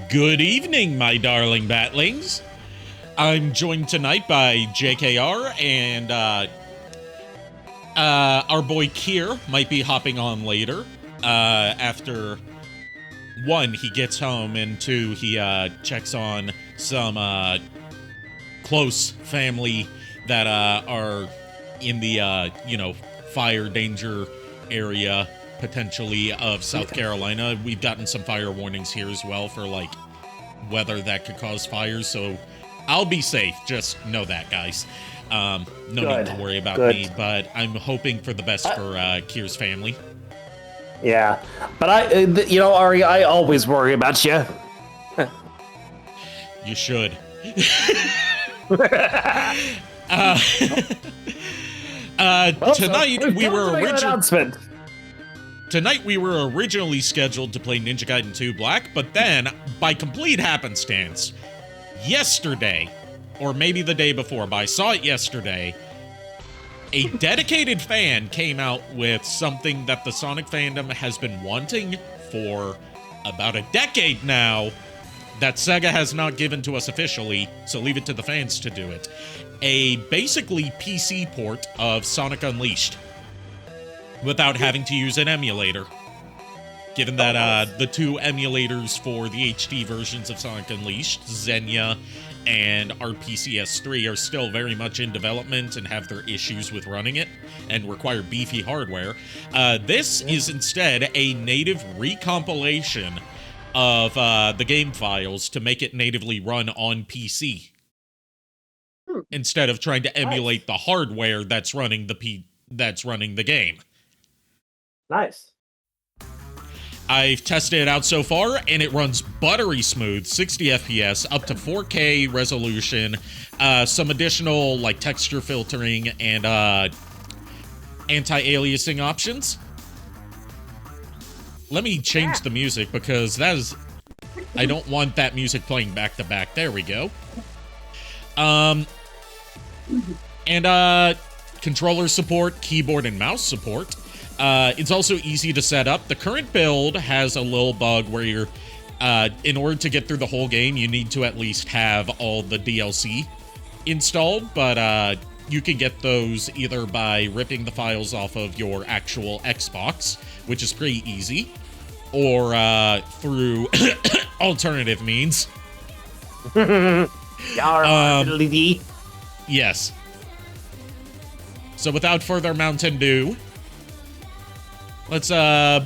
Good evening, my darling batlings. I'm joined tonight by JKR and our boy Kier might be hopping on later after one, he gets home, and two, he checks on some close family that are in the fire danger area potentially of South Carolina. We've gotten some fire warnings here as well for like weather that could cause fires, so I'll be safe. Just know that, guys. No need to worry about me, but I'm hoping for the best for Kier's family. Yeah, but Ari, I always worry about you. You should. Tonight we were originally scheduled to play Ninja Gaiden 2 Black, but then, by complete happenstance, yesterday, or maybe the day before, but I saw it yesterday, a dedicated fan came out with something that the Sonic fandom has been wanting for about a decade now, that Sega has not given to us officially, so leave it to the fans to do it. A basically PC port of Sonic Unleashed, without having to use an emulator. Given that the two emulators for the HD versions of Sonic Unleashed, Xenia and RPCS3, are still very much in development and have their issues with running it and require beefy hardware, this is instead a native recompilation of the game files to make it natively run on PC. Instead of trying to emulate the hardware that's running the game. Nice. I've tested it out so far, and it runs buttery smooth, 60 FPS, up to 4K resolution, some additional like texture filtering and anti-aliasing options. Let me change the music because I don't want that music playing back to back. There we go. And controller support, keyboard and mouse support. It's also easy to set up. The current build has a little bug where you're, in order to get through the whole game, you need to at least have all the DLC installed, but you can get those either by ripping the files off of your actual Xbox, which is pretty easy, or through alternative means. Yes. So without further Mountain Dew, let's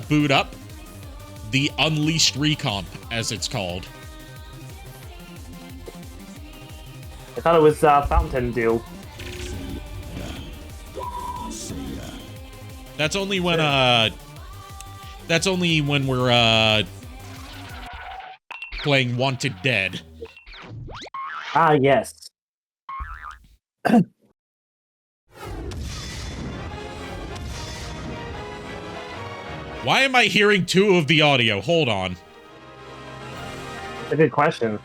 boot up the Unleashed Recomp, as it's called. I thought it was Fountain Dew. That's only when we're playing Wanted Dead. Ah, yes. Why am I hearing two of the audio? Hold on. That's a good question.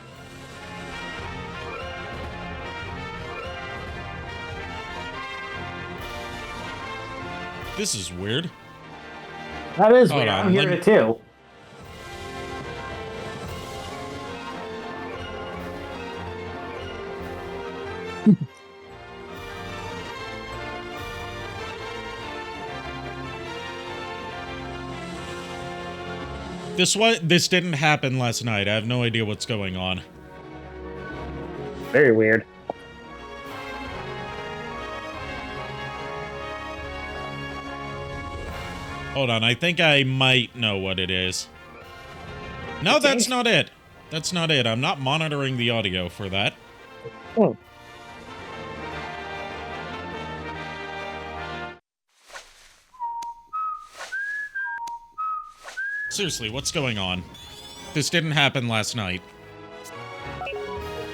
This is weird. That is weird. I'm hearing it too. This didn't happen last night. I have no idea what's going on. Very weird. Hold on, I think I might know what it is. No, that's not it. That's not it. I'm not monitoring the audio for that. Oh. Seriously, what's going on? This didn't happen last night.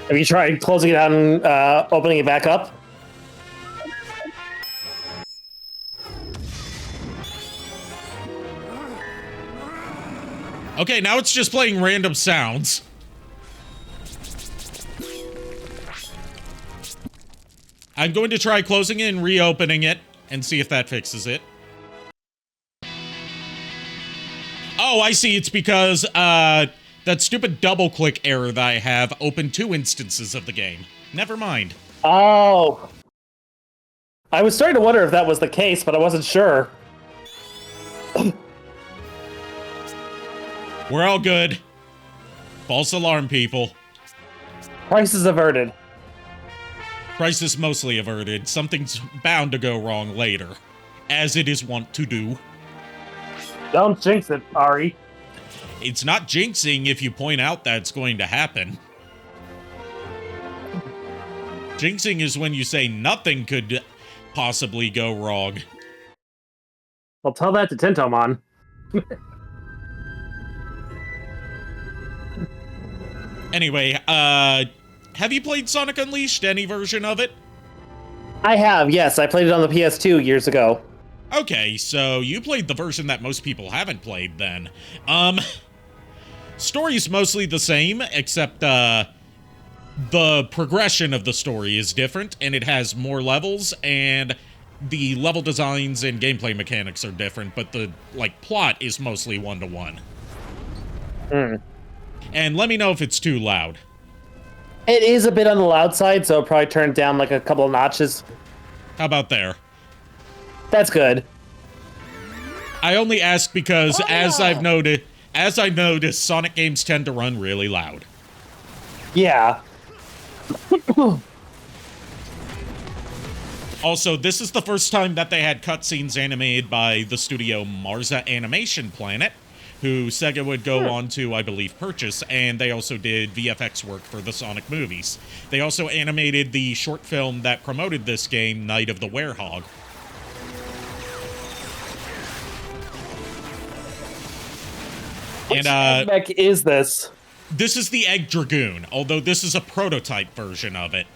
Have you tried closing it out and opening it back up? Okay, now it's just playing random sounds. I'm going to try closing it and reopening it and see if that fixes it. Oh, I see. It's because That stupid double-click error that I have opened 2 instances of the game. Never mind. Oh. I was starting to wonder if that was the case, but I wasn't sure. We're all good. False alarm, people. Crisis averted. Crisis mostly averted. Something's bound to go wrong later, as it is wont to do. Don't jinx it, Ari. It's not jinxing if you point out that's going to happen. Jinxing is when you say nothing could possibly go wrong. I'll tell that to Tintomon. Anyway, have you played Sonic Unleashed? Any version of it? I have, yes. I played it on the PS2 years ago. Okay, so you played the version that most people haven't played then. Story's mostly the same, except, the progression of the story is different, and it has more levels, and the level designs and gameplay mechanics are different, but the, plot is mostly one-to-one. And let me know if it's too loud. It is a bit on the loud side, so I'll probably turn it down like a couple of notches. How about there? That's good. I only ask because, as I've noticed, Sonic games tend to run really loud. Yeah. Also, this is the first time that they had cutscenes animated by the studio Marza Animation Planet, who Sega would go on to, I believe, purchase, and they also did VFX work for the Sonic movies. They also animated the short film that promoted this game, Night of the Werehog. Which mech is this? This is the Egg Dragoon, although this is a prototype version of it.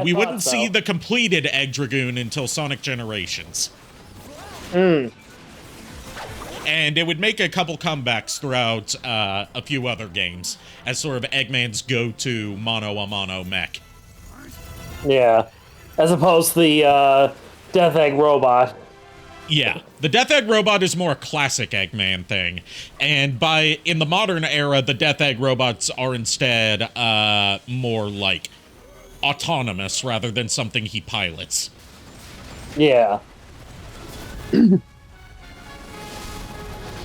We wouldn't see the completed Egg Dragoon until Sonic Generations. And it would make a couple comebacks throughout a few other games as sort of Eggman's go-to mono-a-mono mech. Yeah. As opposed to the Death Egg robot. Yeah, the Death Egg robot is more a classic Eggman thing, and in the modern era, the Death Egg robots are instead more like autonomous rather than something he pilots. Yeah.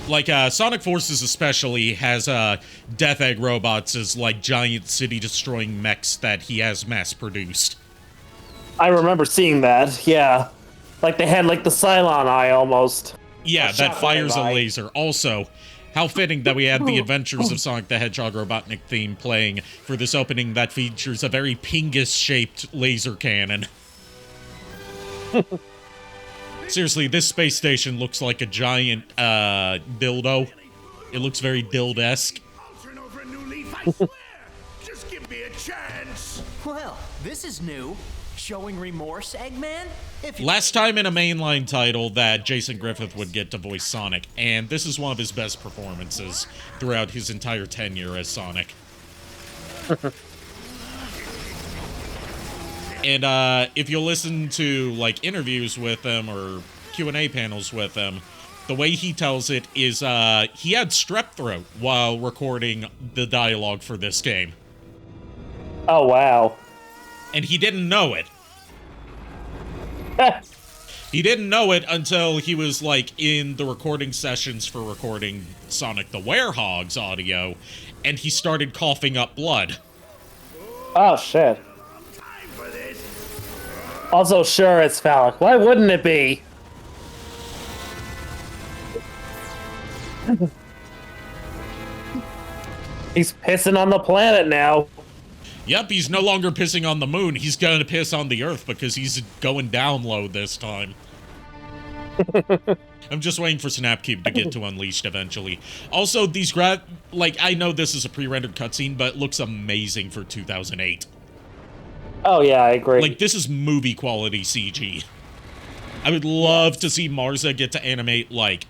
Like Sonic Forces especially has Death Egg robots as like giant city-destroying mechs that he has mass-produced. I remember seeing that, yeah. Like they had like the Cylon eye almost. Yeah, that fires a laser. Also, how fitting that we had the Adventures of Sonic the Hedgehog Robotnik theme playing for this opening that features a very Pingus-shaped laser cannon. Seriously, this space station looks like a giant dildo. It looks very dild-esque. Just give me a chance. Well, this is new. Showing remorse, Eggman? Last time in a mainline title that Jason Griffith would get to voice Sonic, and this is one of his best performances throughout his entire tenure as Sonic. And if you listen to like interviews with him or Q&A panels with him, the way he tells it is he had strep throat while recording the dialogue for this game. Oh, wow. And he didn't know it. He didn't know it until he was, like, in the recording sessions for recording Sonic the Werehog's audio, and he started coughing up blood. Oh, shit. Also, sure, it's phallic. Why wouldn't it be? He's pissing on the planet now. Yep, he's no longer pissing on the moon. He's gonna piss on the Earth because he's going down low this time. I'm just waiting for Snapcube to get to Unleashed eventually. Also, these I know this is a pre-rendered cutscene, but it looks amazing for 2008. Oh, yeah, I agree. Like, this is movie-quality CG. I would love to see Marza get to animate, like,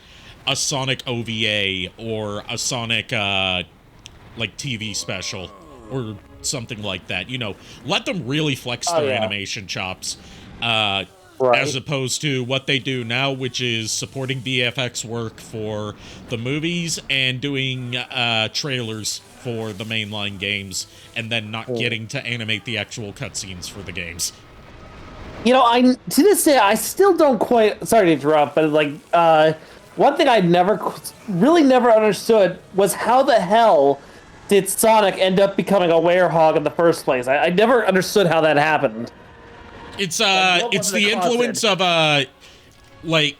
a Sonic OVA or a Sonic, TV special or something like that. You know, let them really flex their animation chops. Right. Right. as opposed to what they do now, which is supporting VFX work for the movies and doing trailers for the mainline games, and then not getting to animate the actual cutscenes for the games. You know, to this day, I still don't quite. Sorry to interrupt, but like, one thing I really never understood was how the hell did Sonic end up becoming a werehog in the first place? I never understood how that happened. It's what it's was the it influence of like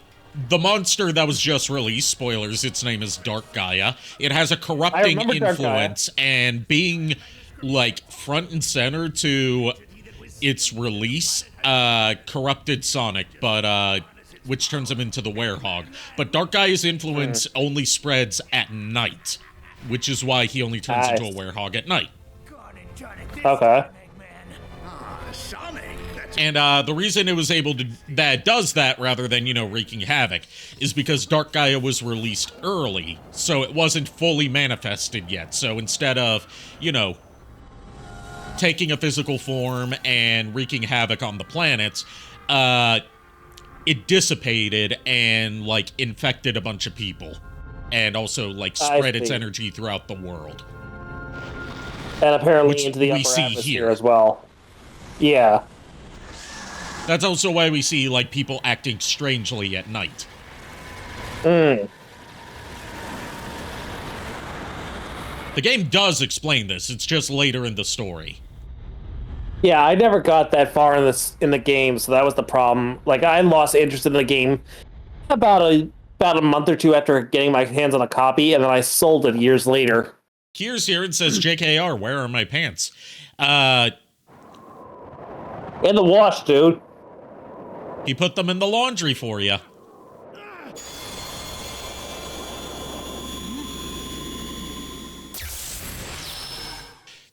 the monster that was just released. Spoilers. Its name is Dark Gaia. It has a corrupting remember Dark Gaia. influence, and being like front and center to its release, corrupted Sonic, but which turns him into the werehog. But Dark Gaia's influence only spreads at night, which is why he only turns into a werehog at night. Okay. Sonic, that's And the reason it was able to that does that rather than, you know, wreaking havoc is because Dark Gaia was released early, so it wasn't fully manifested yet. So instead of, you know, taking a physical form and wreaking havoc on the planets, it dissipated and like infected a bunch of people, and also like spread its energy throughout the world. And apparently Which into the we upper see atmosphere here. as well. Yeah. That's also why we see like people acting strangely at night. Mm. The game does explain this. It's just later in the story. Yeah, I never got that far in the game, so that was the problem. Like, I lost interest in the game about a month or two after getting my hands on a copy, and then I sold it years later. Kier's here and says, JKR, where are my pants? In the wash, dude. He put them in the laundry for you.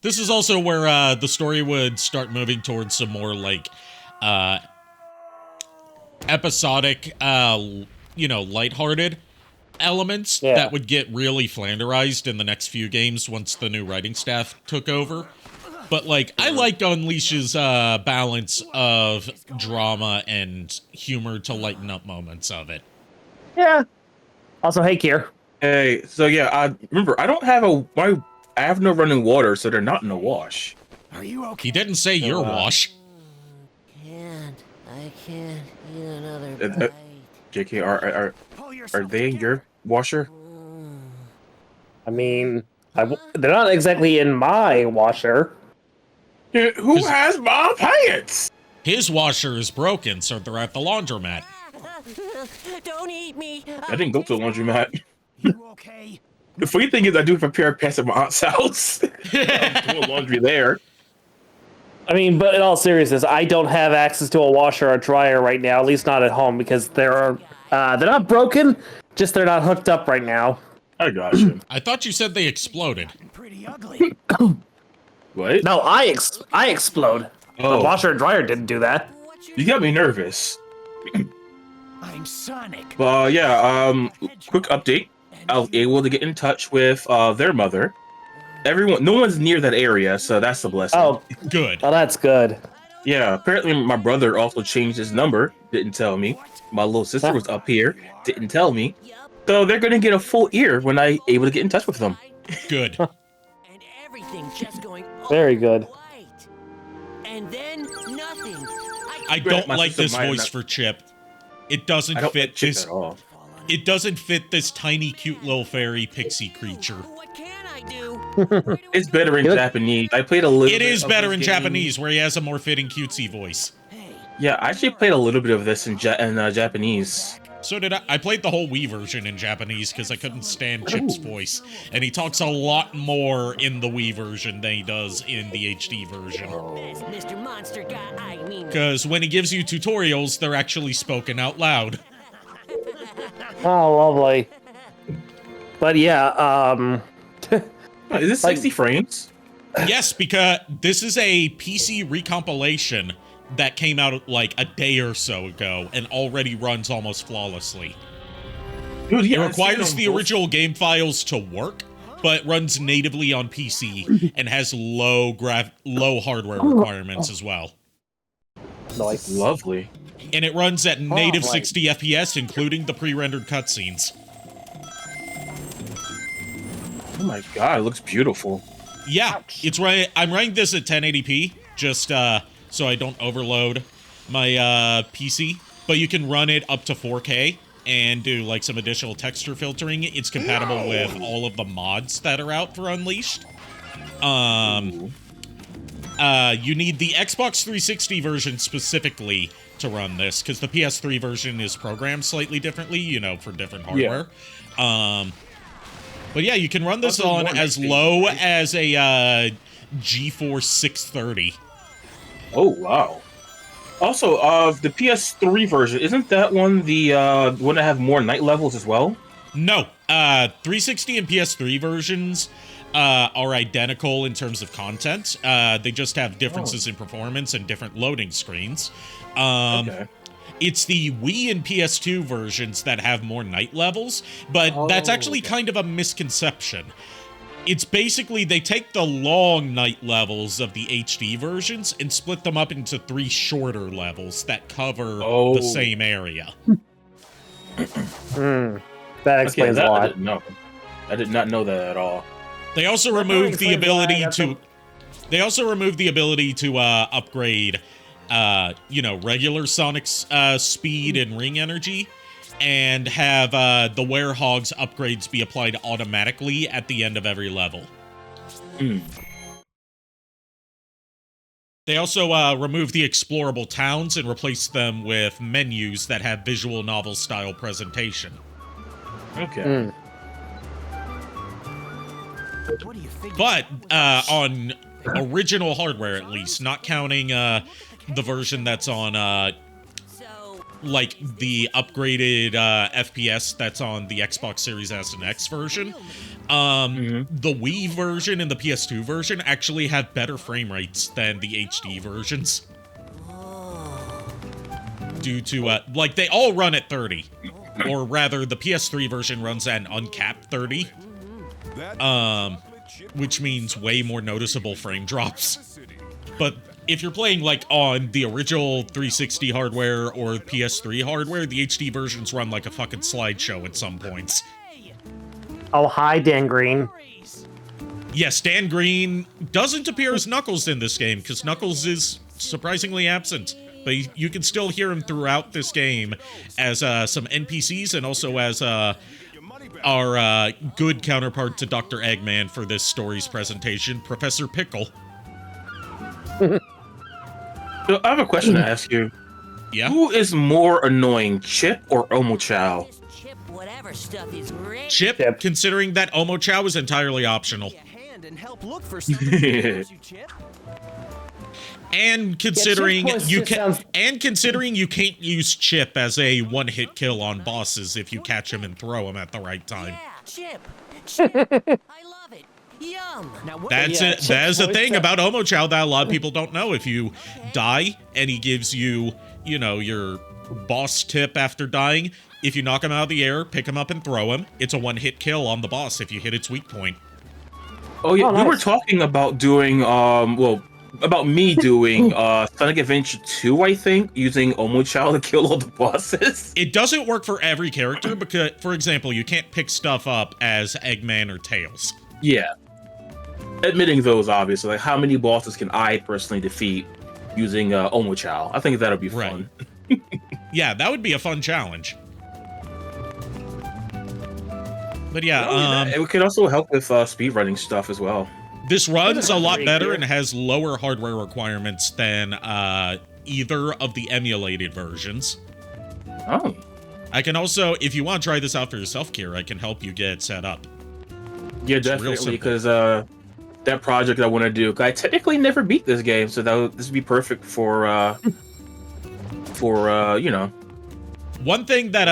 This is also where the story would start moving towards some more like episodic, you know, lighthearted elements that would get really flanderized in the next few games once the new writing staff took over. But like, I liked Unleash's balance of drama and humor to lighten up moments of it. Yeah. Also, hey, Kier. Hey, so yeah, remember, I have no running water, so they're not in the wash. Are you okay? He didn't say your wash. I can't eat another Uh, bite. JKR, are they in your washer? I mean, they're not exactly in my washer. Yeah, who has my pants? His washer is broken, so they're at the laundromat. Don't eat me. I didn't go to the laundromat. You okay? The funny thing is, I do prepare pants at my aunt's house. I'm doing laundry there. I mean, but in all seriousness, I don't have access to a washer or dryer right now, at least not at home, because they're not broken, just they're not hooked up right now. I got you. I thought you said they exploded. Pretty ugly. What? No, I explode. Oh. The washer and dryer didn't do that. You got me nervous. I'm Sonic. Yeah, quick update. I was able to get in touch with their mother. No one's near that area, so that's a blessing. Oh, Good. well, that's good. Yeah, apparently my brother also changed his number, didn't tell me. My little sister was up here, didn't tell me. So they're gonna get a full ear when I able to get in touch with them. Good. And everything just going Very good. right. And then nothing. I don't My like sister this might voice not- for Chip. It doesn't I don't fit like Chip this. at all. It doesn't fit this tiny, cute little fairy pixie creature. What can I do? It's better in Japanese. I played a little. It bit is of better this in game. Japanese, where he has a more fitting cutesy voice. Yeah, I actually played a little bit of this in Japanese. So did I. I played the whole Wii version in Japanese because I couldn't stand Chip's voice. And he talks a lot more in the Wii version than he does in the HD version. That's Mr. Monster Guy. I mean, Because when he gives you tutorials, they're actually spoken out loud. Oh, lovely. But yeah, Is this 60 frames? Yes, because this is a PC recompilation that came out like a day or so ago and already runs almost flawlessly. Dude, yeah, It I've seen requires them the both. original game files to work, but runs natively on PC and has low hardware requirements as well. nice. Lovely. and it runs at native right. 60 FPS, including the pre-rendered cutscenes. Oh my god, it looks beautiful. Yeah, it's right. I'm running this at 1080p, just so I don't overload my PC. But you can run it up to 4K and do like some additional texture filtering. It's compatible with all of the mods that are out for Unleashed. You need the Xbox 360 version specifically to run this, because the PS3 version is programmed slightly differently, you know, for different hardware. But yeah, you can run this on as low as a GeForce 630. Oh, wow. Also, the PS3 version, isn't that one the one that have more night levels as well? No, 360 and PS3 versions are identical in terms of content. They just have differences in performance and different loading screens. Okay. It's the Wii and PS2 versions that have more night levels, but that's actually kind of a misconception. It's basically, they take the long night levels of the HD versions and split them up into 3 shorter levels that cover the same area. That explains a lot. I did not know that at all. They also removed the ability to... They also removed the ability to upgrade, you know, regular Sonic's speed and ring energy, and have the Werehog's upgrades be applied automatically at the end of every level. They also removed the explorable towns and replaced them with menus that have visual novel-style presentation. Okay. What do you think? But on original hardware, at least, not counting the version that's on like the upgraded FPS that's on the Xbox Series S and X version, the Wii version and the PS2 version actually have better frame rates than the HD versions. Due to like, they all run at 30, or rather the PS3 version runs at an uncapped 30, which means way more noticeable frame drops. But if you're playing like on the original 360 hardware or PS3 hardware, the HD versions run like a fucking slideshow at some points. Oh, hi, Dan Green. Yes, Dan Green doesn't appear as Knuckles in this game, because Knuckles is surprisingly absent. But you can still hear him throughout this game as some NPCs, and also as our good counterpart to Dr. Eggman for this story's presentation, Professor Pickle. So I have a question to ask you. Yeah? Who is more annoying, Chip or Omochow? Chip, whatever stuff is great. Chip, considering that Omochow is entirely optional. Hand and help look for something. You, Chip. And considering Chip considering you can't use Chip as a one-hit kill on bosses if you catch him and throw him at the right time. Yeah, Chip. I love it. Yum. Now, what That's it. That is the thing about Omochow that a lot of people don't know. If you die and he gives you, you know, your boss tip after dying, if you knock him out of the air, pick him up and throw him, it's a one-hit kill on the boss if you hit its weak point. Oh yeah, nice. we were talking about doing about me doing Sonic Adventure 2, I think, using Omochow to kill all the bosses. It doesn't work for every character because, for example, you can't pick stuff up as Eggman or Tails. Yeah. Admitting those, obviously, like how many bosses can I personally defeat using Omochow? I think that'll be fun. Right. Yeah, that would be a fun challenge. But yeah, it could also help with speedrunning stuff as well. This runs a lot better and has lower hardware requirements than either of the emulated versions. Oh. I can also, if you want to try this out for yourself, Kier, I can help you get it set up. Yeah, It's real definitely, simple. because that project I want to do, I technically never beat this game, so this would be perfect for you know. One thing that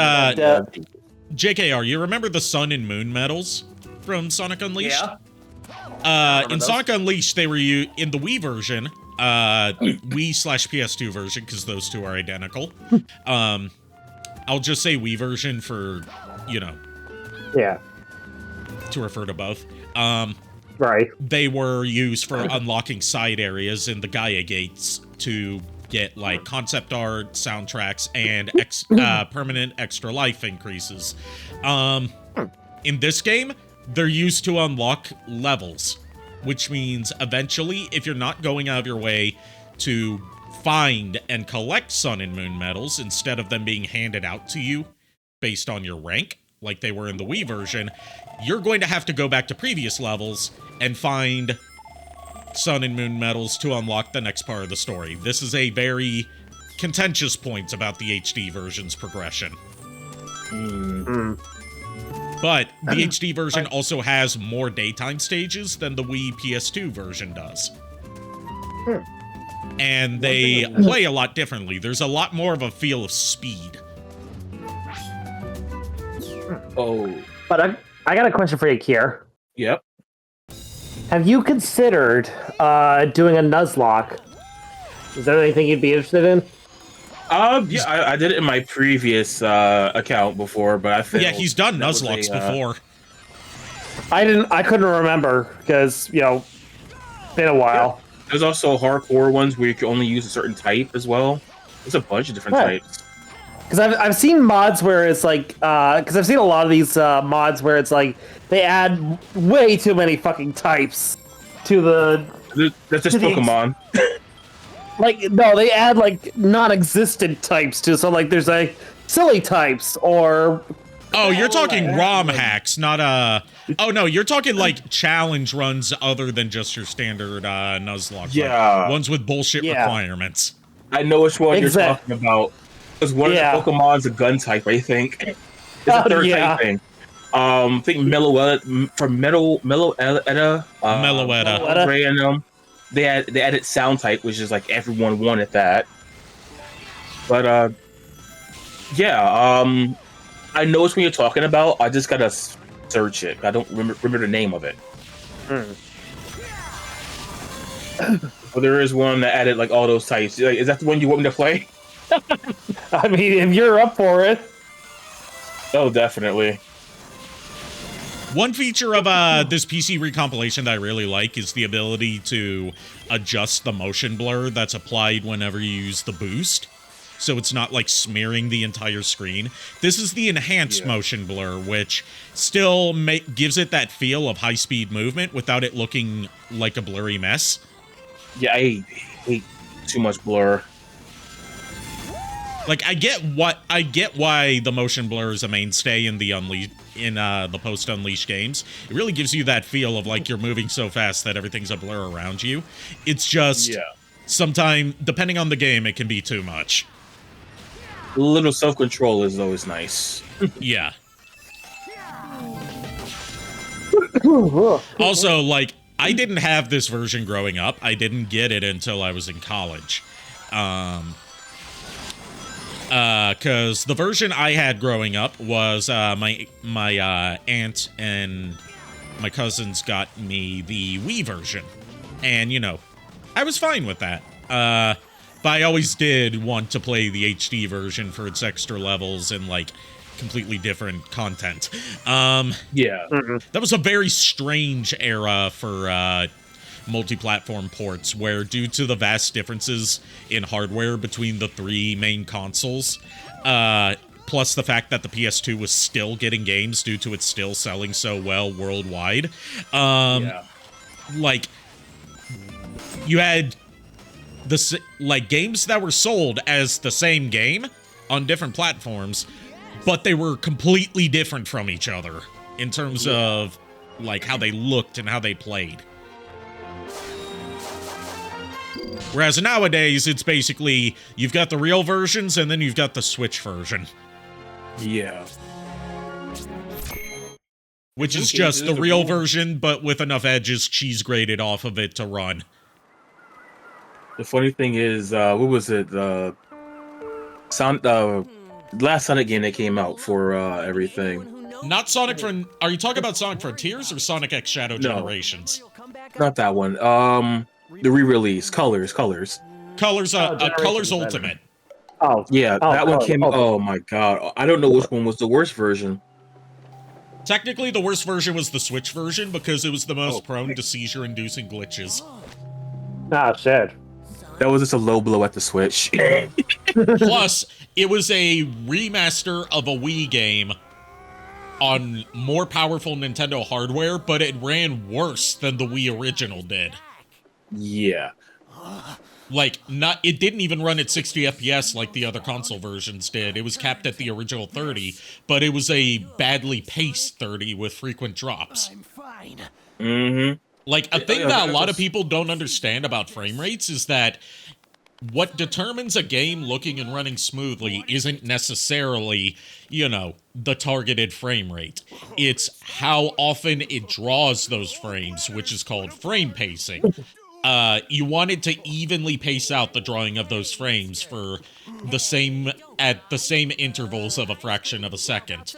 JKR, you remember the Sun and Moon medals from Sonic Unleashed? Yeah. In Sonic Unleashed, they were in the Wii version, Wii/PS2 version, because those two are identical. I'll just say Wii version for, you know, Yeah. to refer to both. Right. They were used for unlocking side areas in the Gaia gates to get like concept art, soundtracks, and permanent extra life increases. In this game, they're used to unlock levels, which means eventually, if you're not going out of your way to find and collect Sun and Moon medals instead of them being handed out to you based on your rank, like they were in the Wii version, you're going to have to go back to previous levels and find Sun and Moon medals to unlock the next part of the story. This is a very contentious point about the HD version's progression. But the HD version also has more daytime stages than the Wii PS2 version does. And they play a lot differently. There's a lot more of a feel of speed. Oh. But I got a question for you, Kier. Yep. Have you considered doing a Nuzlocke? Is there anything you'd be interested in? Yeah, I did it in my previous account before, but I failed. Yeah, he's done Nuzlocks before. I couldn't remember because, you know, been a while. Yeah. There's also hardcore ones where you can only use a certain type as well. There's a bunch of different types. Because I've seen mods where it's like, because I've seen a lot of these mods where it's like they add way too many fucking types to the. That's just Pokemon. Like, no, they add like non-existent types to, so like there's like silly types or. Oh, you're talking ROM hacks, not Oh no, you're talking like challenge runs other than just your standard Nuzlocke. Yeah. Like, ones with bullshit requirements. I know which one you're talking about. Because one of the Pokemon's a gun type, I think. It's a third type thing. I think Meloetta from Meloetta. Random. They added sound type, which is like everyone wanted that. But yeah, I know it's what you're talking about. I just gotta search it. I don't remember the name of it. But there is one that added like all those types. Like, is that the one you want me to play? I mean, if you're up for it. Oh, definitely. One feature of this PC recompilation that I really like is the ability to adjust the motion blur that's applied whenever you use the boost. So it's not like smearing the entire screen. This is the enhanced motion blur, which still gives it that feel of high-speed movement without it looking like a blurry mess. Yeah, I hate too much blur. Like, I get why the motion blur is a mainstay in the the post-Unleashed games. It really gives you that feel of like you're moving so fast that everything's a blur around you. It's just sometimes, depending on the game, it can be too much. A little self-control is always nice. Yeah. Also, like, I didn't have this version growing up. I didn't get it until I was in college. Because the version I had growing up was my aunt and my cousins got me the Wii version. And, you know, I was fine with that. But I always did want to play the HD version for its extra levels and, like, completely different content. That was a very strange era for multi-platform ports, where due to the vast differences in hardware between the three main consoles, plus the fact that the PS2 was still getting games due to it still selling so well worldwide, like, you had games that were sold as the same game on different platforms, but they were completely different from each other in terms of like how they looked and how they played. Whereas nowadays, it's basically, you've got the real versions, and then you've got the Switch version. Yeah. Which is just the real version, but with enough edges cheese-grated off of it to run. The funny thing is, what was it? Last Sonic game that came out for everything. Not Sonic Are you talking about Sonic Frontiers or Sonic X Shadow Generations? Not that one. The re-release, Colors. Colors Ultimate. Oh yeah, that one came. Oh my god, I don't know which one was the worst version. Technically, the worst version was the Switch version because it was the most prone to seizure-inducing glitches. Ah, shit. That was just a low blow at the Switch. Plus, it was a remaster of a Wii game on more powerful Nintendo hardware, but it ran worse than the Wii original did. Yeah. Like, it didn't even run at 60 FPS like the other console versions did. It was capped at the original 30, but it was a badly paced 30 with frequent drops. I'm fine. Mm-hmm. Like, a thing that a lot of people don't understand about frame rates is that what determines a game looking and running smoothly isn't necessarily, you know, the targeted frame rate. It's how often it draws those frames, which is called frame pacing. You wanted to evenly pace out the drawing of those frames for at the same intervals of a fraction of a second,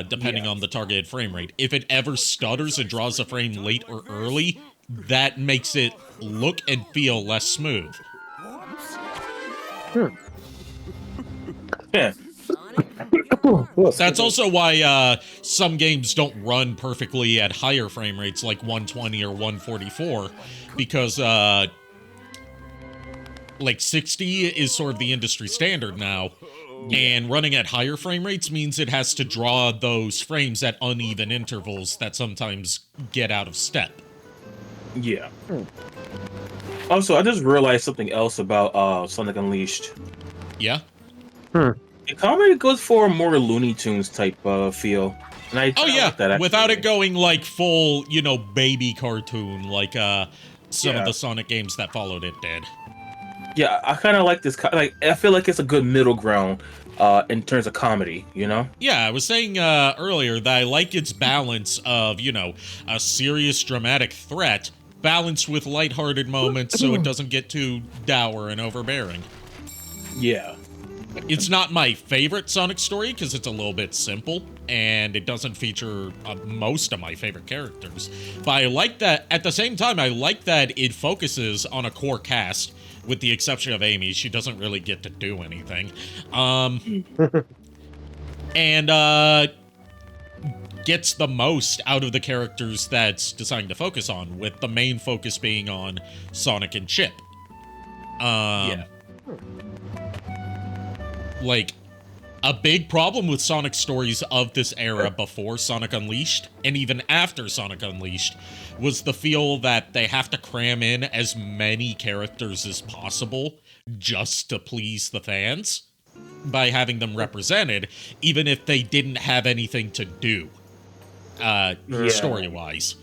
depending on the targeted frame rate. If it ever stutters and draws a frame late or early, that makes it look and feel less smooth. Yeah. That's also why some games don't run perfectly at higher frame rates like 120 or 144, because like 60 is sort of the industry standard now, and running at higher frame rates means it has to draw those frames at uneven intervals that sometimes get out of step. Yeah. Also, I just realized something else about Sonic Unleashed. Yeah? It kind of goes for a more Looney Tunes type feel. And I like that, without it going like full, you know, baby cartoon like some of the Sonic games that followed it did. Yeah, I kind of like this. Like, I feel like it's a good middle ground in terms of comedy, you know? Yeah, I was saying earlier that I like its balance of, you know, a serious dramatic threat balanced with lighthearted moments so it doesn't get too dour and overbearing. Yeah. It's not my favorite Sonic story because it's a little bit simple and it doesn't feature most of my favorite characters. But I like that, at the same time, I like that it focuses on a core cast, with the exception of Amy. She doesn't really get to do anything. And gets the most out of the characters that's deciding to focus on, with the main focus being on Sonic and Chip. Like, a big problem with Sonic stories of this era before Sonic Unleashed, and even after Sonic Unleashed, was the feel that they have to cram in as many characters as possible just to please the fans by having them represented, even if they didn't have anything to do, story-wise.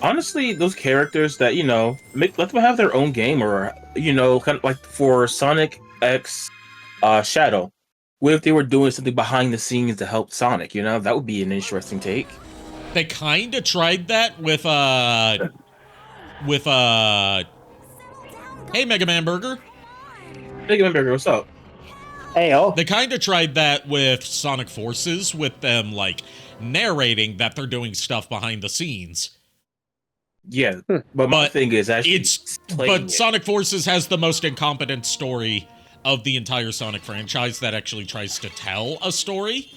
Honestly, those characters that, you know, let them have their own game, or, you know, kind of like for Sonic X Shadow. What if they were doing something behind the scenes to help Sonic, you know? That would be an interesting take. They kind of tried that with, hey, Mega Man Burger. Mega Man Burger, what's up? Heyo. They kind of tried that with Sonic Forces, with them, like, narrating that they're doing stuff behind the scenes. Yeah, but my thing is actually but Sonic Forces has the most incompetent story of the entire Sonic franchise that actually tries to tell a story.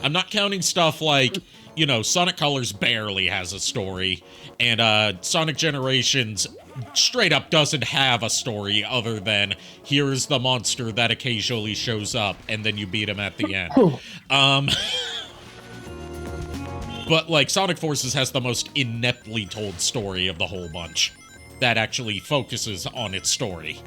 I'm not counting stuff like, you know, Sonic Colors barely has a story, and Sonic Generations straight up doesn't have a story other than here's the monster that occasionally shows up and then you beat him at the end. But, like, Sonic Forces has the most ineptly told story of the whole bunch that actually focuses on its story.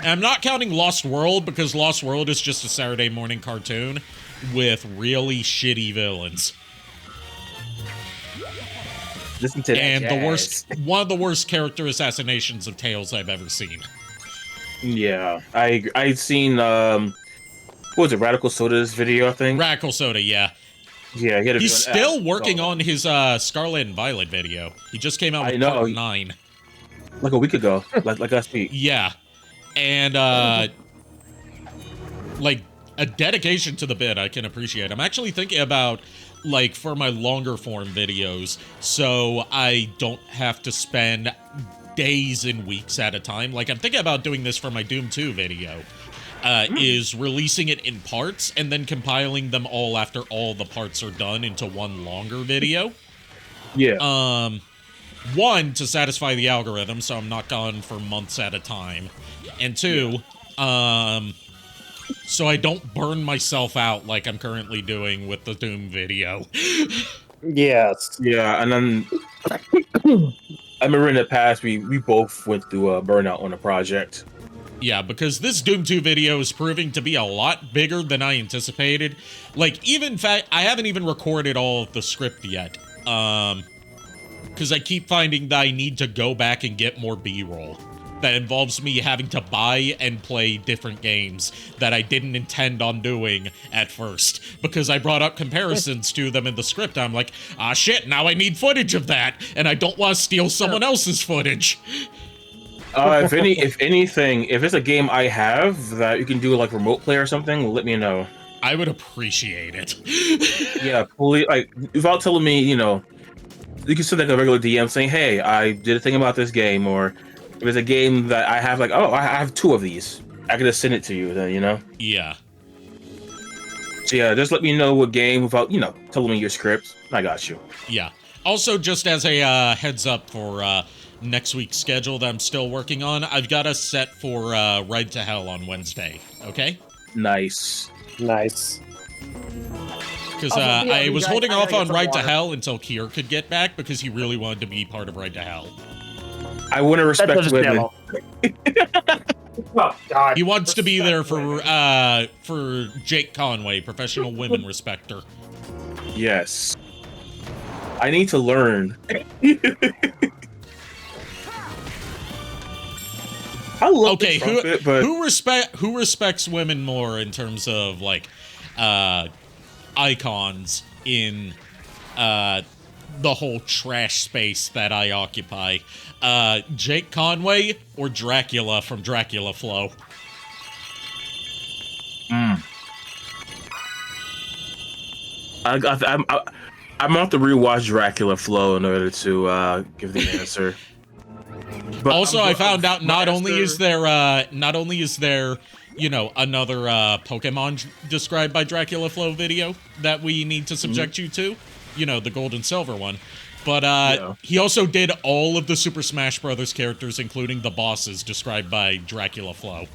I'm not counting Lost World, because Lost World is just a Saturday morning cartoon with really shitty villains. Listen to that and one of the worst character assassinations of Tails I've ever seen. Yeah, I agree. I've seen what was it, Radical Soda's video, I think? Radical Soda, yeah. Yeah, he had a He's still working on his Scarlet and Violet video. He just came out with part 9. Like a week ago, like last week. Yeah. And, like, a dedication to the bit I can appreciate. I'm actually thinking about, like, for my longer form videos, so I don't have to spend days and weeks at a time. Like, I'm thinking about doing this for my Doom 2 video, is releasing it in parts and then compiling them all after all the parts are done into one longer video. Yeah. one, to satisfy the algorithm, so I'm not gone for months at a time, and two, so I don't burn myself out like I'm currently doing with the Doom video. Yes. Yeah, and then I remember in the past we both went through a burnout on a project. Yeah, because this Doom 2 video is proving to be a lot bigger than I anticipated. Like, even in fact, I haven't even recorded all of the script yet. Because I keep finding that I need to go back and get more B-roll. That involves me having to buy and play different games that I didn't intend on doing at first. Because I brought up comparisons to them in the script. I'm like, ah shit, now I need footage of that. And I don't want to steal someone else's footage. If anything, if it's a game I have that you can do like remote play or something, let me know. I would appreciate it. Yeah, please, like, without telling me, you know, you can send like a regular DM saying, hey, I did a thing about this game, or if it's a game that I have, like, oh, I have 2 of these, I can just send it to you then, you know? Yeah. So yeah, just let me know what game without, you know, telling me your script. I got you. Yeah. Also, just as a heads up for next week's schedule that I'm still working on, I've got us set for Ride to Hell on Wednesday, okay? Nice. Nice. Because I was holding off on Ride to Hell until Kier could get back because he really wanted to be part of Ride to Hell. I want to respect women. Oh, God. He wants to be there for Jake Conway, professional women respecter. Yes. I need to learn. I love okay, trumpet, but who respects women more in terms of like icons in the whole trash space that I occupy? Jake Conway or Dracula from Dracula Flow? I'm gonna have to rewatch Dracula Flow in order to give the answer. But also, I found out not only is there, you know, another Pokemon described by Dracula Flow video that we need to subject you to, you know, the gold and silver one, but he also did all of the Super Smash Brothers characters, including the bosses, described by Dracula Flow.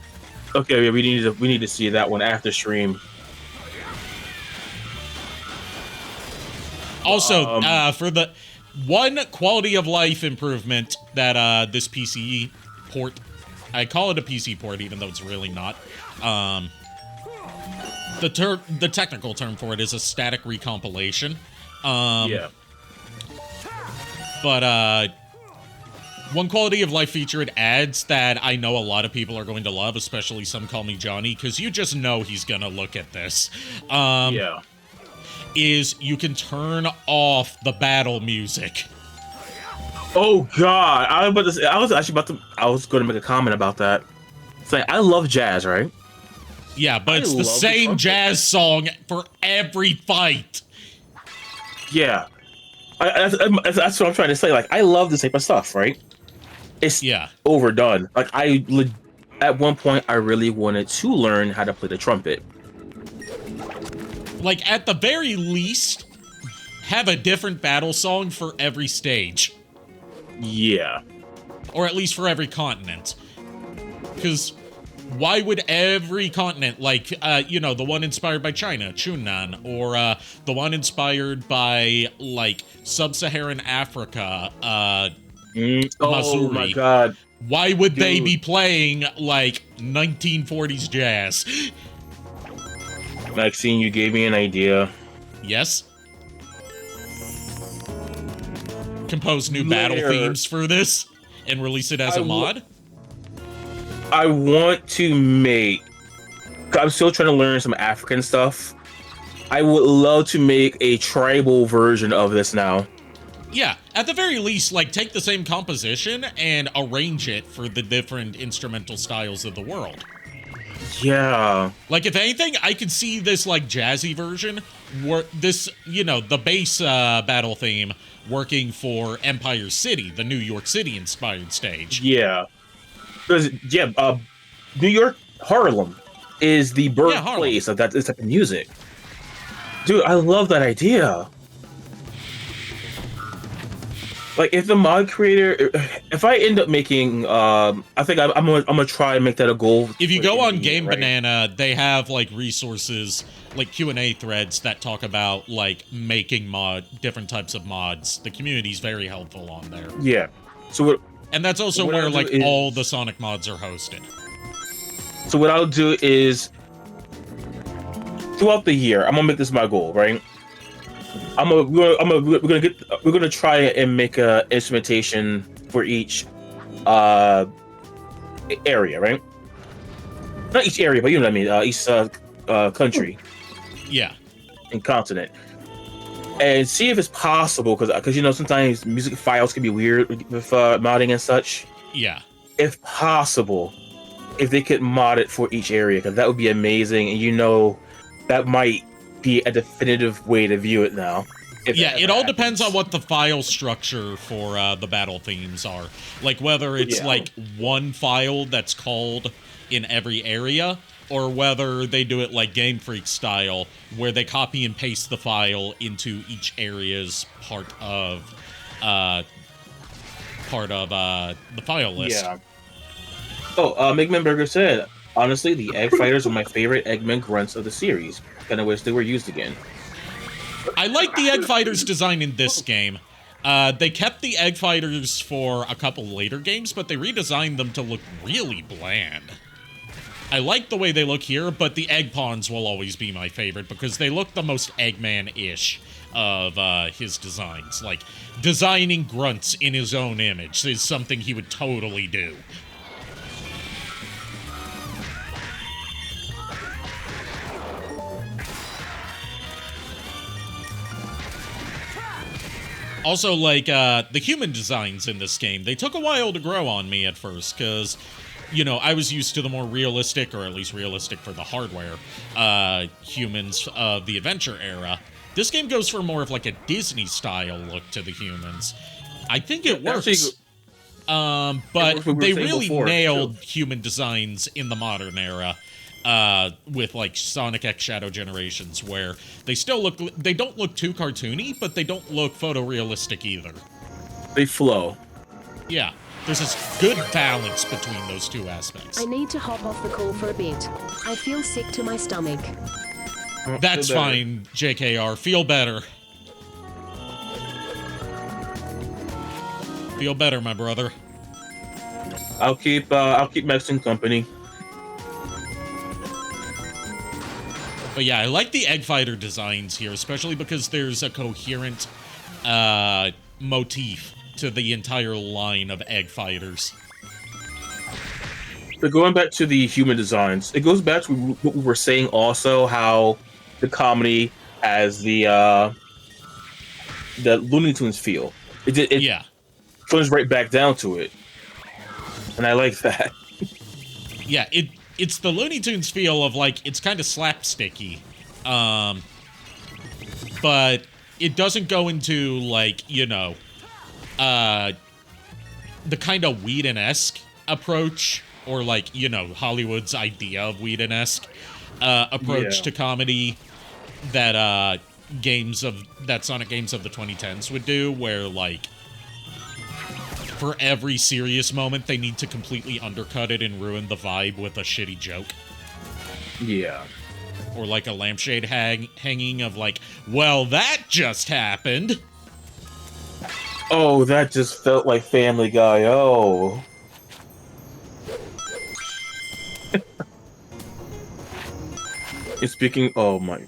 Okay, we need to see that one after stream. Also, for the one quality of life improvement that this PC port, I call it a PC port even though it's really not, the technical term for it is a static recompilation. Yeah. But one quality of life feature it adds that I know a lot of people are going to love, especially Some Call Me Johnny, because you just know he's gonna look at this. Yeah. Is you can turn off the battle music. Oh God, I was going to make a comment about that. Saying I love jazz, right? Yeah, but it's the same jazz song for every fight. Yeah, that's what I'm trying to say. Like, I love this type of stuff, right? It's overdone. Like, at one point, I really wanted to learn how to play the trumpet. Like, at the very least, have a different battle song for every stage. Yeah. Or at least for every continent. Because why would every continent, like, you know, the one inspired by China, Chunnan, or the one inspired by, like, Sub-Saharan Africa, Missouri. Oh my God. Why would they be playing, like, 1940s jazz? Maxine, you gave me an idea. Yes? Compose new battle themes for this and release it as a mod? I want to make... I'm still trying to learn some African stuff. I would love to make a tribal version of this now. Yeah, at the very least, like, take the same composition and arrange it for the different instrumental styles of the world. Yeah. Like, if anything, I could see this, like, jazzy version, this, you know, the bass battle theme working for Empire City, the New York City-inspired stage. Yeah. New York, Harlem is the birthplace of this type of music. Dude, I love that idea. Like if the mod creator, if I end up making, I think I'm gonna try and make that a goal. If you go on Game Banana, they have like resources, like Q&A threads that talk about like making different types of mods. The community's very helpful on there. Yeah. So what? And that's also where like all the Sonic mods are hosted. So what I'll do is throughout the year, I'm gonna make this my goal, right? We're gonna try and make a instrumentation for each area, right? Not each area, but you know what I mean. Each country, yeah, and continent, and see if it's possible. Because you know sometimes music files can be weird with modding and such. Yeah, if possible, if they could mod it for each area, because that would be amazing. And you know, that might be a definitive way to view it now. Yeah, it all depends on what the file structure for the battle themes are. Like whether it's like one file that's called in every area, or whether they do it like Game Freak style, where they copy and paste the file into each area's part of the file list. Yeah. Oh, Eggman Burger said, honestly, the Egg Fighters are my favorite Eggman grunts of the series. Kind of wish they were used again. I like the Egg Fighters design in this game. They kept the Egg Fighters for a couple later games, but they redesigned them to look really bland. I like the way they look here, but the Egg Pawns will always be my favorite because they look the most Eggman-ish of his designs. Like, designing grunts in his own image is something he would totally do. Also, like, the human designs in this game, they took a while to grow on me at first, because, you know, I was used to the more realistic, or at least realistic for the hardware, humans of the adventure era. This game goes for more of, like, a Disney-style look to the humans. I think it works. But they really nailed human designs in the modern era. With like Sonic X Shadow Generations, where they don't look too cartoony, but they don't look photorealistic either. They flow. Yeah, there's this good balance between those two aspects. I need to hop off the call for a bit. I feel sick to my stomach. That's fine, JKR. Feel better. Feel better, my brother. I'll keep Mexican company. But yeah, I like the Egg Fighter designs here, especially because there's a coherent motif to the entire line of Egg Fighters. But going back to the human designs, it goes back to what we were saying also, how the comedy has the Looney Tunes feel. It comes right back down to it. And I like that. Yeah, it's the Looney Tunes feel of, like, it's kind of slapsticky. But it doesn't go into, like, you know, the kind of Whedon-esque approach, or, like, you know, Hollywood's idea of Whedon-esque approach to comedy that Sonic games of the 2010s would do, where, like, for every serious moment, they need to completely undercut it and ruin the vibe with a shitty joke. Yeah. Or like a lampshade hanging of like, well, that just happened. Oh, that just felt like Family Guy. Oh. Oh my.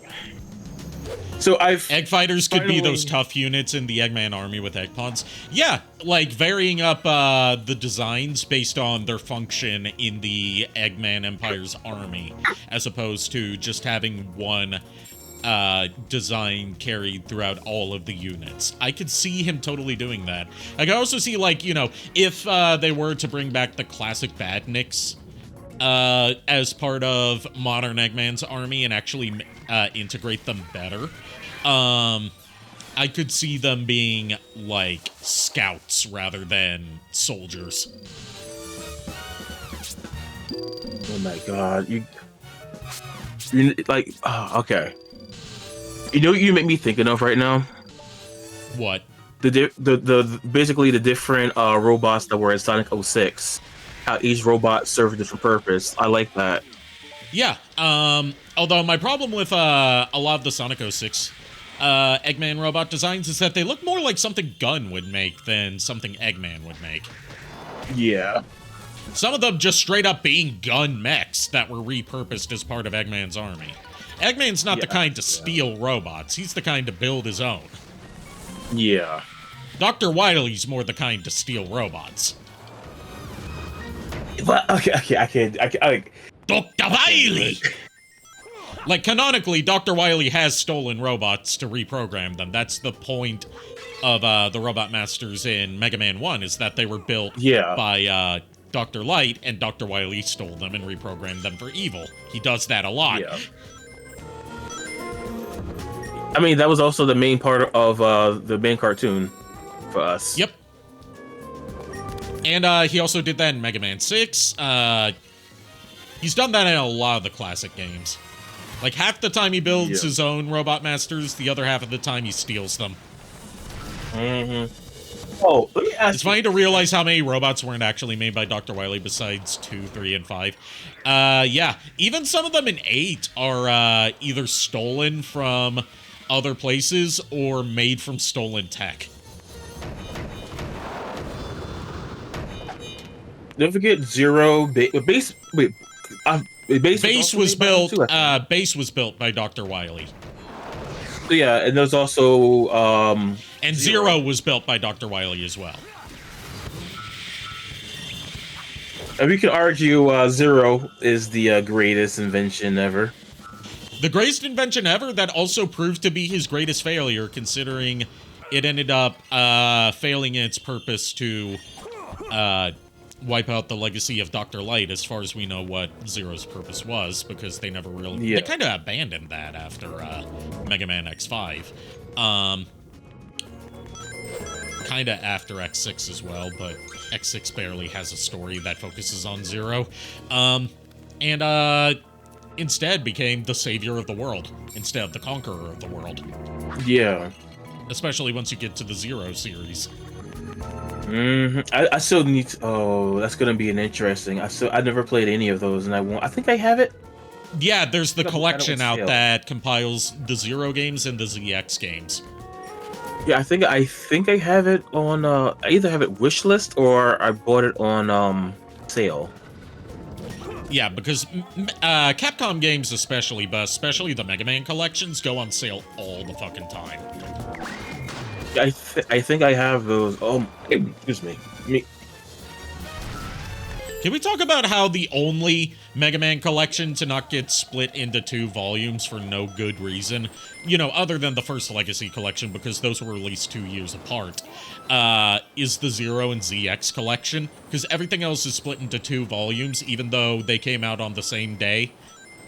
So Egg Fighters could be those tough units in the Eggman army with Egg Pods. Yeah, like varying up the designs based on their function in the Eggman Empire's army, as opposed to just having one design carried throughout all of the units. I could see him totally doing that. I could also see, like, you know, if they were to bring back the classic Badniks as part of modern Eggman's army and actually integrate them better. I could see them being like scouts rather than soldiers. Oh my god, you like, okay. You know what you make me thinking of right now? What? basically the different robots that were in Sonic 06. How each robot served a different purpose. I like that. Yeah. Although my problem with a lot of the Sonic 06 Eggman robot designs is that they look more like something Gun would make than something Eggman would make. Yeah. Some of them just straight up being gun mechs that were repurposed as part of Eggman's army. Eggman's not the kind to steal robots. He's the kind to build his own. Yeah. Dr. Wily's more the kind to steal robots. But okay, I can't. Dr. Wily! Like, canonically, Dr. Wily has stolen robots to reprogram them. That's the point of the Robot Masters in Mega Man 1, is that they were built by Dr. Light, and Dr. Wily stole them and reprogrammed them for evil. He does that a lot. Yeah. I mean, that was also the main part of the main cartoon for us. Yep. And he also did that in Mega Man 6. He's done that in a lot of the classic games. Like, half the time he builds his own Robot Masters, the other half of the time he steals them. Oh, let me ask It's funny to realize how many robots weren't actually made by Dr. Wily besides 2, 3, and 5. Yeah, even some of them in 8 are either stolen from other places or made from stolen tech. Don't forget Zero Base. Wait, Base was built. Base was built by Dr. Wily. Yeah, and there's also and Zero was built by Dr. Wily as well. And we could argue Zero is the greatest invention ever. The greatest invention ever that also proved to be his greatest failure, considering it ended up failing in its purpose to wipe out the legacy of Dr. Light, as far as we know what Zero's purpose was, because they never really... They kind of abandoned that after Mega Man X5. Kind of after X6 as well, but X6 barely has a story that focuses on Zero. And instead became the savior of the world, instead of the conqueror of the world. Yeah. Especially once you get to the Zero series. I still need to, oh, that's gonna be an interesting. I never played any of those, and I think I have it. Yeah, there's the collection out that compiles the Zero games and the ZX games. Yeah, I think I have it on. I either have it wishlist or I bought it on sale. Yeah, because Capcom games especially, but especially the Mega Man collections, go on sale all the fucking time. I think I have those. Oh, excuse me. Can we talk about how the only Mega Man collection to not get split into 2 volumes for no good reason, you know, other than the first Legacy collection, because those were released 2 years apart, is the Zero and ZX collection? Because everything else is split into 2 volumes, even though they came out on the same day,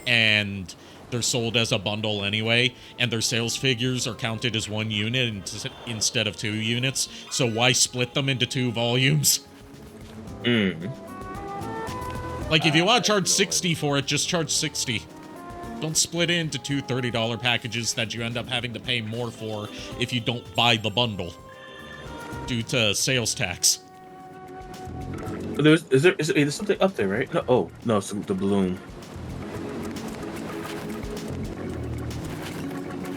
and they're sold as a bundle anyway, and their sales figures are counted as 1 unit instead of 2 units, so why split them into 2 volumes? Like, if you want to charge $60 for it, just charge $60. Don't split it into 2 $30 packages that you end up having to pay more for if you don't buy the bundle, due to sales tax. Is there something up there, right? No, no, it's the balloon.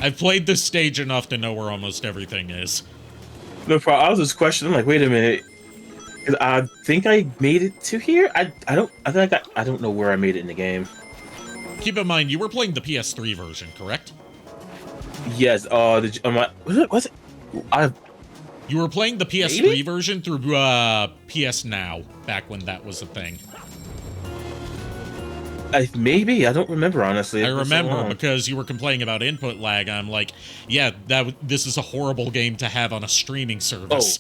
I've played this stage enough to know where almost everything is. No problem. I was just questioning, like, wait a minute. I think I made it to here. I don't know where I made it in the game. Keep in mind, you were playing the PS3 version, correct? Yes. Was it? You were playing the PS3 version through PS Now, back when that was a thing. Maybe. I don't remember, honestly. I remember because you were complaining about input lag. I'm like, yeah, this is a horrible game to have on a streaming service.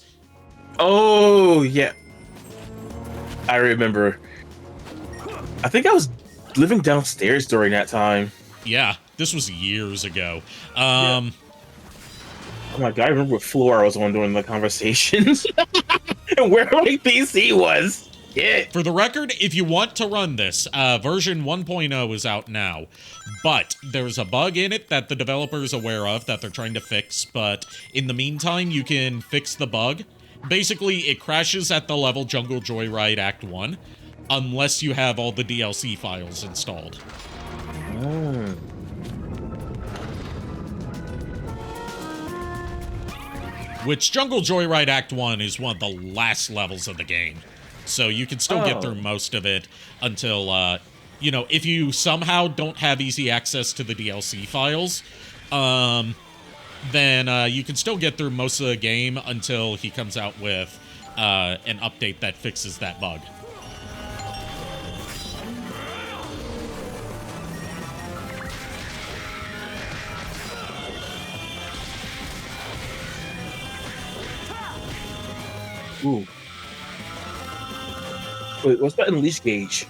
Oh, yeah. I remember. I think I was living downstairs during that time. Yeah, this was years ago. Oh my god, I remember what floor I was on during the conversations. And where my PC was. Yeah. For the record, if you want to run this, version 1.0 is out now, but there's a bug in it that the developer is aware of that they're trying to fix, but in the meantime, you can fix the bug. Basically, it crashes at the level Jungle Joyride Act 1, unless you have all the DLC files installed. Which Jungle Joyride Act 1 is one of the last levels of the game. So you can still get through most of it until, you know, if you somehow don't have easy access to the DLC files, then you can still get through most of the game until he comes out with an update that fixes that bug. Ooh. Wait, what's that Unleashed gauge?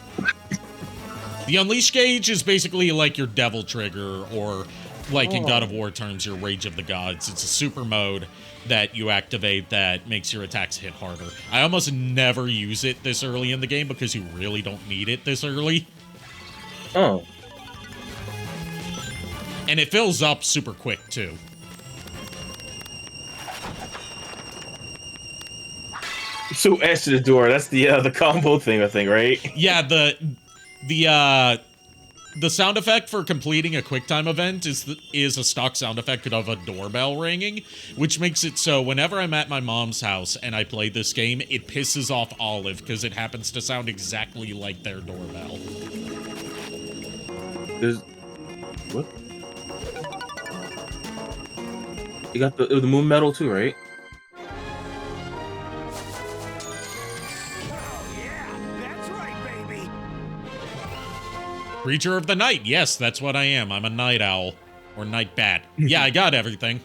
The Unleashed gauge is basically like your Devil Trigger, or like in God of War terms, your Rage of the Gods. It's a super mode that you activate that makes your attacks hit harder. I almost never use it this early in the game because you really don't need it this early. Oh. And it fills up super quick, too. So S to the door. That's the combo thing, I think, right? Yeah, the sound effect for completing a QuickTime event is a stock sound effect of a doorbell ringing, which makes it so whenever I'm at my mom's house and I play this game, it pisses off Olive because it happens to sound exactly like their doorbell. What? You got the moon medal too, right? Creature of the night. Yes, that's what I am. I'm a night owl. Or night bat. Yeah, I got everything.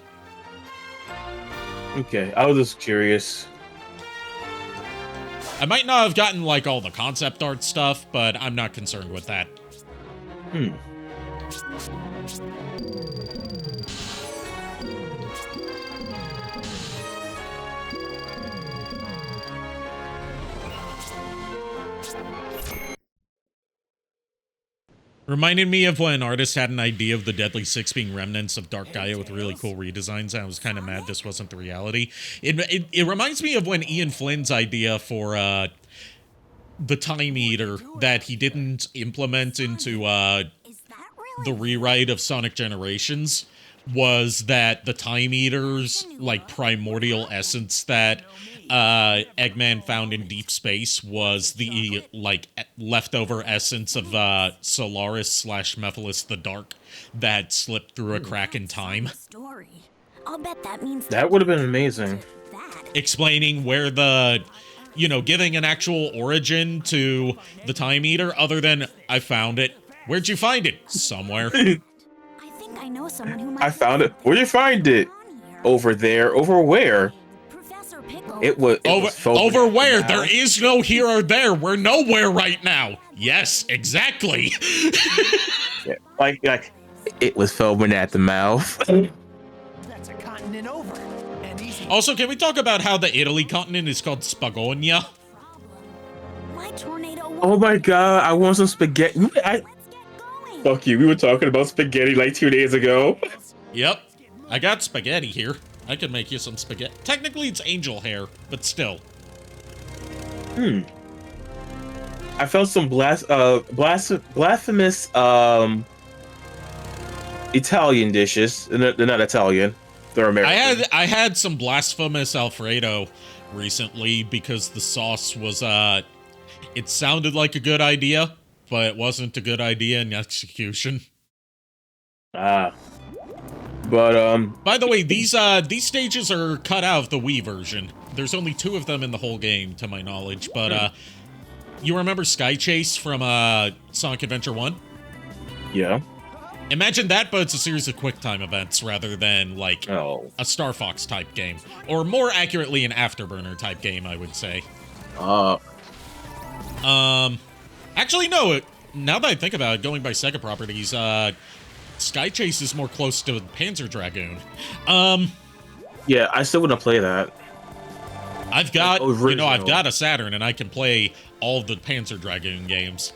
Okay, I was just curious. I might not have gotten, like, all the concept art stuff, but I'm not concerned with that. Reminded me of when artists had an idea of the Deadly Six being remnants of Dark Gaia with really cool redesigns, and I was kind of mad this wasn't the reality. It reminds me of when Ian Flynn's idea for the Time Eater that he didn't implement into the rewrite of Sonic Generations was that the Time Eater's, like, primordial essence that Eggman found in deep space was the, like, leftover essence of Solaris / Mephiles the Dark that slipped through a crack in time. I'll bet that means That would have been amazing. Explaining where the, you know, giving an actual origin to the Time Eater other than, I found it. Where'd you find it? Somewhere. I think I know someone who might. I found it. Where'd you find it? Over there. Over where? It was over where? There is no here or there. We're nowhere right now. Yes, exactly. Yeah, like it was foaming at the mouth. That's a continent over. And easy. Also, can we talk about how the Italy continent is called Spagonia? My tornado. Oh my god, I want some spaghetti. Fuck you, we were talking about spaghetti like 2 days ago. Yep, I got spaghetti here. I could make you some spaghetti. Technically, it's angel hair, but still. I felt some blasphemous Italian dishes. They're not Italian. They're American. I had some blasphemous Alfredo recently because the sauce was it sounded like a good idea, but it wasn't a good idea in execution. But by the way, these stages are cut out of the Wii version. There's only 2 of them in the whole game, to my knowledge. But you remember Sky Chase from Sonic Adventure 1? Yeah. Imagine that, but it's a series of QuickTime events rather than like a Star Fox type game, or more accurately, an Afterburner type game, I would say. Actually, no. Now that I think about it, going by Sega properties, Sky Chase is more close to Panzer Dragoon. Yeah, I still wouldn't play that. I've got, Original. I've got a Saturn, and I can play all of the Panzer Dragoon games.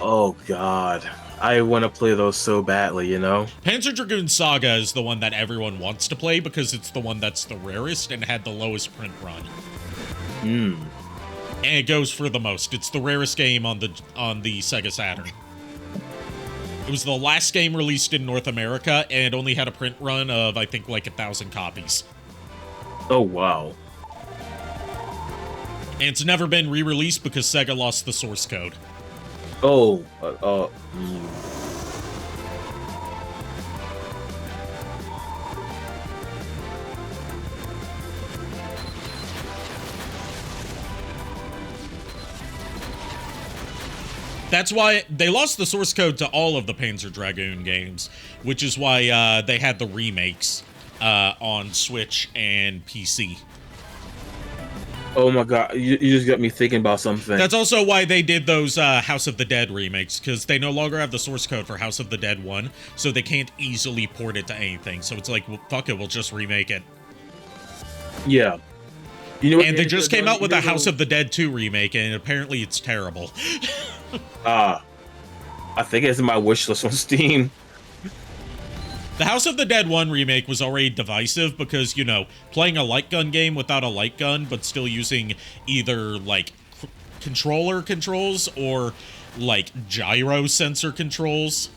Oh God, I want to play those so badly, Panzer Dragoon Saga is the one that everyone wants to play because it's the one that's the rarest and had the lowest print run. And it goes for the most. It's the rarest game on the Sega Saturn. It was the last game released in North America, and it only had a print run of, I think, like 1,000 copies. Oh wow. And it's never been re-released because Sega lost the source code. Oh. That's why they lost the source code to all of the Panzer Dragoon games, which is why they had the remakes on Switch and PC. Oh my God, you just got me thinking about something. That's also why they did those House of the Dead remakes, because they no longer have the source code for House of the Dead 1, so they can't easily port it to anything. So it's like, well, fuck it, we'll just remake it. Yeah. And they just came out with a House of the Dead 2 remake, and apparently it's terrible. I think it's in my wish list on Steam. The House of the Dead 1 remake was already divisive because, playing a light gun game without a light gun, but still using either, like, controller controls or, like, gyro sensor controls,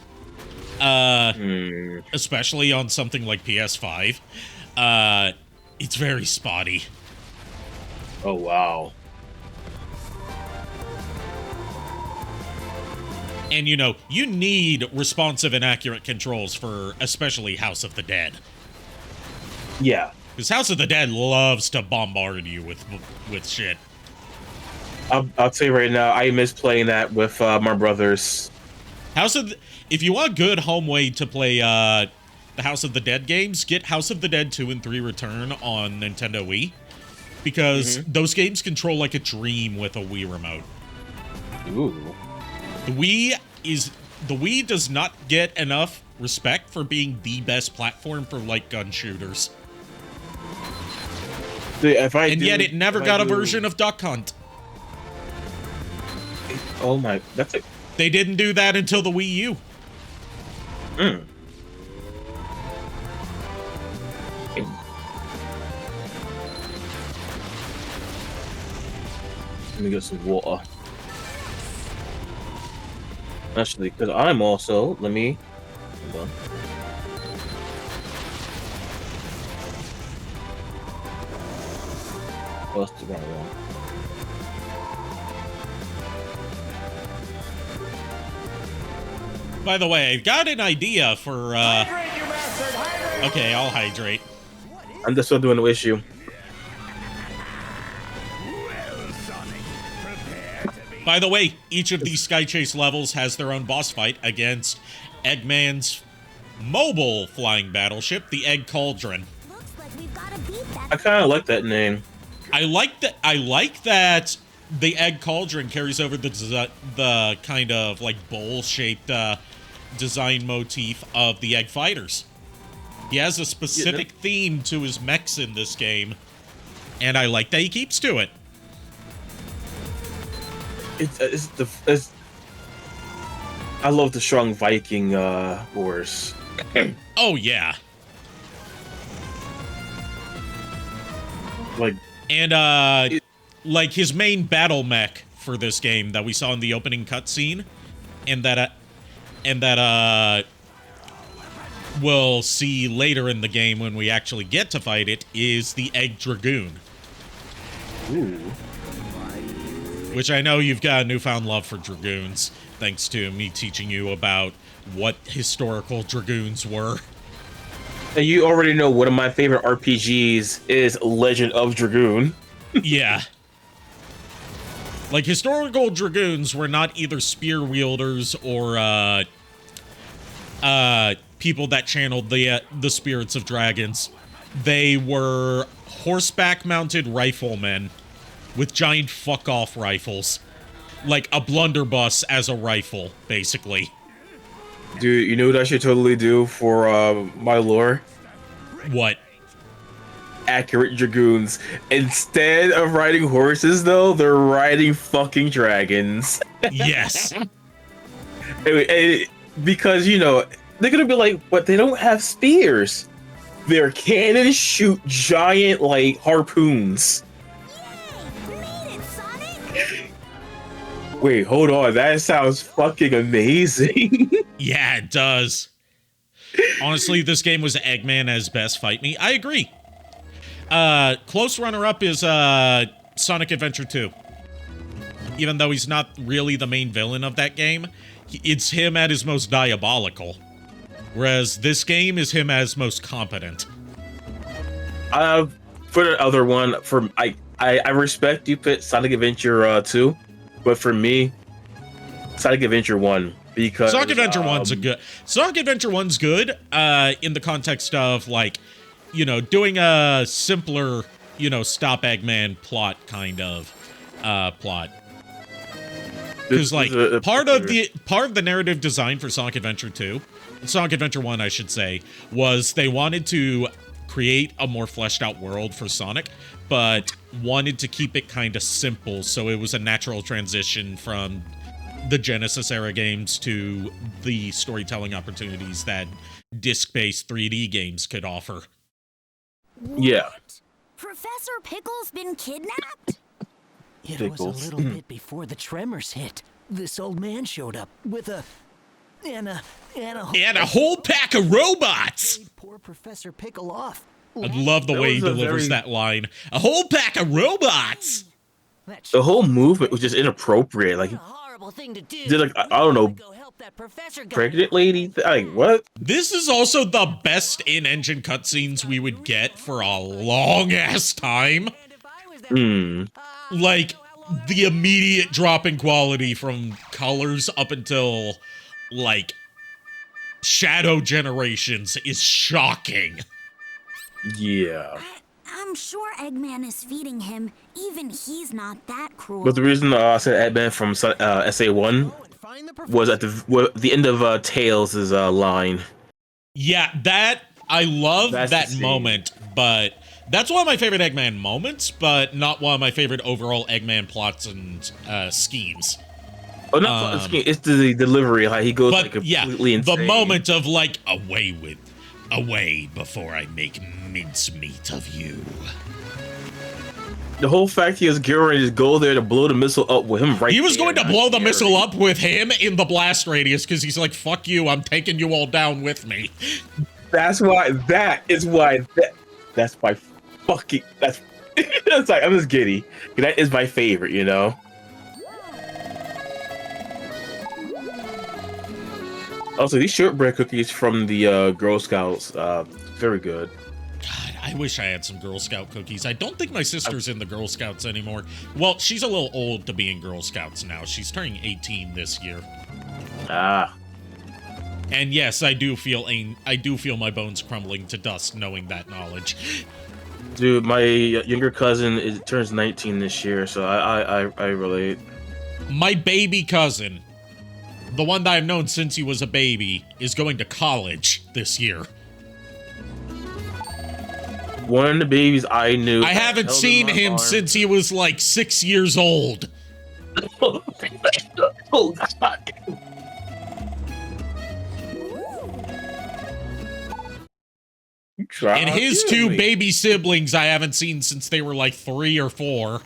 especially on something like PS5, it's very spotty. Oh, wow. And, you need responsive and accurate controls for especially House of the Dead. Yeah. Because House of the Dead loves to bombard you with shit. I'll tell you right now, I miss playing that with my brothers. If you want a good home way to play the House of the Dead games, get House of the Dead 2 and 3 Return on Nintendo Wii. Because those games control like a dream with a Wii remote. Ooh. The Wii does not get enough respect for being the best platform for light gun shooters. Yet it never got a version of Duck Hunt. Oh my, that's it. They didn't do that until the Wii U. Let me get some water. Actually, because I'm also, hold on. Oh, that's the wrong one. By the way, I got an idea for, Okay, I'll hydrate. I'm just still doing the issue. By the way, each of these Sky Chase levels has their own boss fight against Eggman's mobile flying battleship, the Egg Cauldron. Looks like we've got to beat that. I kind of like that name. I like that the Egg Cauldron carries over the kind of like bowl-shaped design motif of the Egg Fighters. He has a specific theme to his mechs in this game, and I like that he keeps to it. I love the strong Viking horse. Oh yeah. Like his main battle mech for this game that we saw in the opening cutscene, and that we'll see later in the game when we actually get to fight it, is the Egg Dragoon. Ooh. Which I know you've got a newfound love for Dragoons, thanks to me teaching you about what historical Dragoons were. And you already know one of my favorite RPGs is Legend of Dragoon. Yeah. Like, historical Dragoons were not either spear wielders or, people that channeled the spirits of dragons. They were horseback-mounted riflemen with giant fuck-off rifles. Like a blunderbuss as a rifle, basically. Dude, you know what I should totally do for my lore? What? accurate Dragoons. Instead of riding horses, though, they're riding fucking dragons. Yes. Because, you know, they're gonna be like, but they don't have spears. Their cannons shoot giant, like, harpoons. Yay! Made it, Sonic! Wait, hold on. That sounds fucking amazing. Yeah, it does. Honestly, this game was Eggman as best fight me. I agree. Close runner-up is Sonic Adventure 2. Even though he's not really the main villain of that game, it's him at his most diabolical. Whereas this game is him as most competent. For the other one, I respect you put Sonic Adventure 2, but for me, Sonic Adventure 1. Because Sonic Adventure 1's Sonic Adventure 1's good in the context of, like, you know, doing a simpler, you know, stop Eggman plot kind of plot. Because, like, part of the narrative design for Sonic Adventure 2, Sonic Adventure 1, I should say, was they wanted to create a more fleshed out world for Sonic, but wanted to keep it kind of simple, so it was a natural transition from the Genesis era games to the storytelling opportunities that disc-based 3D games could offer. Yeah. Professor Pickle's been kidnapped? It was a little bit before the tremors hit. This old man showed up with a whole pack of robots! Poor Professor Pickle off. I love the way he delivers that line. A whole pack of robots! The whole movement was just inappropriate. Like, Thing to do. did, like, I don't know, pregnant lady? Like, what? This is also the best in-engine cutscenes we would get for a long-ass time. Like, the immediate drop in quality from colors up until, like, Shadow Generations is shocking. Yeah. I'm sure Eggman is feeding him. Even he's not that cruel. But the reason I said Eggman from SA1 was at the end of Tails' line. Yeah, I love that moment, but that's one of my favorite Eggman moments, but not one of my favorite overall Eggman plots and schemes. Oh, not the scheme, it's the delivery, how he goes like completely insane. The moment of, like, away before I make mincemeat of you. The whole fact he was getting ready to go there to blow the missile up with him He was going to blow the missile up with him in the blast radius because he's like, fuck you, I'm taking you all down with me. That's my fucking, that's like, I'm just giddy. That is my favorite, you know? Also, these shortbread cookies from the Girl Scouts, very good. God, I wish I had some Girl Scout cookies. I don't think my sister's in the Girl Scouts anymore. Well, she's a little old to be in Girl Scouts now. She's turning 18 this year. Ah. And yes, I do feel my bones crumbling to dust knowing that knowledge. Dude, my younger cousin turns 19 this year, so I relate. My baby cousin, the one that I've known since he was a baby, is going to college this year. One of the babies I knew. I haven't seen him since he was like 6 years old. Oh, God. And his two baby siblings I haven't seen since they were like 3 or 4.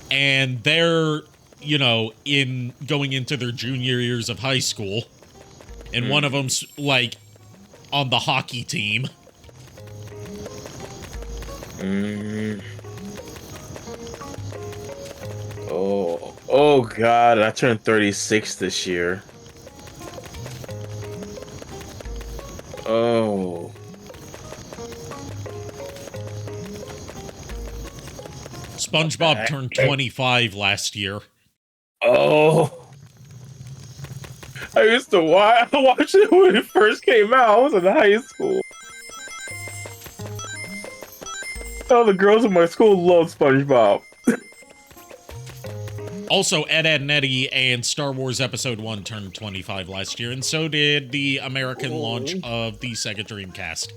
And they're, you know, going into their junior years of high school. And one of them's like on the hockey team. Oh God, I turned 36 this year. Oh. SpongeBob turned 25 last year. Oh. I used to watch it when it first came out. I was in high school. All the girls in my school loved SpongeBob. Also, Ed, Edd n Eddy and Star Wars Episode 1 turned 25 last year, and so did the American launch of the Sega Dreamcast.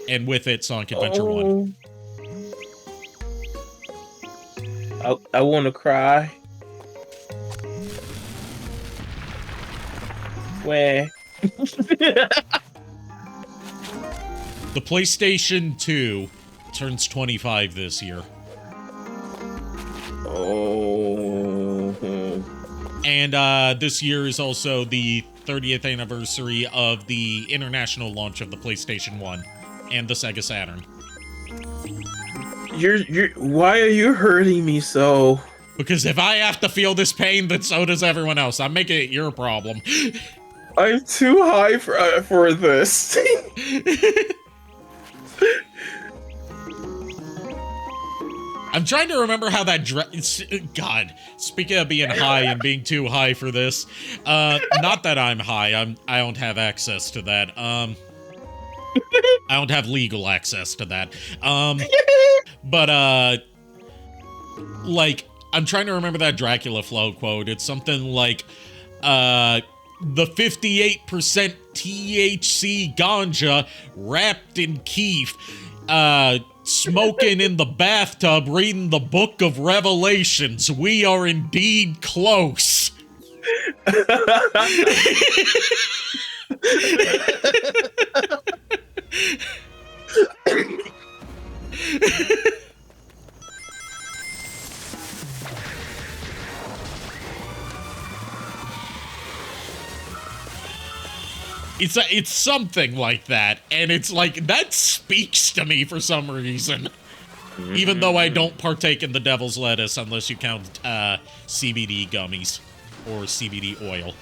And with it, Sonic Adventure 1. I want to cry. Where? The PlayStation 2 turns 25 this year. Oh. And this year is also the 30th anniversary of the international launch of the PlayStation 1 and the Sega Saturn. Why are you hurting me so? Because if I have to feel this pain, then so does everyone else. I'm making it your problem. I'm too high for this. I'm trying to remember how that God, speaking of being high and being too high for this, not that I'm high, I don't have access to that. I don't have legal access to that. But like, I'm trying to remember that Dracula Flow quote. It's something like, the 58% THC ganja wrapped in keef, smoking in the bathtub, reading the Book of Revelations. We are indeed close. It's something like that, and it's like, that speaks to me for some reason. Even though I don't partake in the devil's lettuce unless you count CBD gummies or CBD oil.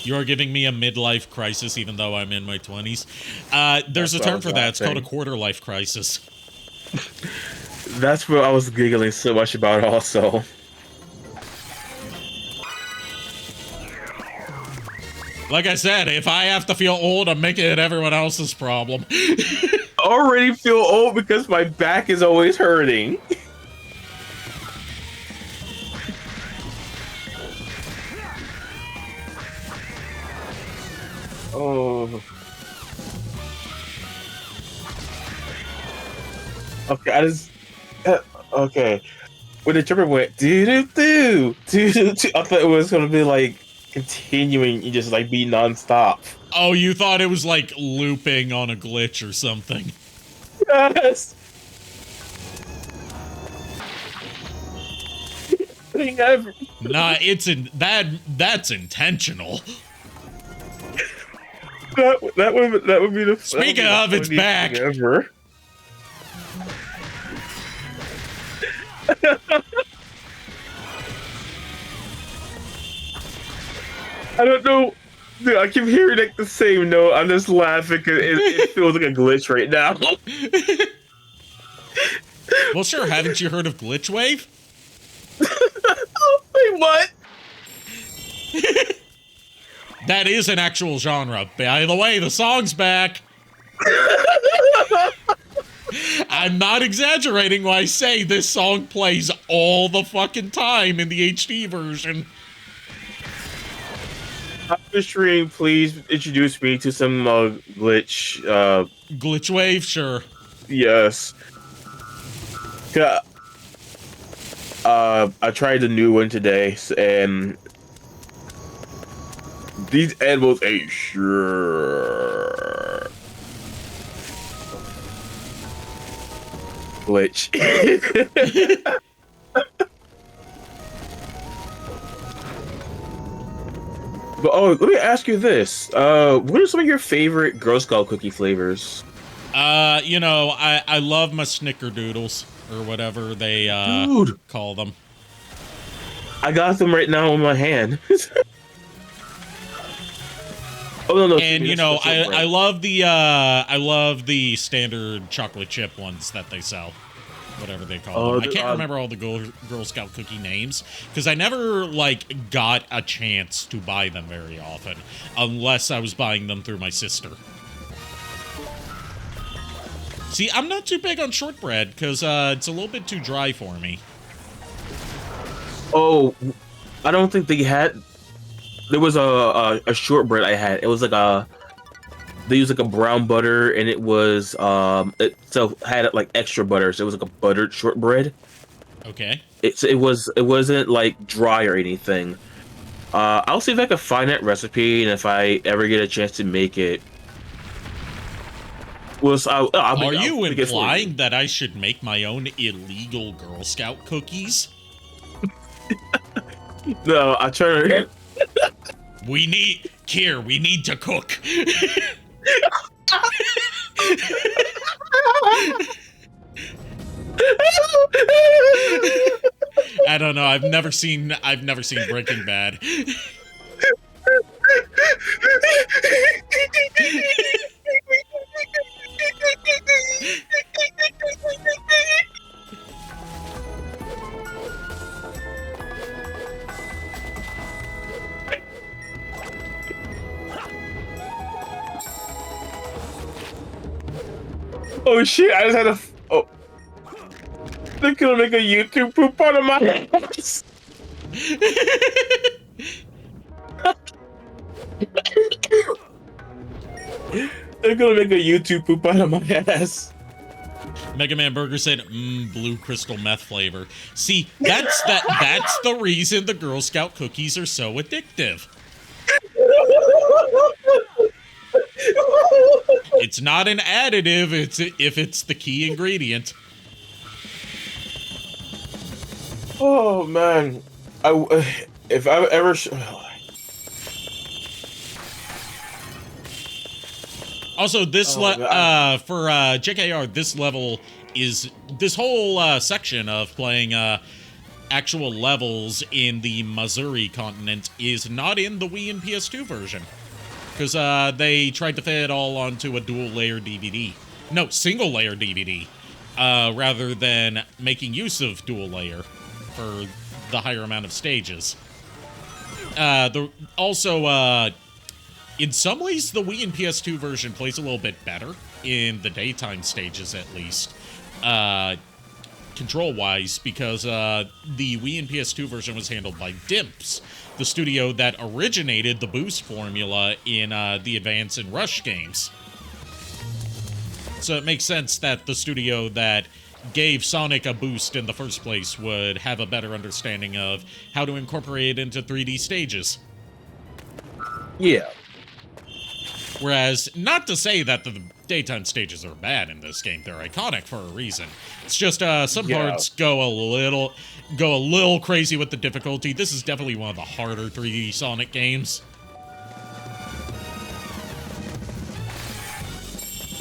You're giving me a midlife crisis even though I'm in my 20s. There's a term for that. It's called a quarter life crisis. That's what I was giggling so much about also. Like I said, if I have to feel old, I'm making it everyone else's problem. I already feel old because my back is always hurting. Oh. Okay, okay. When the trigger went do-do-do, do-do-do, I thought it was gonna be like continuing and just like be non-stop. Oh, you thought it was like looping on a glitch or something. Yes. Nah, that's intentional. That would be the. Speaking of, it's back. Ever. I don't know. Dude, I keep hearing like the same note. I'm just laughing because it feels like a glitch right now. Well, sure. Haven't you heard of Glitch Wave? Wait, what? That is an actual genre. By the way, the song's back. I'm not exaggerating when I say this song plays all the fucking time in the HD version. After stream, please introduce me to some glitch. Glitch Wave, sure. Yes. I tried the new one today, and these animals ain't sure. Glitch. But let me ask you this: what are some of your favorite Girl Scout cookie flavors? You know, I love my Snickerdoodles or whatever they call them. I got them right now in my hand. Oh no! And you know, I love the standard chocolate chip ones that they sell, whatever they call them. I can't remember all the Girl Scout cookie names because I never like got a chance to buy them very often, unless I was buying them through my sister. See, I'm not too big on shortbread because it's a little bit too dry for me. Oh, I don't think they had. There was a shortbread I had. It was like they used like a brown butter, and it was it so had like extra butter, so it was like a buttered shortbread. Okay. It wasn't like dry or anything. I'll see if I can find that recipe, and if I ever get a chance to make it. Are you implying that I should make my own illegal Girl Scout cookies? No, I try to. We need to cook. I don't know. I've never seen Breaking Bad. Oh shit! I just had a. Oh, they're gonna make a YouTube poop out of my ass. They're gonna make a YouTube poop out of my ass. Mega Man Burger said, blue crystal meth flavor. See, that's the reason the Girl Scout cookies are so addictive. It's not an additive, if it's the key ingredient. Oh man, if I ever. Also, this for JKR, this level is this whole section of playing actual levels in the Missouri continent is not in the Wii and PS2 version because they tried to fit it all onto a dual-layer DVD. No, single-layer DVD, rather than making use of dual-layer for the higher amount of stages. In some ways, the Wii and PS2 version plays a little bit better, in the daytime stages at least, control-wise, because the Wii and PS2 version was handled by Dimps, the studio that originated the boost formula in the Advance and Rush games. So it makes sense that the studio that gave Sonic a boost in the first place would have a better understanding of how to incorporate it into 3D stages. Yeah. Whereas, not to say that the daytime stages are bad in this game, they're iconic for a reason. It's just some parts go a little crazy with the difficulty. This is definitely one of the harder 3D Sonic games.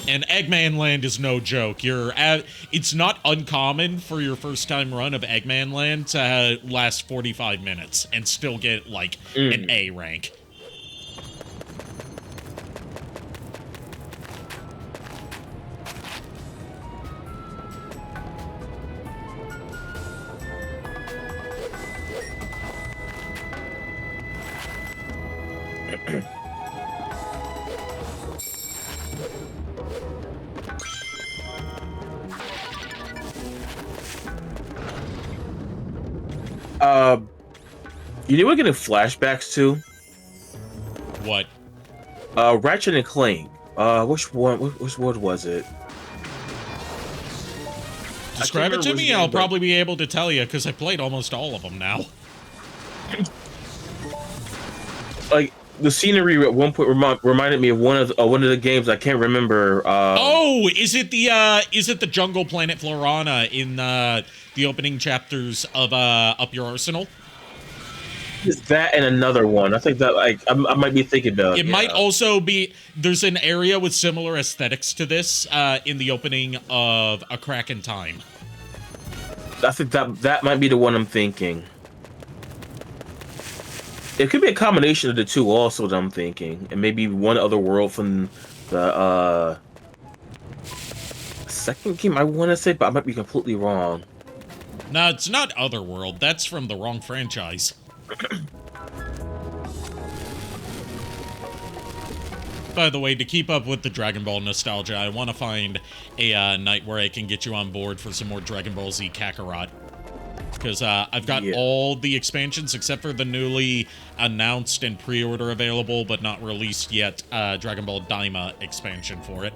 And Eggman Land is no joke. It's not uncommon for your first time run of Eggman Land to last 45 minutes and still get, like, an A rank. You know we're getting flashbacks to? What? Ratchet and Clank. Which one was it? Describe it to me, I'll probably be able to tell you, because I played almost all of them now. Like, the scenery at one point reminded me of one of the games I can't remember. Is it the Jungle Planet Florana in the opening chapters of Up Your Arsenal? Is that and another one? I think that I might be thinking about. It might also be. There's an area with similar aesthetics to this in the opening of A Crack in Time. I think that might be the one I'm thinking. It could be a combination of the two also that I'm thinking. And maybe one other world from the second game I want to say, but I might be completely wrong. No, it's not Otherworld. That's from the wrong franchise. By the way, to keep up with the Dragon Ball nostalgia, I want to find a night where I can get you on board for some more Dragon Ball Z Kakarot. because I've got all the expansions except for the newly announced and pre-order available but not released yet Dragon Ball Daima expansion for it.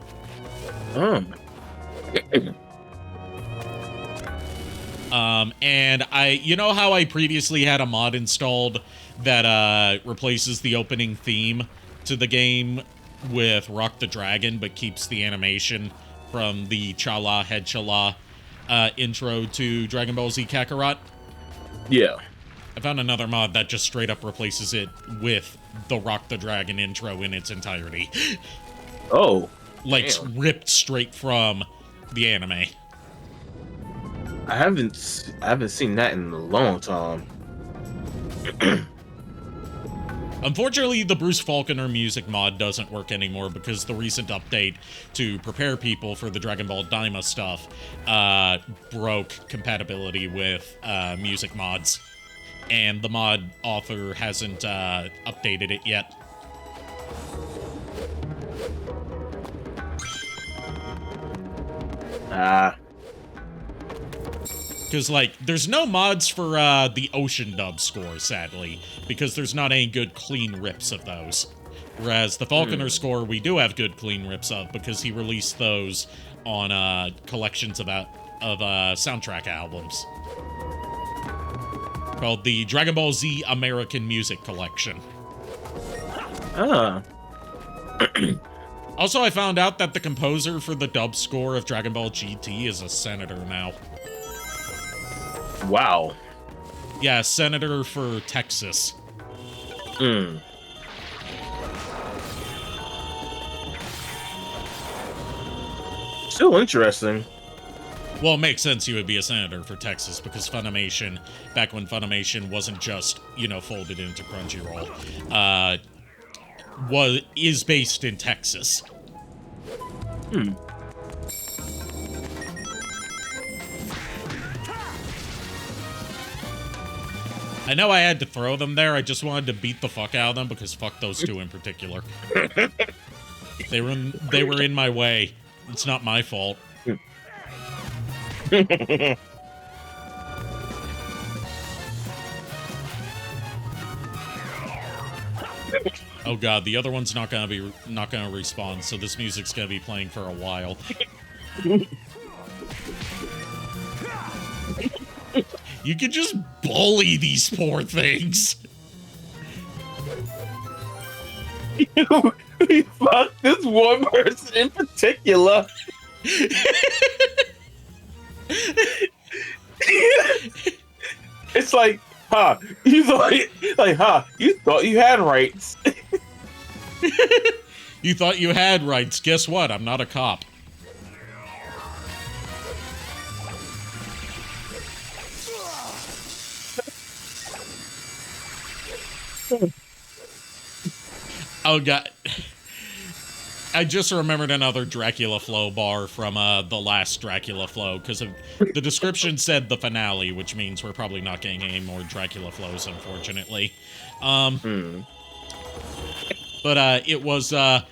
And you know how I previously had a mod installed that replaces the opening theme to the game with Rock the Dragon but keeps the animation from the Chala Head Chala intro to Dragon Ball Z Kakarot? Yeah. I found another mod that just straight up replaces it with the Rock the Dragon intro in its entirety. Oh. Like, ripped straight from the anime. I haven't seen that in a long time. Unfortunately, the Bruce Faulconer music mod doesn't work anymore because the recent update to prepare people for the Dragon Ball Daima stuff broke compatibility with music mods. And the mod author hasn't updated it yet. Because, like, there's no mods for the Ocean Dub score, sadly, because there's not any good clean rips of those. Whereas the Falconer score, we do have good clean rips of, because he released those on collections of soundtrack albums. Called the Dragon Ball Z American Music Collection. Also, I found out that the composer for the dub score of Dragon Ball GT is a senator now. Wow. Yeah, senator for Texas. Still interesting. Well, it makes sense you would be a senator for Texas because Funimation, back when Funimation wasn't just, you know, folded into Crunchyroll, is based in Texas. I know I had to throw them there. I just wanted to beat the fuck out of them because fuck those two in particular. They were in my way. It's not my fault. Oh god, the other one's not gonna respawn, so this music's gonna be playing for a while. You can just bully these poor things. You fuck this one person in particular. It's like, you thought you had rights. You thought you had rights. Guess what? I'm not a cop. Oh god. I just remembered another Dracula Flow bar from the last Dracula Flow, because the description said the finale, which means we're probably not getting any more Dracula Flows, unfortunately. But it was, the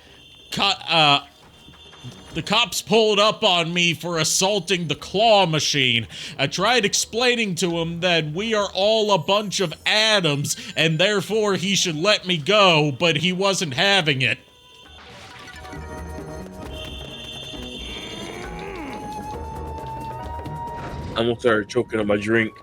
cops pulled up on me for assaulting the claw machine. I tried explaining to him that we are all a bunch of atoms, and therefore he should let me go, but he wasn't having it. I almost started choking on my drink.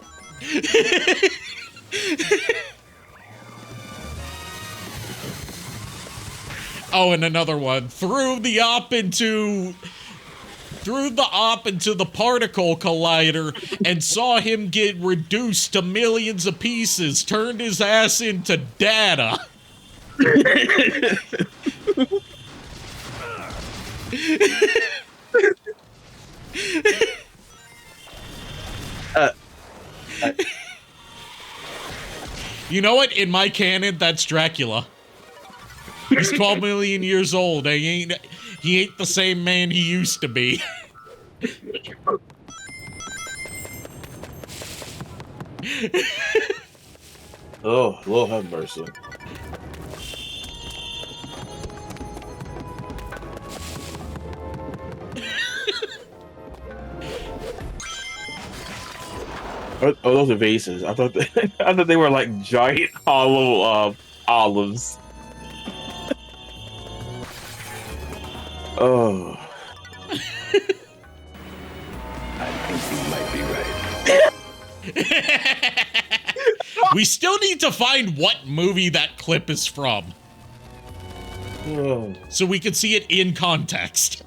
Oh, and another one. Threw the op into the particle collider and saw him get reduced to millions of pieces. Turned his ass into data. You know what? In my canon, that's Dracula. He's 12 million years old. He ain't the same man he used to be. Oh, Lord have mercy. Oh, those are vases. I thought I thought they were like giant hollow olives. Oh. I think you might be right. We still need to find what movie that clip is from. Oh. So we can see it in context.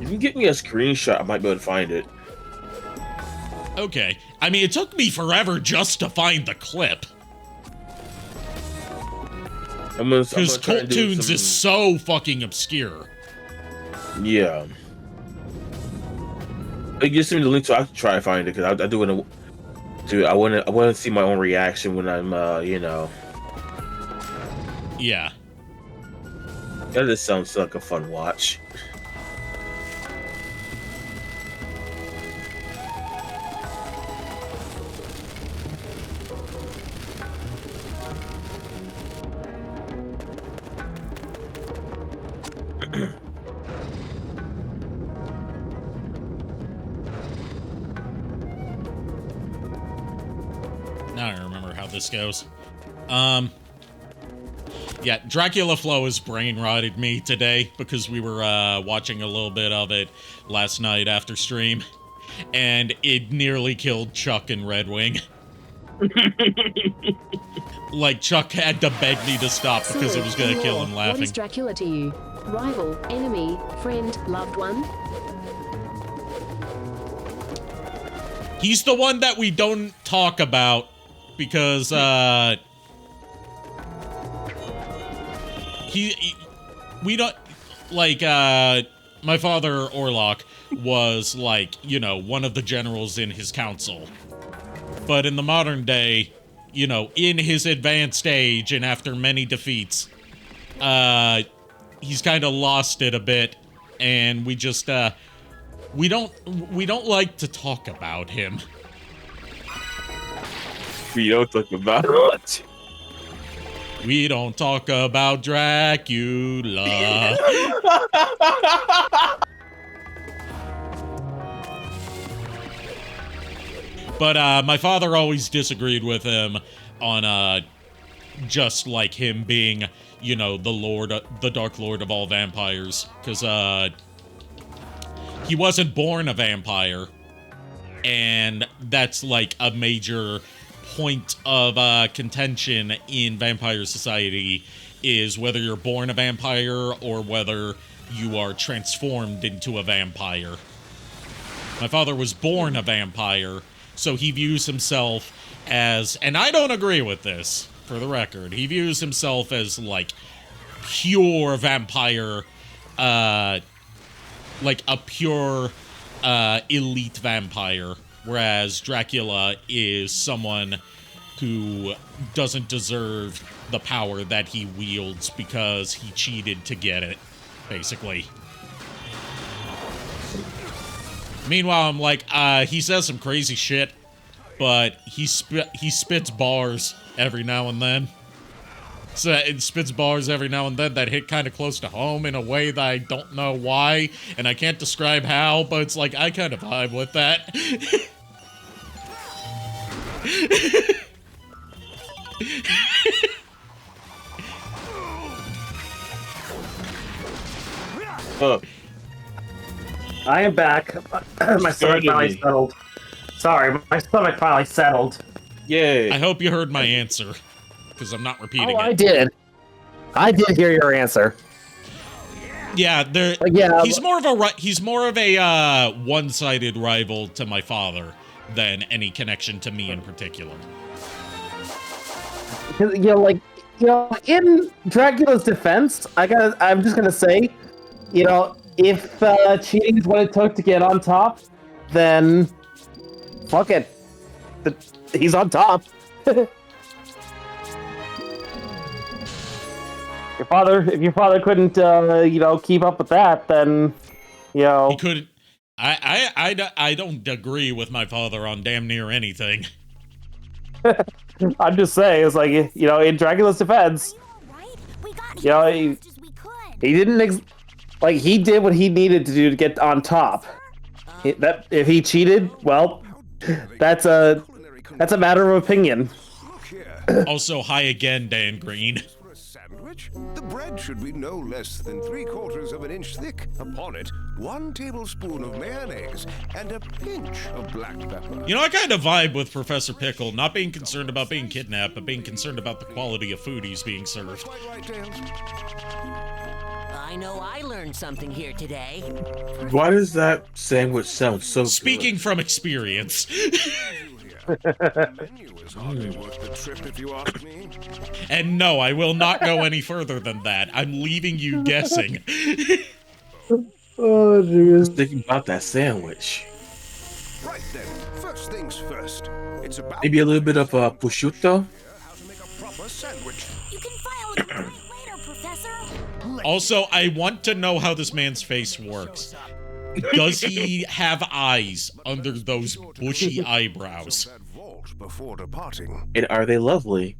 If you get me a screenshot, I might be able to find it. Okay. I mean, it took me forever just to find the clip. Because Cult Tunes is so fucking obscure. Yeah. It gives me the link so I can try to find it because I do want to. Dude, I want to see my own reaction when I'm, you know. Yeah. That just sounds like a fun watch. Now I remember how this goes. Yeah, Dracula Flow has brain rotted me today because we were watching a little bit of it last night after stream, and it nearly killed Chuck and Red Wing. Like, Chuck had to beg me to stop because it was gonna kill him laughing. What is Dracula to you? Rival, enemy, friend, loved one? He's the one that we don't talk about because, we don't, like, my father, Orlok, was, like, you know, one of the generals in his council. But in the modern day, you know, in his advanced age and after many defeats, he's kind of lost it a bit, and we just, we don't like to talk about him. We don't talk about it. We don't talk about Dracula. But my father always disagreed with him on just like him being, you know, the Dark Lord of all vampires, because he wasn't born a vampire, and that's like a major point of contention in vampire society, is whether you're born a vampire or whether you are transformed into a vampire. My father was born a vampire, so he views himself as, and I don't agree with this, for the record, he views himself as, like, pure vampire, like a pure elite vampire, whereas Dracula is someone who doesn't deserve the power that he wields because he cheated to get it, basically. Meanwhile, I'm like, he says some crazy shit, but he spits bars every now and then. So it spits bars every now and then that hit kind of close to home in a way that I don't know why, and I can't describe how, but it's like, I kind of vibe with that. I am back. My stomach finally settled. Sorry, my stomach finally settled. Yay. I hope you heard my answer, because I'm not repeating it. I did. I did hear your answer. Yeah, he's more of a one-sided rival to my father than any connection to me in particular. In Dracula's defense, I'm just gonna say, if cheating is what it took to get on top, then fuck it. He's on top. If your father couldn't, keep up with that, then, he couldn't. I don't agree with my father on damn near anything. I'm just saying, it's like, in Dracula's defense, he didn't. Like, he did what he needed to do to get on top. That if he cheated, well, that's a matter of opinion. Also, hi again, Dan Green. Sandwich? The bread should be no less than 3/4 of an inch thick. Upon it, 1 tablespoon of mayonnaise and a pinch of black pepper. You know, I kind of vibe with Professor Pickle, not being concerned about being kidnapped, but being concerned about the quality of food he's being served. I know I learned something here today. Why does that sandwich sound so Speaking from experience. And no, I will not go any further than that. I'm leaving you guessing. Oh, jeez. Just thinking about that sandwich. Right then, first things first. It's about Maybe a little bit of prosciutto. how to make a proper sandwich. You can file a complaint later, Professor. Also, I want to know how this man's face works. Does he have eyes under those bushy eyebrows? Before departing. And are they lovely?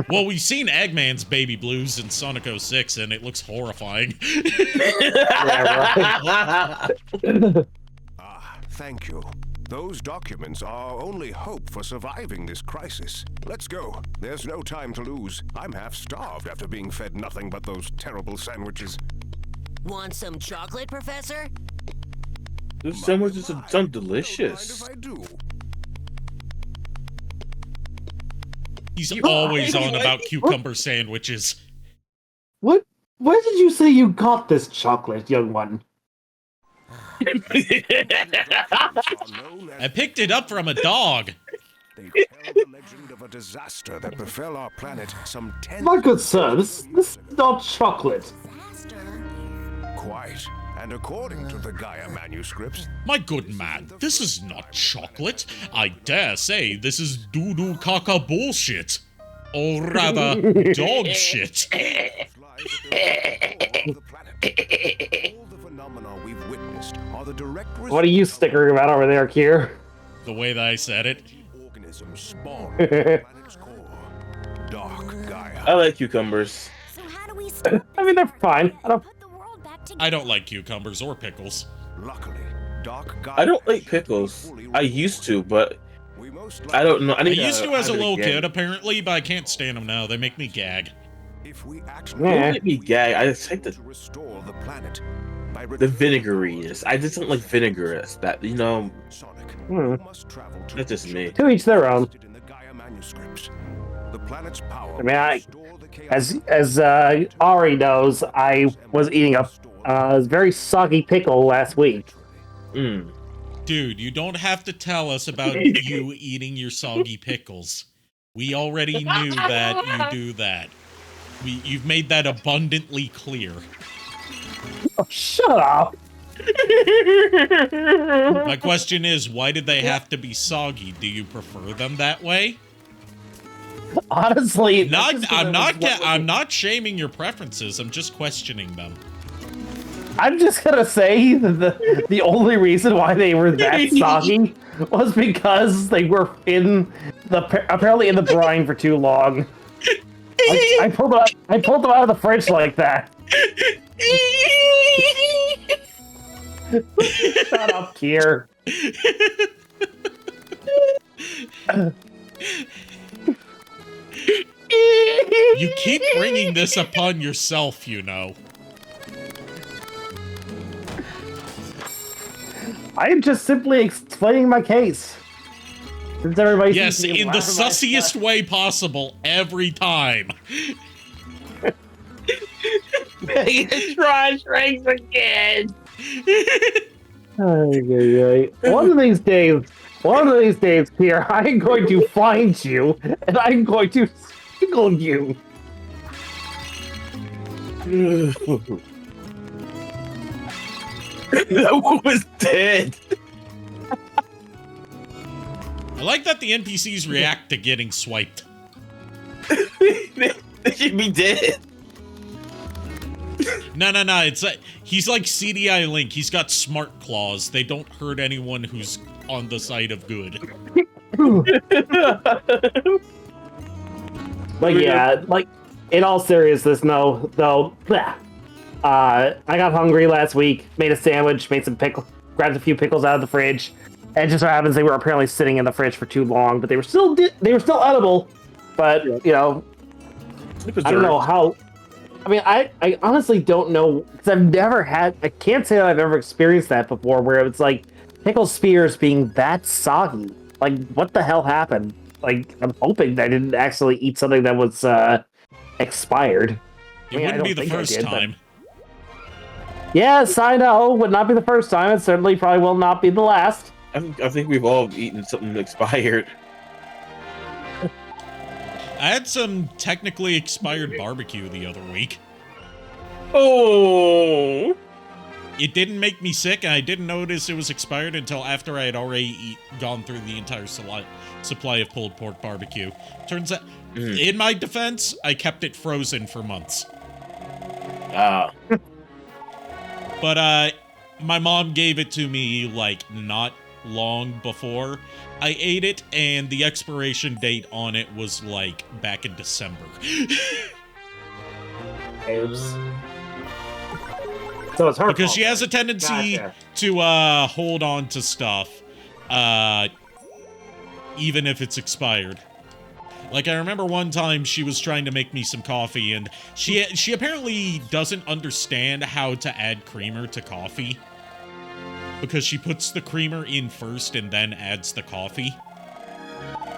Well, we've seen Eggman's baby blues in Sonic 06, and it looks horrifying. Thank you. Those documents are our only hope for surviving this crisis. Let's go. There's no time to lose. I'm half starved after being fed nothing but those terrible sandwiches. Want some chocolate, Professor? Those sandwiches sound delicious. Mind if I do? He's always on about cucumber sandwiches. What? Where did you say you got this chocolate, young one? I picked it up from a dog. They tell the legend of a disaster that befell our planet some 10. My good sir, this is not chocolate. Quite. And according to the Gaia manuscripts, My good man, this is not chocolate. I dare say this is doo-doo caca bullshit. Or rather, dog shit. What are you stickering about over there, Kier? The way that I said it. I like cucumbers. So how do we I mean, they're fine. I don't like cucumbers or pickles. Luckily, I don't like pickles. I used to, but I don't know. I used to as a little kid, apparently, but I can't stand them now. They make me gag. Don't make me gag. I just like the vinegariness. I just don't like vinegarous. That, you know, that's just me. To each their own. I mean, as Ari knows, I was eating a very soggy pickle last week. Dude, you don't have to tell us about you eating your soggy pickles. We already knew that you do that. You've made that abundantly clear. Oh, shut up! My question is, why did they have to be soggy? Do you prefer them that way? Honestly, I'm not shaming your preferences. I'm just questioning them. I'm just gonna say that the only reason why they were that soggy was because they were apparently in the brine for too long. I pulled them out of the fridge like that. Shut up, Kier. You keep bringing this upon yourself, you know. I am just simply explaining my case. Since everybody yes, in the sussiest way possible, every time. Megatron strikes again. One of these days, here, I'm going to find you, and I'm going to strangle you. That one was dead. I like that the NPCs react to getting swiped. They should be dead. No. It's like he's like CDI Link. He's got smart claws. They don't hurt anyone who's on the side of good. But yeah, like in all seriousness, though. I got hungry last week, made a sandwich, made some pickle, grabbed a few pickles out of the fridge, and it just so happens they were apparently sitting in the fridge for too long, but they were still edible. But you know, I don't know how. I mean, I honestly don't know because I've never had. I can't say that I've ever experienced that before, where it's like pickle spears being that soggy. Like, what the hell happened? Like, I'm hoping that I didn't actually eat something that was expired. It wouldn't be the first time. Yes, I know. Would not be the first time. It certainly probably will not be the last. I think we've all eaten something expired. I had some technically expired barbecue the other week. Oh! It didn't make me sick, and I didn't notice it was expired until after I had already gone through the entire supply of pulled pork barbecue. Turns out, in my defense, I kept it frozen for months. Ah. But, my mom gave it to me, like, not long before I ate it, and the expiration date on it was, like, back in December. Oops. So it's her because fault, she has a tendency to hold on to stuff, even if it's expired. Like, I remember one time she was trying to make me some coffee, and she apparently doesn't understand how to add creamer to coffee. Because she puts the creamer in first and then adds the coffee.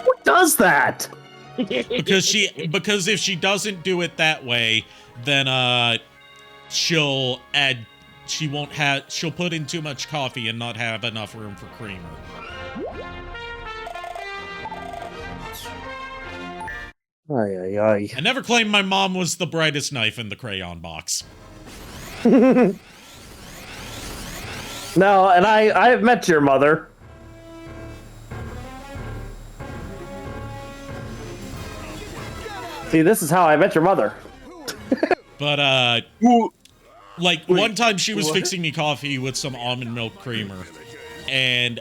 Who does that? because if she doesn't do it that way, then she'll put in too much coffee and not have enough room for creamer. Ay, ay, ay. I never claimed my mom was the brightest knife in the crayon box. No, and I've met your mother. See, this is how I met your mother. But, like, one time she was fixing me coffee with some almond milk creamer, and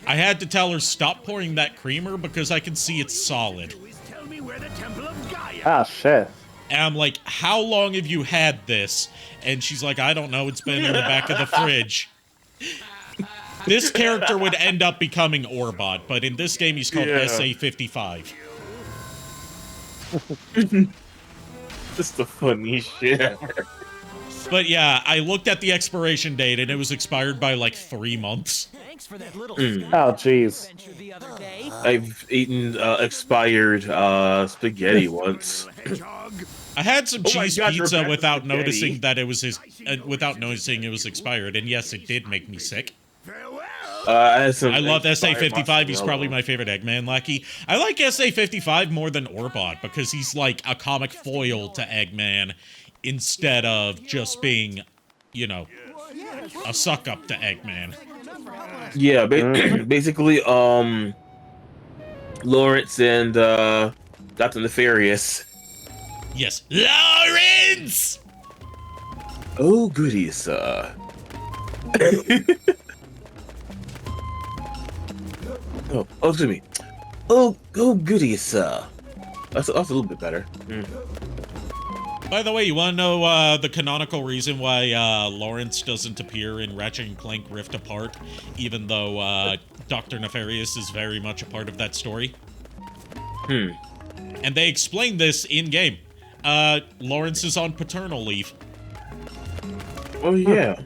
I had to tell her, stop pouring that creamer because I can see it's solid. Ah, shit. And I'm like, how long have you had this? And she's like, I don't know, it's been in the back of the fridge. This character would end up becoming Orbot, but in this game he's called SA55. That's the funniest shit ever. But yeah, I looked at the expiration date and it was expired by like 3 months. Thanks for that little Oh, jeez. I've eaten expired spaghetti once. I had some cheese pizza without noticing that it was without noticing it was expired, and yes, it did make me sick. I love SA55. He's probably my favorite Eggman lackey. I like SA55 more than Orbot because he's like a comic foil to Eggman instead of just being, you know, a suck up to Eggman. Yeah, basically, Lawrence and Dr. Nefarious. Yes, Lawrence! Oh, goody, sir. Oh, excuse me. Oh, goody, sir. That's a little bit better. By the way, you want to know the canonical reason why Lawrence doesn't appear in Ratchet & Clank Rift Apart, even though Dr. Nefarious is very much a part of that story? And they explain this in-game. Lawrence is on paternal leave. Oh, yeah.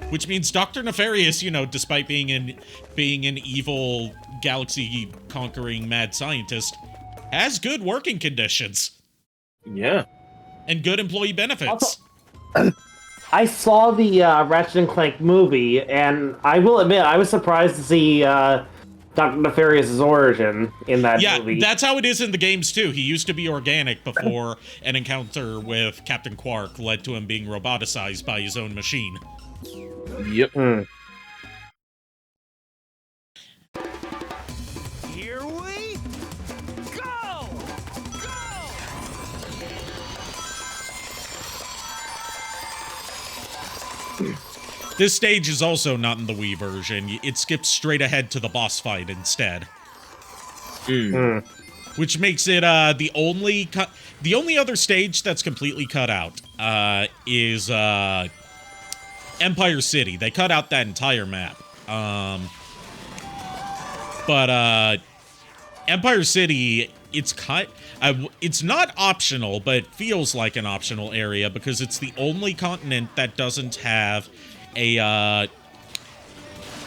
Which means Dr. Nefarious, you know, despite being an evil, galaxy-conquering mad scientist, has good working conditions. Yeah. And good employee benefits. Also, I saw the Ratchet & Clank movie, and I will admit, I was surprised to see Dr. Nefarious' origin in that movie. Yeah, that's how it is in the games, too. He used to be organic before an encounter with Captain Quark led to him being roboticized by his own machine. Yep. Here we go! This stage is also not in the Wii version. It skips straight ahead to the boss fight instead. which makes it the only other stage that's completely cut out is Empire City. They cut out that entire map. But Empire City, it's not optional, but it feels like an optional area because it's the only continent that doesn't have a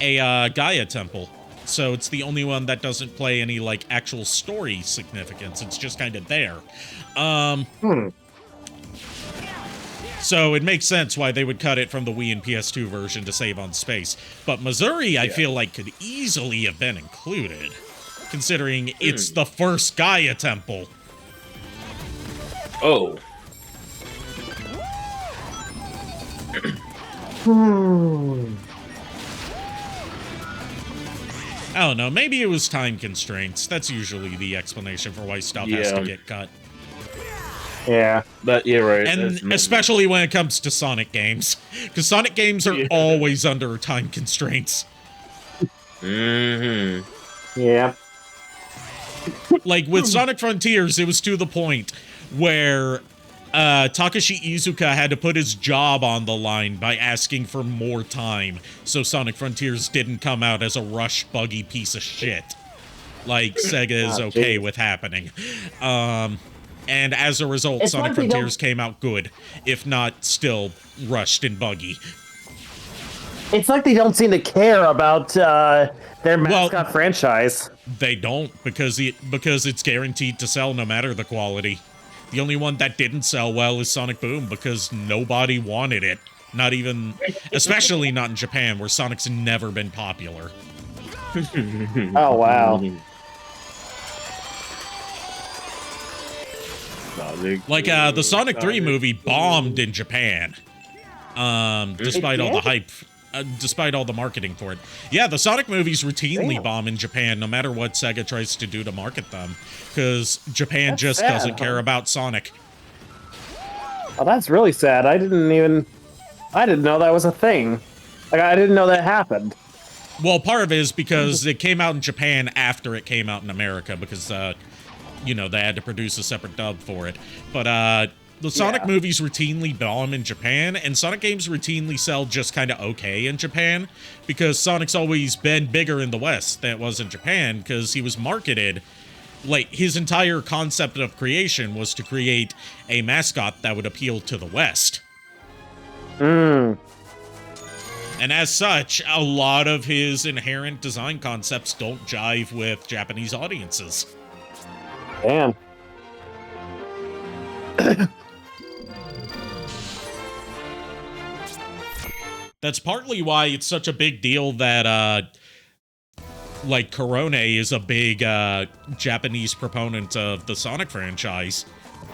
Gaia temple. So it's the only one that doesn't play any, like, actual story significance. It's just kind of there. So it makes sense why they would cut it from the Wii and PS2 version to save on space. But Missouri, I feel like, could easily have been included, considering it's the first Gaia temple. Oh. I don't know, maybe it was time constraints. That's usually the explanation for why stuff has to get cut. Yeah. Yeah, right. And especially when it comes to Sonic games. Because Sonic games are always under time constraints. Mm-hmm. Yeah. Like, with Sonic Frontiers, it was to the point where Takashi Iizuka had to put his job on the line by asking for more time, so Sonic Frontiers didn't come out as a rush, buggy piece of shit. Like, Sega is okay with happening. And as a result, Sonic Frontiers came out good, if not still rushed and buggy. It's like they don't seem to care about their mascot franchise. They don't, because it's guaranteed to sell no matter the quality. The only one that didn't sell well is Sonic Boom, because nobody wanted it. Not even, especially not in Japan, where Sonic's never been popular. Oh, wow. Like, the Sonic 3 movie bombed in Japan. Despite all the hype, despite all the marketing for it. Yeah, the Sonic movies routinely bomb in Japan, no matter what Sega tries to do to market them. Because Japan just doesn't care about Sonic. Oh, that's really sad. I didn't know that was a thing. Like, I didn't know that happened. Well, part of it is because it came out in Japan after it came out in America, because, you know, they had to produce a separate dub for it. But, the Sonic movies routinely bomb in Japan, and Sonic games routinely sell just kind of okay in Japan, because Sonic's always been bigger in the West than it was in Japan, because he was marketed, like, his entire concept of creation was to create a mascot that would appeal to the West. And as such, a lot of his inherent design concepts don't jive with Japanese audiences. Damn. That's partly why it's such a big deal that, like, Korone is a big, Japanese proponent of the Sonic franchise,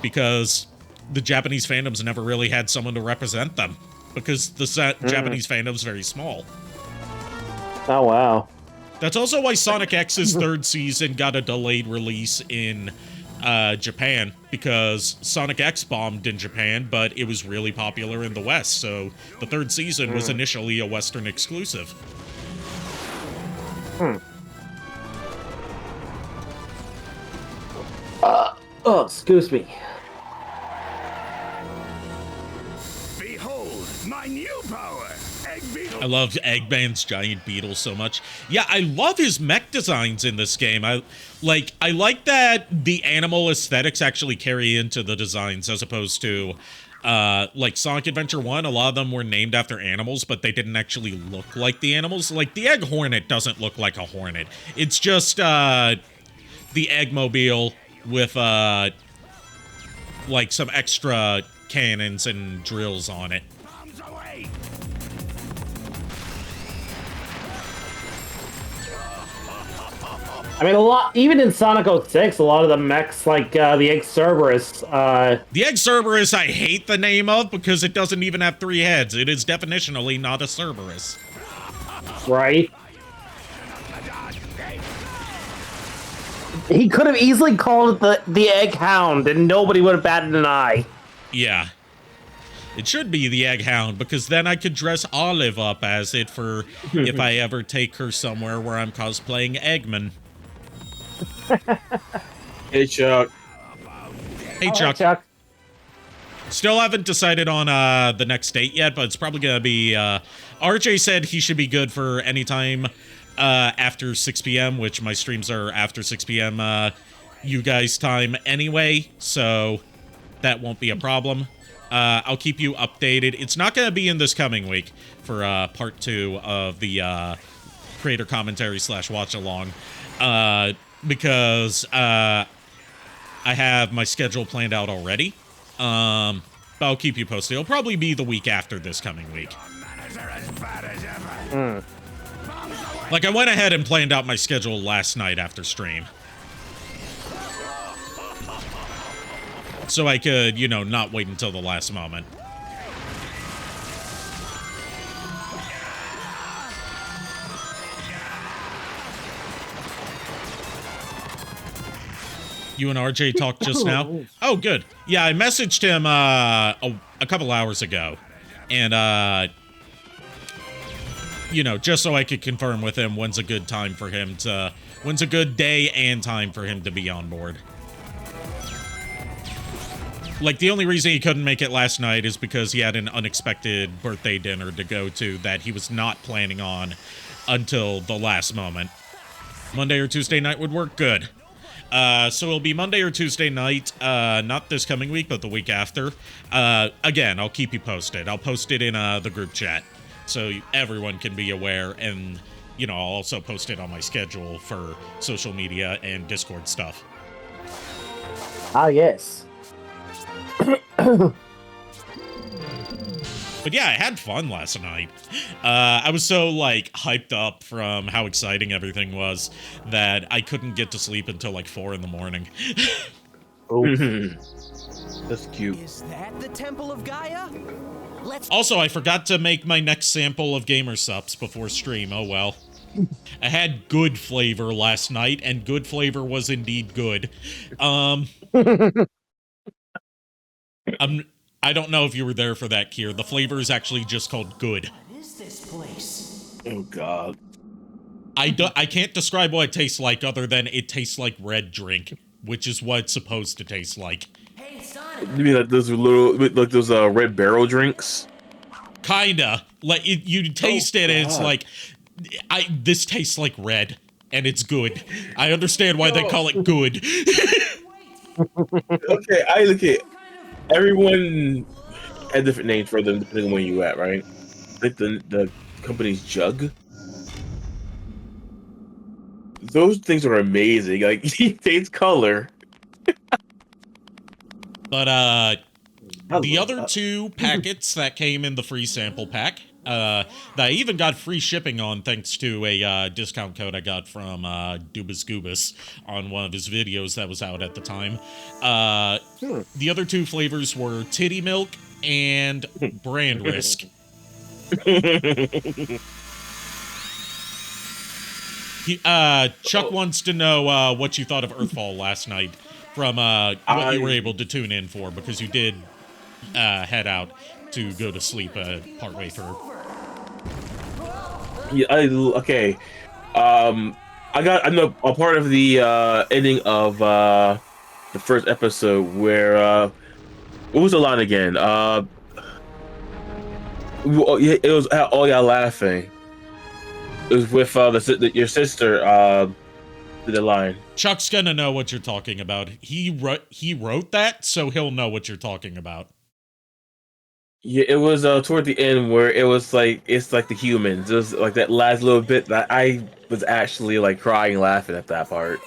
because the Japanese fandom's never really had someone to represent them, because the Japanese fandom's very small. Oh, wow. That's also why Sonic X's third season got a delayed release in Japan, because Sonic X bombed in Japan, but it was really popular in the West, so the third season was initially a Western exclusive. Oh, excuse me. Behold, my new power! Egg Beetle! I love Eggman's giant beetle so much. Yeah, I love his mech designs in this game. I like that the animal aesthetics actually carry into the designs, as opposed to like Sonic Adventure 1, a lot of them were named after animals, but they didn't actually look like the animals. Like, the Egg Hornet doesn't look like a hornet. It's just the Eggmobile with like some extra cannons and drills on it. I mean, even in Sonic 06, a lot of the mechs, like the Egg Cerberus. The Egg Cerberus, I hate the name of, because it doesn't even have 3 heads. It is definitionally not a Cerberus. Right? He could have easily called it the Egg Hound, and nobody would have batted an eye. Yeah. It should be the Egg Hound, because then I could dress Olive up as it for if I ever take her somewhere where I'm cosplaying Eggman. Hey, Chuck. Hey, Chuck. Hi, Chuck. Still haven't decided on the next date yet, but it's probably going to be... RJ said he should be good for any time after 6 p.m., which my streams are after 6 p.m. You guys' time anyway, so that won't be a problem. I'll keep you updated. It's not going to be in this coming week for part 2 of the creator commentary / watch along, because I have my schedule planned out already. But I'll keep you posted. It'll probably be the week after this coming week. Like, I went ahead and planned out my schedule last night after stream. So I could, you know, not wait until the last moment. You and RJ talked just now? Oh, good. Yeah, I messaged him a couple hours ago. And, you know, just so I could confirm with him when's a good time for him to... When's a good day and time for him to be on board. Like, the only reason he couldn't make it last night is because he had an unexpected birthday dinner to go to that he was not planning on until the last moment. Monday or Tuesday night would work good. So it'll be Monday or Tuesday night, not this coming week, but the week after. Again, I'll keep you posted. I'll post it in the group chat so everyone can be aware, and, you know, I'll also post it on my schedule for social media and Discord stuff. Ah, yes. But yeah, I had fun last night. I was so, like, hyped up from how exciting everything was that I couldn't get to sleep until, like, 4 in the morning. Oh, that's cute. Is that the Temple of Gaia? Also, I forgot to make my next sample of Gamer Sups before stream. Oh, well. I had good flavor last night, and good flavor was indeed good. I don't know if you were there for that, Kier. The flavor is actually just called good. What is this place? Oh, God. I can't describe what it tastes like other than it tastes like red drink, which is what it's supposed to taste like. Hey, Sonic. You mean like those little, like those red barrel drinks? Kinda. Like, you taste it and it's like, this tastes like red, and it's good. I understand why they call it good. Okay, everyone had different names for them depending on where you at, right? Like the company's Jug. Those things are amazing. Like, you taste color. But, the other 2 packets that came in the free sample pack, that I even got free shipping on thanks to a discount code I got from Dubas Goobus on one of his videos that was out at the time. The other 2 flavors were Titty Milk and Brand Risk. Chuck wants to know what you thought of Earthfall last night from what you were able to tune in for, because you did head out to go to sleep partway through. Yeah, okay. I'm a part of the ending of the first episode where what was the line again? It was all y'all laughing. It was with your sister. The line. Chuck's gonna know what you're talking about. He wrote that, so he'll know what you're talking about. Yeah, it was toward the end where it was like it's like the humans. It was like that last little bit that I was actually like crying, laughing at that part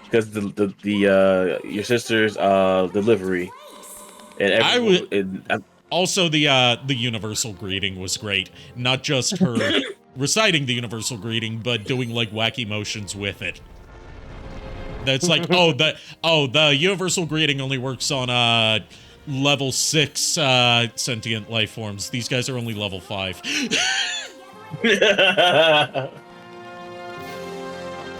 because the your sister's delivery and also the universal greeting was great. Not just her reciting the universal greeting, but doing like wacky motions with it. That's like the universal greeting only works on level 6 sentient life forms. These guys are only level 5.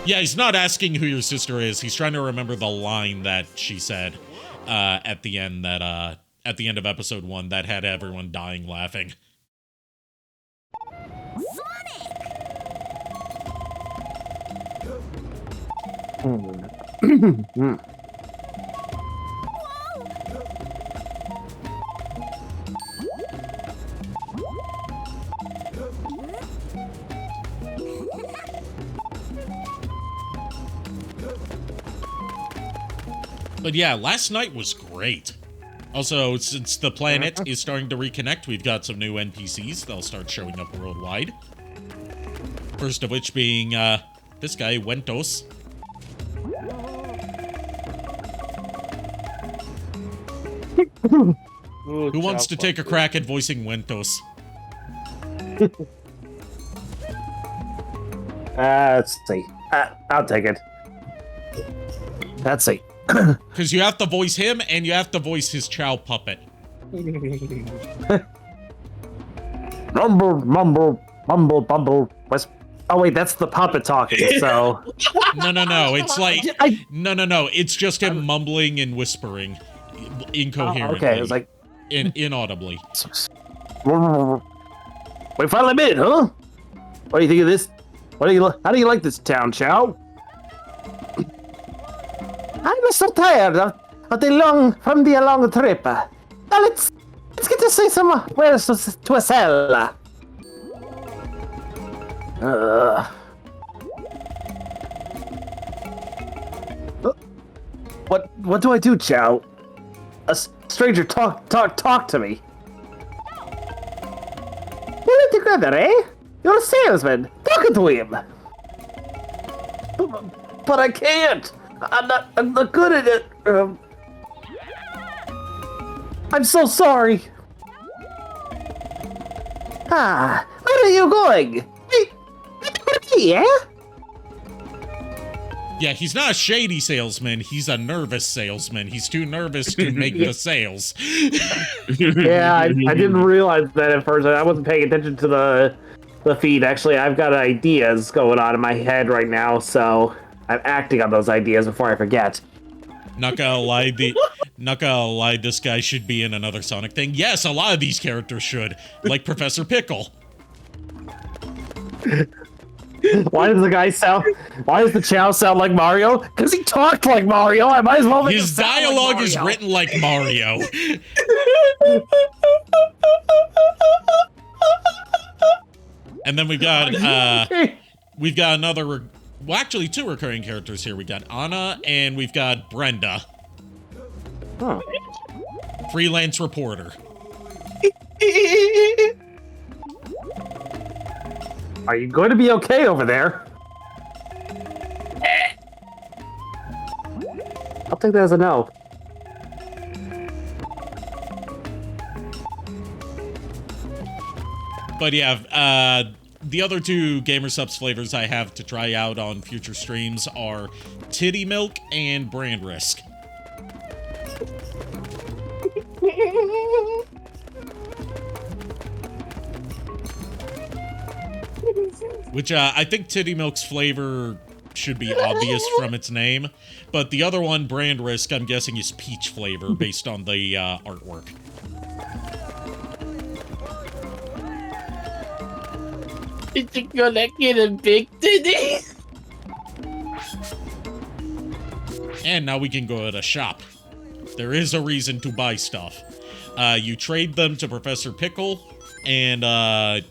Yeah, he's not asking who your sister is. He's trying to remember the line that she said at the end of episode 1 that had everyone dying laughing. But yeah, last night was great. Also, since the planet is starting to reconnect, we've got some new NPCs. They'll start showing up worldwide. First of which being, this guy, Wentos. Who wants to take a crack at voicing Wentos? Let's see. I'll take it. Let's see. Because you have to voice him, and you have to voice his Chow puppet. Rumble, mumble, mumble, bumble. Oh wait, that's the puppet talking. So no. It's like no. It's just him mumbling and whispering, incoherently. Okay, it's like inaudibly. We finally made it, huh? What do you think of this? How do you like this town, Chow? I'm so tired of the long trip. Now let's get to see somewhere to sell. What do I do, Chow? A stranger talk to me. We're together, eh? You're a salesman. Talking to him. But I can't. I'm not good at it. I'm so sorry. Where are you going? Yeah? Yeah, he's not a shady salesman. He's a nervous salesman. He's too nervous to make the sales. Yeah, I didn't realize that at first. I wasn't paying attention to the feed. Actually, I've got ideas going on in my head right now, so I'm acting on those ideas before I forget. Not gonna lie, this guy should be in another Sonic thing. Yes, a lot of these characters should, like Professor Pickle. Why does the Chow sound like Mario? Because he talked like Mario. I might as well make his dialogue is written like Mario. And then we've got another, well, actually 2 recurring characters here. We got Anna and we've got Brenda. Huh. Freelance reporter. Are you going to be okay over there? I'll take that as a no. But yeah, the other 2 GamerSupps flavors I have to try out on future streams are Titty Milk and Brand Risk. Which, I think Titty Milk's flavor should be obvious from its name, but the other one, Brand Risk, I'm guessing is peach flavor based on the artwork. Is you gonna get a big titty? And now we can go to the shop. There is a reason to buy stuff. You trade them to Professor Pickle, and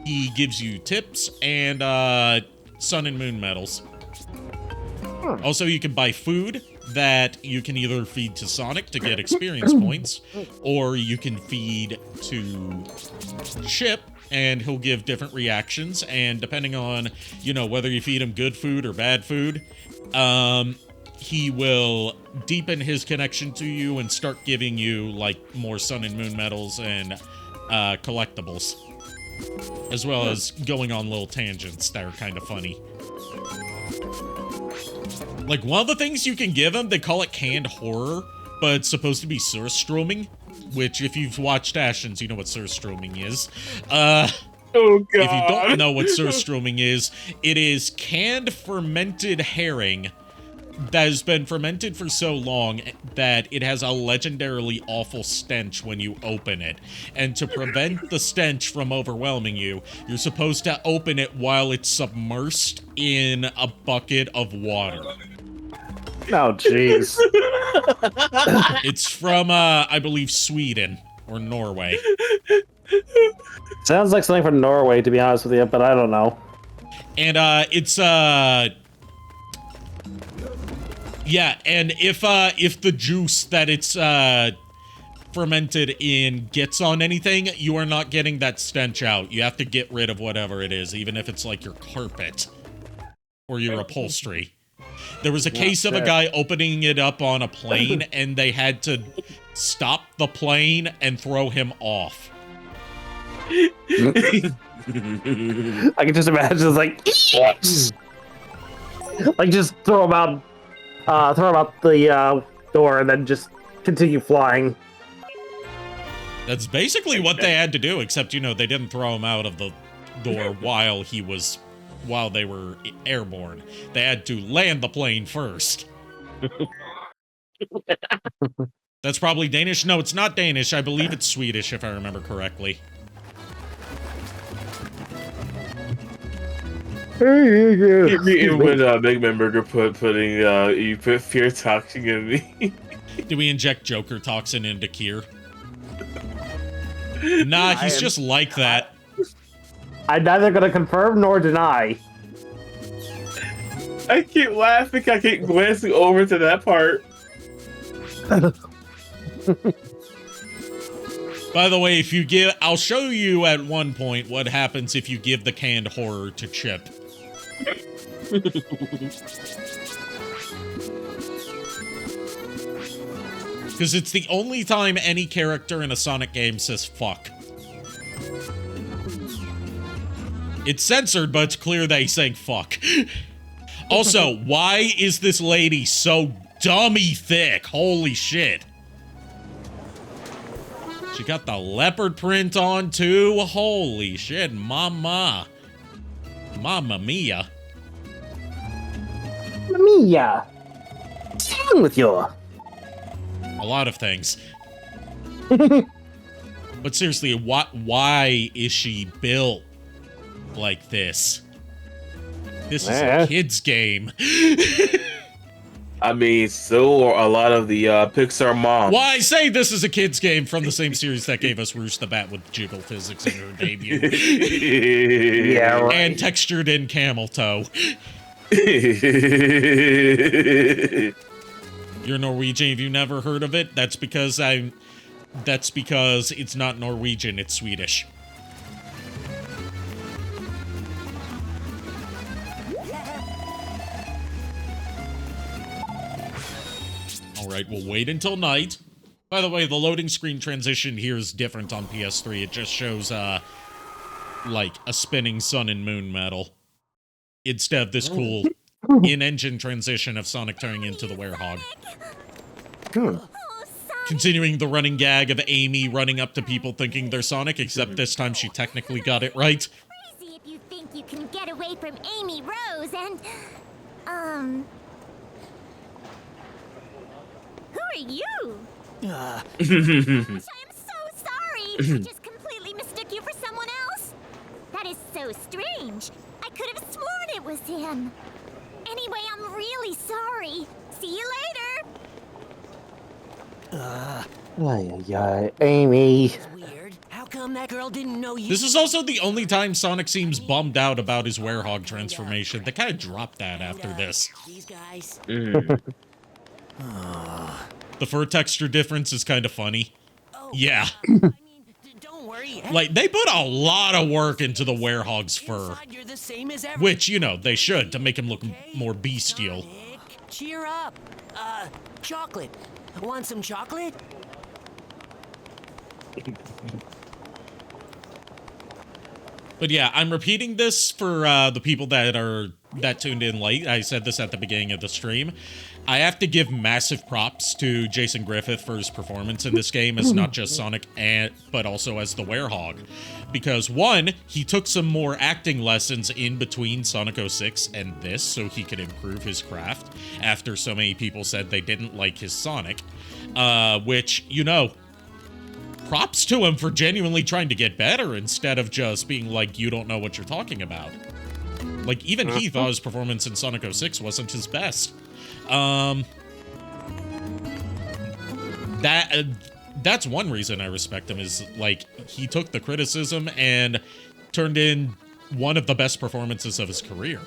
he gives you tips and Sun and Moon medals. Also, you can buy food that you can either feed to Sonic to get experience points, or you can feed to Chip, and he'll give different reactions, and depending on, whether you feed him good food or bad food, he will deepen his connection to you and start giving you, more Sun and Moon medals and collectibles. As well as going on little tangents that are kind of funny. One of the things you can give him, they call it canned horror, but it's supposed to be surstroming, which, if you've watched Ashens, you know what surstroming is. Oh, God. If you don't know what surstroming is, it is canned fermented herring that has been fermented for so long that it has a legendarily awful stench when you open it. And to prevent the stench from overwhelming you, you're supposed to open it while it's submersed in a bucket of water. Oh, jeez. It's from, I believe, Sweden or Norway. Sounds like something from Norway, to be honest with you, but I don't know. And, it's, Yeah, and if the juice that it's fermented in gets on anything, you are not getting that stench out. You have to get rid of whatever it is, even if it's like your carpet or your upholstery. There was a case of a guy opening it up on a plane, and they had to stop the plane and throw him off. I can just imagine it's like, like just throw him out the door and then just continue flying. That's basically what they had to do, except, you know, they didn't throw him out of the door while they were airborne. They had to land the plane first. That's probably Danish. No, it's not Danish. I believe it's Swedish, if I remember correctly. When Big Man Burger put fear toxin in me. Do we inject Joker toxin into Kier? Nah, he's just like that. I'm neither gonna confirm nor deny. I keep laughing. I keep glancing over to that part. By the way, I'll show you at one point what happens if you give the canned horror to Chip. Because it's the only time any character in a Sonic game says fuck. It's censored, but it's clear that he's saying fuck. Also, why is this lady so dummy thick? Holy shit. She got the leopard print on, too. Holy shit, mama. Mamma mia. Mamma mia. What's wrong with you? A lot of things. But seriously, why is she built like this? This is a kid's game. I mean, so are a lot of the Pixar moms. Why say this is a kid's game from the same series that gave us Roost the Bat with jiggle physics in her debut? Yeah, right. And textured in camel toe. You're Norwegian. Have you never heard of it? That's because it's not Norwegian, it's Swedish. Alright, we'll wait until night. By the way, the loading screen transition here is different on PS3. It just shows, like, a spinning sun and moon medal. Instead of this cool in-engine transition of Sonic turning into the werehog. Continuing the running gag of Amy running up to people thinking they're Sonic, except this time she technically got it right. Crazy if you think you can get away from Amy Rose and, who are you? I am so sorry. I just completely mistook you for someone else. That is so strange. I could have sworn it was him. Anyway, I'm really sorry. See you later. Amy. Weird. How come that girl didn't know you? This is also the only time Sonic seems bummed out about his werehog transformation. They kind of dropped that after this. These guys. The fur texture difference is kind of funny. Yeah. I mean, don't worry. Like, they put a lot of work into the werehog's fur. Inside, you're the same as ever. Which, you know, they should, to make him look more bestial. Sonic, cheer up. Chocolate. Want some chocolate? But yeah, I'm repeating this for the people that tuned in late. I said this at the beginning of the stream. I have to give massive props to Jason Griffith for his performance in this game as not just Sonic, but also as the werehog. Because one, he took some more acting lessons in between Sonic 06 and this so he could improve his craft after so many people said they didn't like his Sonic. Which, you know, props to him for genuinely trying to get better instead of just being like, you don't know what you're talking about. Like, even he thought his performance in Sonic 06 wasn't his best. That's one reason I respect him is, like, he took the criticism and turned in one of the best performances of his career.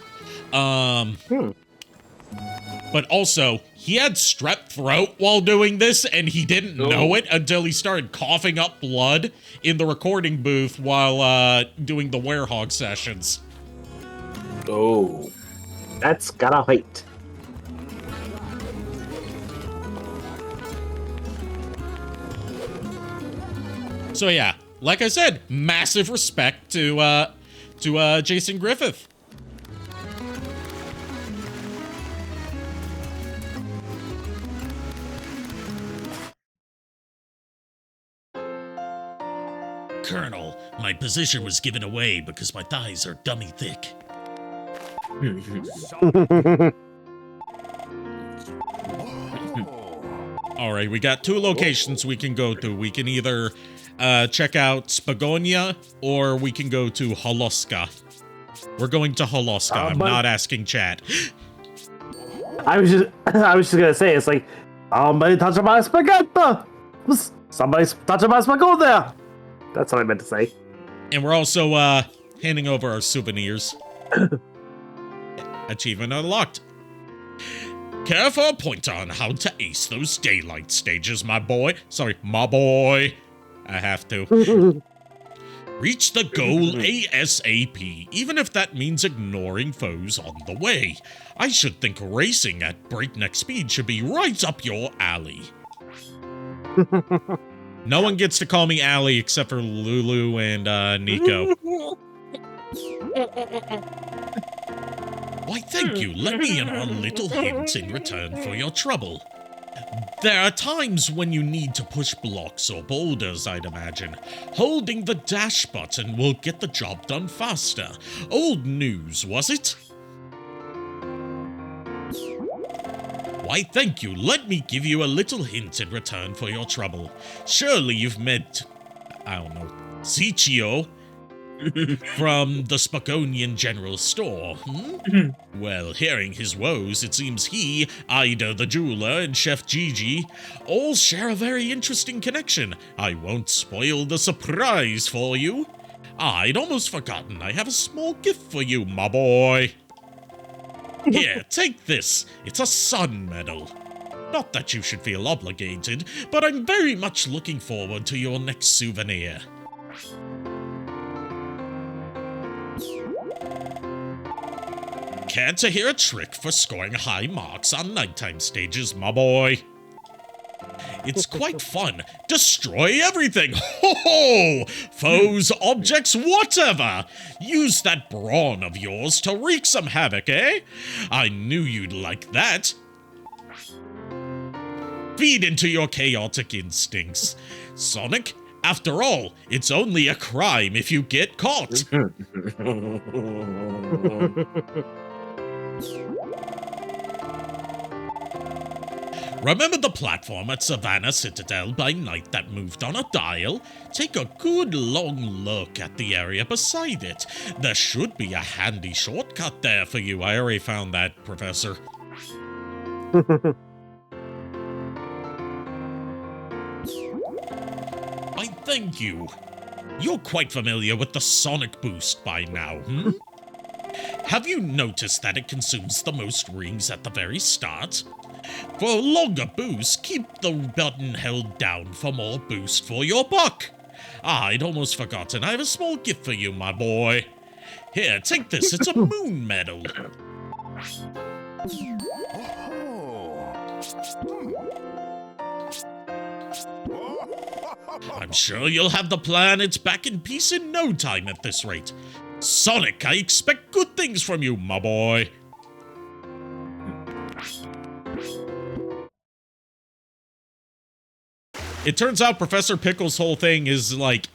But also, he had strep throat while doing this, and he didn't know it until he started coughing up blood in the recording booth while doing the Werehog sessions. Oh. That's gotta hurt. So yeah, like I said, massive respect to Jason Griffith. Colonel, my position was given away because my thighs are dummy thick. All right, we got 2 locations we can go to. We can either check out Spagonia or we can go to Holoska. We're going to Holoska. I'm not asking chat. I was just gonna say, it's like, somebody touch my spaghetti. Somebody touch my spaghetti there. That's what I meant to say. And we're also handing over our souvenirs. Achievement unlocked. Care for a pointer on how to ace those daylight stages, my boy? Sorry, my boy. I have to. Reach the goal ASAP, even if that means ignoring foes on the way. I should think racing at breakneck speed should be right up your alley. No one gets to call me Allie except for Lulu and Nico. Why, thank you. Let me in on a little hint in return for your trouble. There are times when you need to push blocks or boulders, I'd imagine. Holding the dash button will get the job done faster. Old news, was it? Why, thank you. Let me give you a little hint in return for your trouble. Surely you've met, I don't know, Sichio from the Spagonian General Store, Well, hearing his woes, it seems he, Ida the jeweler, and Chef Gigi all share a very interesting connection. I won't spoil the surprise for you. I'd almost forgotten I have a small gift for you, my boy. Here, take this. It's a sun medal. Not that you should feel obligated, but I'm very much looking forward to your next souvenir. Care to hear a trick for scoring high marks on nighttime stages, my boy? It's quite fun. Destroy everything. Ho ho! Foes, objects, whatever. Use that brawn of yours to wreak some havoc, eh? I knew you'd like that. Feed into your chaotic instincts. Sonic, after all, it's only a crime if you get caught. Remember the platform at Savannah Citadel by night that moved on a dial? Take a good long look at the area beside it. There should be a handy shortcut there for you. I already found that, Professor. I thank you. You're quite familiar with the Sonic Boost by now, Have you noticed that it consumes the most rings at the very start? For a longer boost, keep the button held down for more boost for your buck. I'd almost forgotten I have a small gift for you, my boy. Here, take this. It's a moon medal. I'm sure you'll have the planets back in peace in no time at this rate. Sonic, I expect good things from you, my boy. It turns out Professor Pickle's whole thing is, like,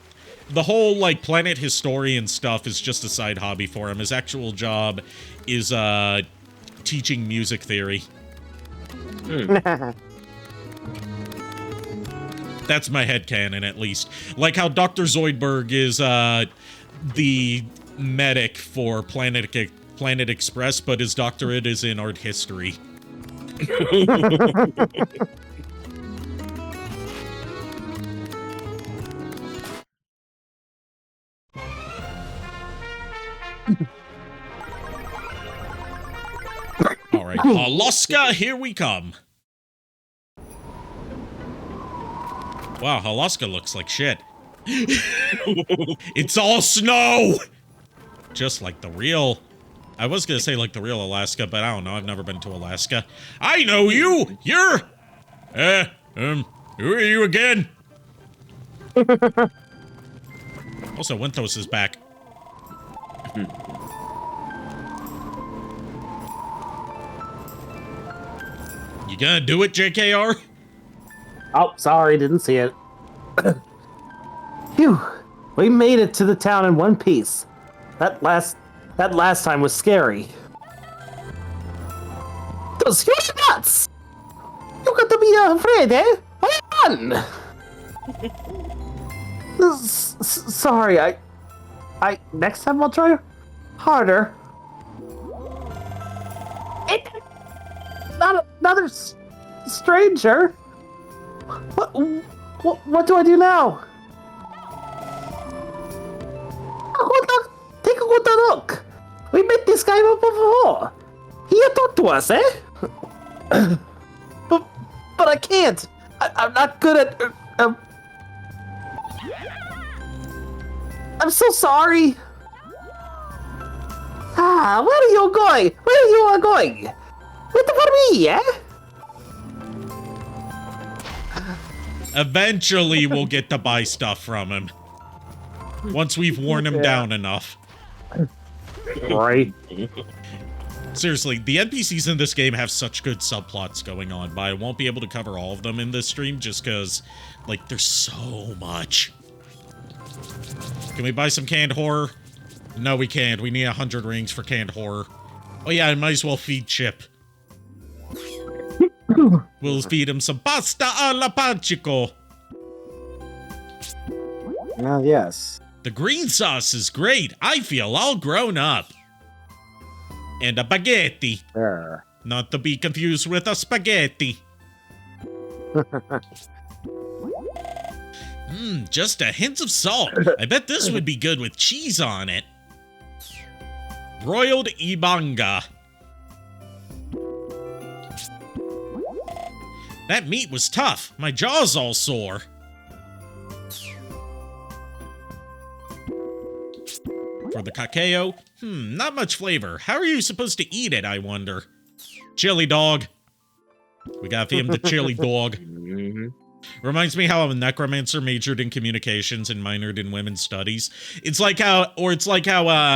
the whole, like, planet historian stuff is just a side hobby for him. His actual job is, teaching music theory. That's my headcanon, at least. Like how Dr. Zoidberg is, the medic for Planet Express, but his doctorate is in art history. right, Alaska, here we come. Wow, Alaska looks like shit. It's all snow! Just like the real... I was gonna say like the real Alaska, but I don't know, I've never been to Alaska. I know you! You're... who are you again? Also, Winthos is back. You gonna do it, JKR? Oh, sorry, didn't see it. Phew, we made it to the town in one piece. That last time was scary. Those huge nuts! You got to be afraid, eh? Come on! Sorry, I next time I'll try harder. Not another stranger. What do I do now? Take a good look. We met this guy before. He talked to us, eh? but I can't. I'm not good at. I'm so sorry. Where are you going? Where you are going? Wait for me, eh? Eventually, we'll get to buy stuff from him. Once we've worn him down enough. Right. Seriously, the NPCs in this game have such good subplots going on, but I won't be able to cover all of them in this stream just because, like, there's so much. Can we buy some canned horror? No, we can't. We need 100 rings for canned horror. Oh yeah, I might as well feed Chip. We'll feed him some pasta alla pancico. Yes. The green sauce is great. I feel all grown up. And a spaghetti. Not to be confused with a spaghetti. Just a hint of salt. I bet this would be good with cheese on it. Broiled ibanga. That meat was tough. My jaw's all sore. For the cacao, not much flavor. How are you supposed to eat it, I wonder? Chili dog. We gotta feed him the chili dog. Reminds me how a necromancer majored in communications and minored in women's studies. It's like how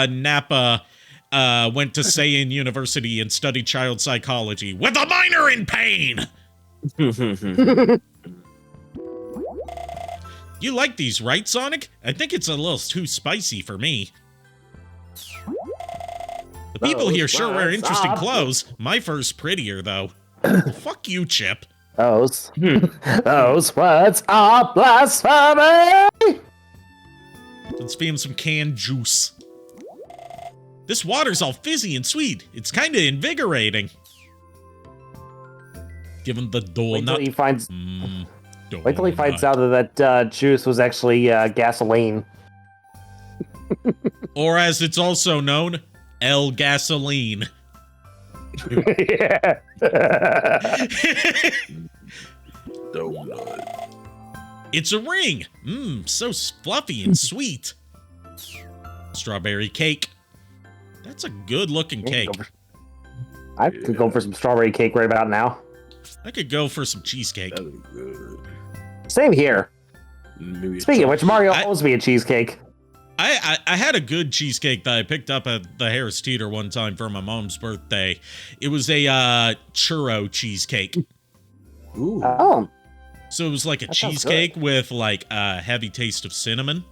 Nappa went to Seiin University and studied child psychology with a minor in pain. You like these, right, Sonic? I think it's a little too spicy for me. The people here sure wear interesting clothes. My fur's prettier, though. Fuck you, Chip. Those words are blasphemy! Let's feed him some canned juice. This water's all fizzy and sweet. It's kind of invigorating. Give him the donut. Wait till he finds out that juice was actually gasoline. Or as it's also known, El Gasoline. Yeah. Donut. It's a ring. So fluffy and sweet. Strawberry cake. That's a good-looking cake. I could go for some strawberry cake right about now. I could go for some cheesecake. That is good. Same here. Speaking of which, Mario owes me a cheesecake. I had a good cheesecake that I picked up at the Harris Teeter one time for my mom's birthday. It was a churro cheesecake. Ooh. Oh. So it was like a cheesecake with like a heavy taste of cinnamon.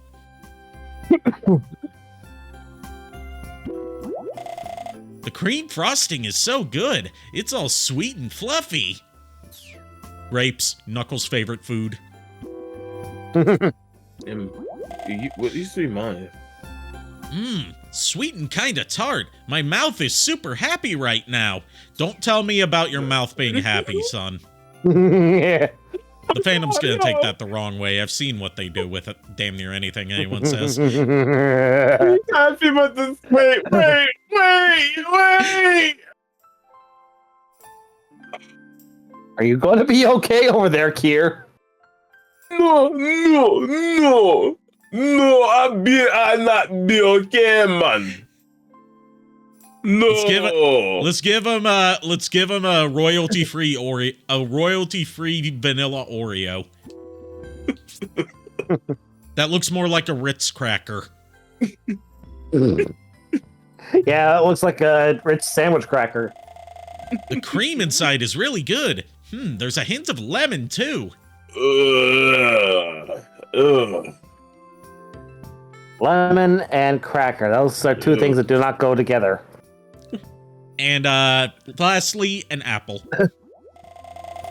The cream frosting is so good. It's all sweet and fluffy. Grapes, Knuckles' favorite food. What used to be mine? Sweet and kinda tart. My mouth is super happy right now. Don't tell me about your mouth being happy, son. Yeah. The fandom's gonna take that the wrong way. I've seen what they do with it. Damn near anything anyone says. Happy about this. Wait. Are you going to be okay over there, Kier? No, I not be okay, man. No. Let's give him a royalty-free vanilla Oreo. That looks more like a Ritz cracker. Yeah, it looks like a Ritz sandwich cracker. The cream inside is really good. There's a hint of lemon too. Lemon and cracker. Those are two things that do not go together. And lastly, an apple.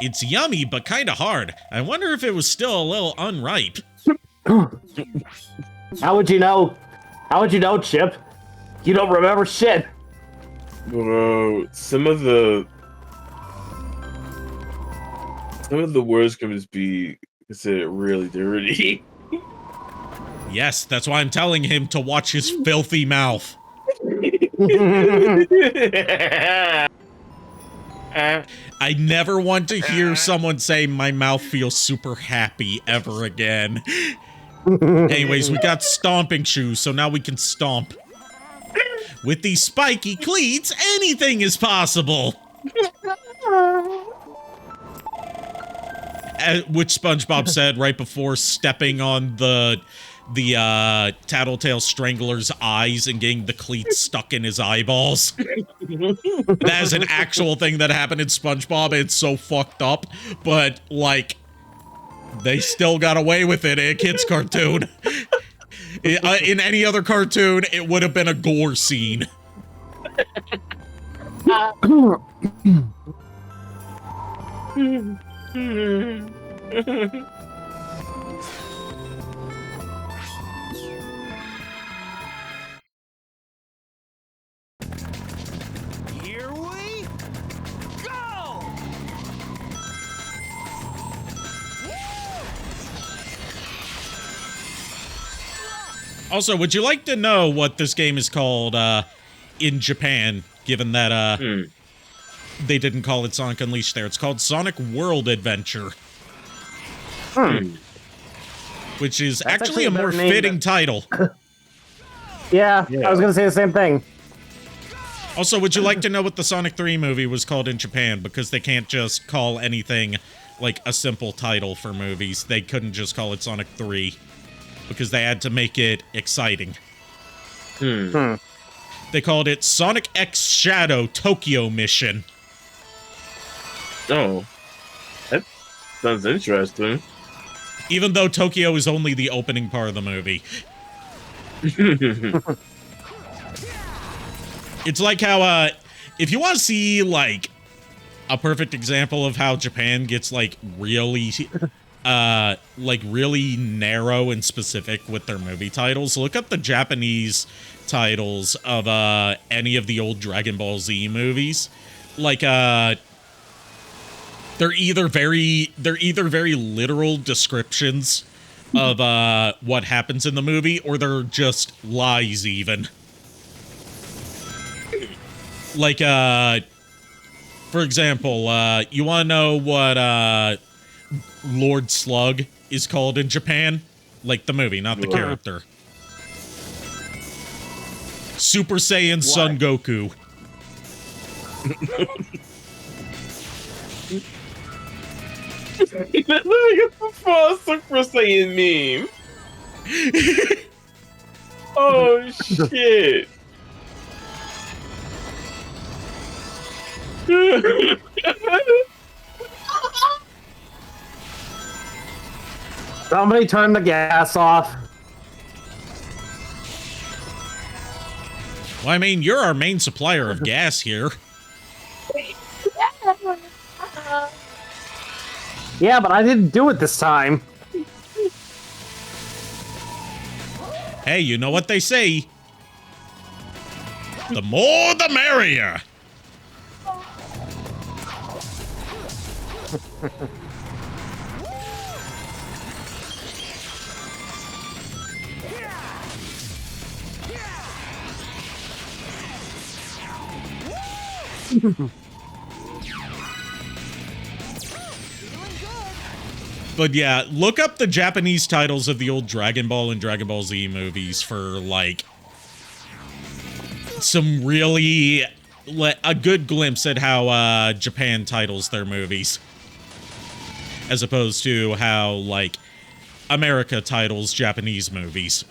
It's yummy, but kind of hard. I wonder if it was still a little unripe. How would you know? How would you know, Chip? You don't remember shit. Bro, some of the words can just be considered really dirty. Yes, that's why I'm telling him to watch his filthy mouth. I never want to hear someone say my mouth feels super happy ever again. Anyways, we got stomping shoes, so now we can stomp. With these spiky cleats, anything is possible. Which SpongeBob said right before stepping on the Tattletale Strangler's eyes and getting the cleats stuck in his eyeballs. That is an actual thing that happened in SpongeBob. It's so fucked up, but like they still got away with it in a kid's cartoon. In any other cartoon, it would have been a gore scene. Here we go! Also, would you like to know what this game is called in Japan, given that they didn't call it Sonic Unleashed there? It's called Sonic World Adventure. Which is actually a more fitting title. Yeah, I was going to say the same thing. Also, would you like to know what the Sonic 3 movie was called in Japan? Because they can't just call anything like a simple title for movies. They couldn't just call it Sonic 3. Because they had to make it exciting. They called it Sonic X Shadow Tokyo Mission. Oh. That sounds interesting. Even though Tokyo is only the opening part of the movie. It's like how, if you want to see, like, a perfect example of how Japan gets, like, really narrow and specific with their movie titles, look up the Japanese titles of, any of the old Dragon Ball Z movies. Like, they're either very literal descriptions of, what happens in the movie, or they're just lies, even. Like, for example, you want to know what, Lord Slug is called in Japan? Like the movie, not the character. Super Saiyan Son Goku. Look at the first Super Saiyan meme. Oh shit. Somebody turn the gas off. Well, I mean, you're our main supplier of gas here. Yeah, but I didn't do it this time. Hey, you know what they say? The more the merrier. But yeah, look up the Japanese titles of the old Dragon Ball and Dragon Ball Z movies for, like, some really... a good glimpse at how Japan titles their movies. As opposed to how, like, America titles Japanese movies.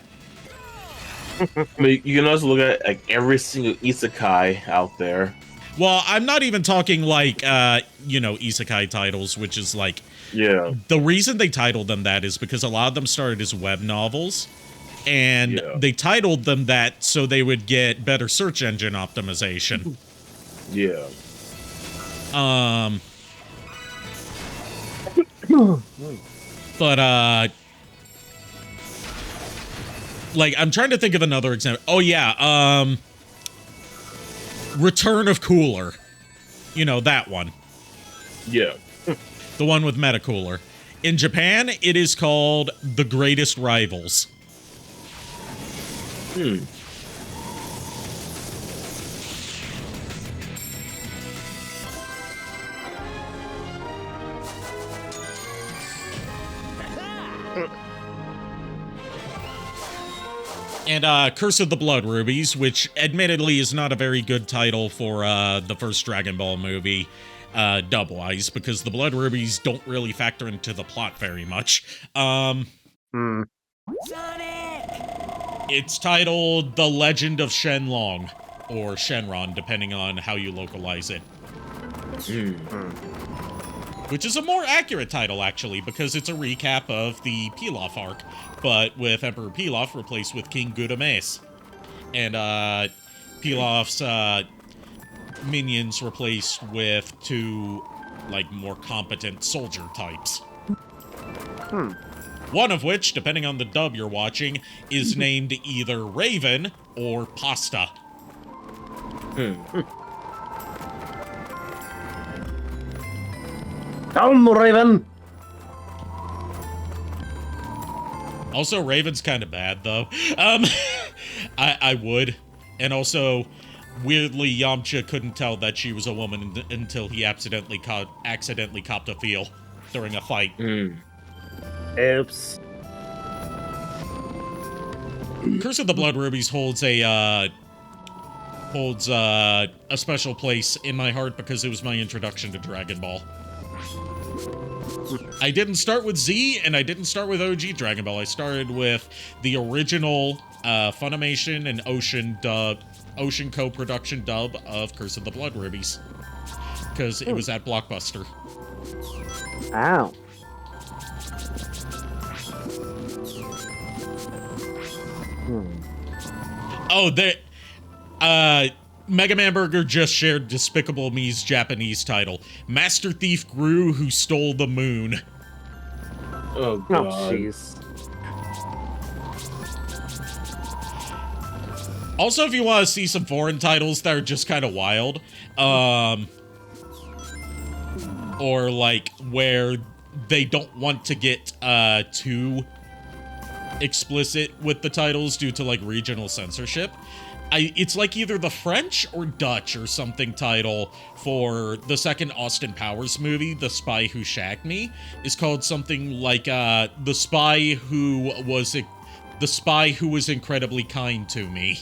But you can also look at, like, every single isekai out there. Well, I'm not even talking, like, you know, isekai titles, which is, like... Yeah. The reason they titled them that is because a lot of them started as web novels, and they titled them that so they would get better search engine optimization. Yeah. But, like, I'm trying to think of another example. Oh, yeah, Return of Cooler. You know, that one. Yeah. The one with Metacooler. In Japan, it is called The Greatest Rivals. And Curse of the Blood Rubies, which admittedly is not a very good title for the first Dragon Ball movie, dub-wise, because the Blood Rubies don't really factor into the plot very much. Sonic! It's titled The Legend of Shenlong, or Shenron, depending on how you localize it. Which is a more accurate title, actually, because it's a recap of the Pilaf arc, but with Emperor Pilaf replaced with King Gudamace. And, Pilaf's, minions replaced with 2, like, more competent soldier types. One of which, depending on the dub you're watching, is named either Raven or Pasta. Come, Raven! Also, Raven's kind of bad, though. I would. And also, weirdly, Yamcha couldn't tell that she was a woman until he accidentally copped a feel during a fight. Oops. Curse of the Blood Rubies holds a special place in my heart because it was my introduction to Dragon Ball. I didn't start with Z, and I didn't start with OG Dragon Ball. I started with the original Funimation and Ocean co-production dub of Curse of the Blood Rubies. Because it was at Blockbuster. Ow. Oh, Mega Man Burger just shared Despicable Me's Japanese title. Master Thief Gru Who Stole the Moon. Oh, God. Jeez. Also, if you want to see some foreign titles that are just kind of wild, or, like, where they don't want to get, too explicit with the titles due to, like, regional censorship, it's like either the French or Dutch or something title for the second Austin Powers movie, The Spy Who Shagged Me, is called something like, The Spy Who Was Incredibly Kind to Me.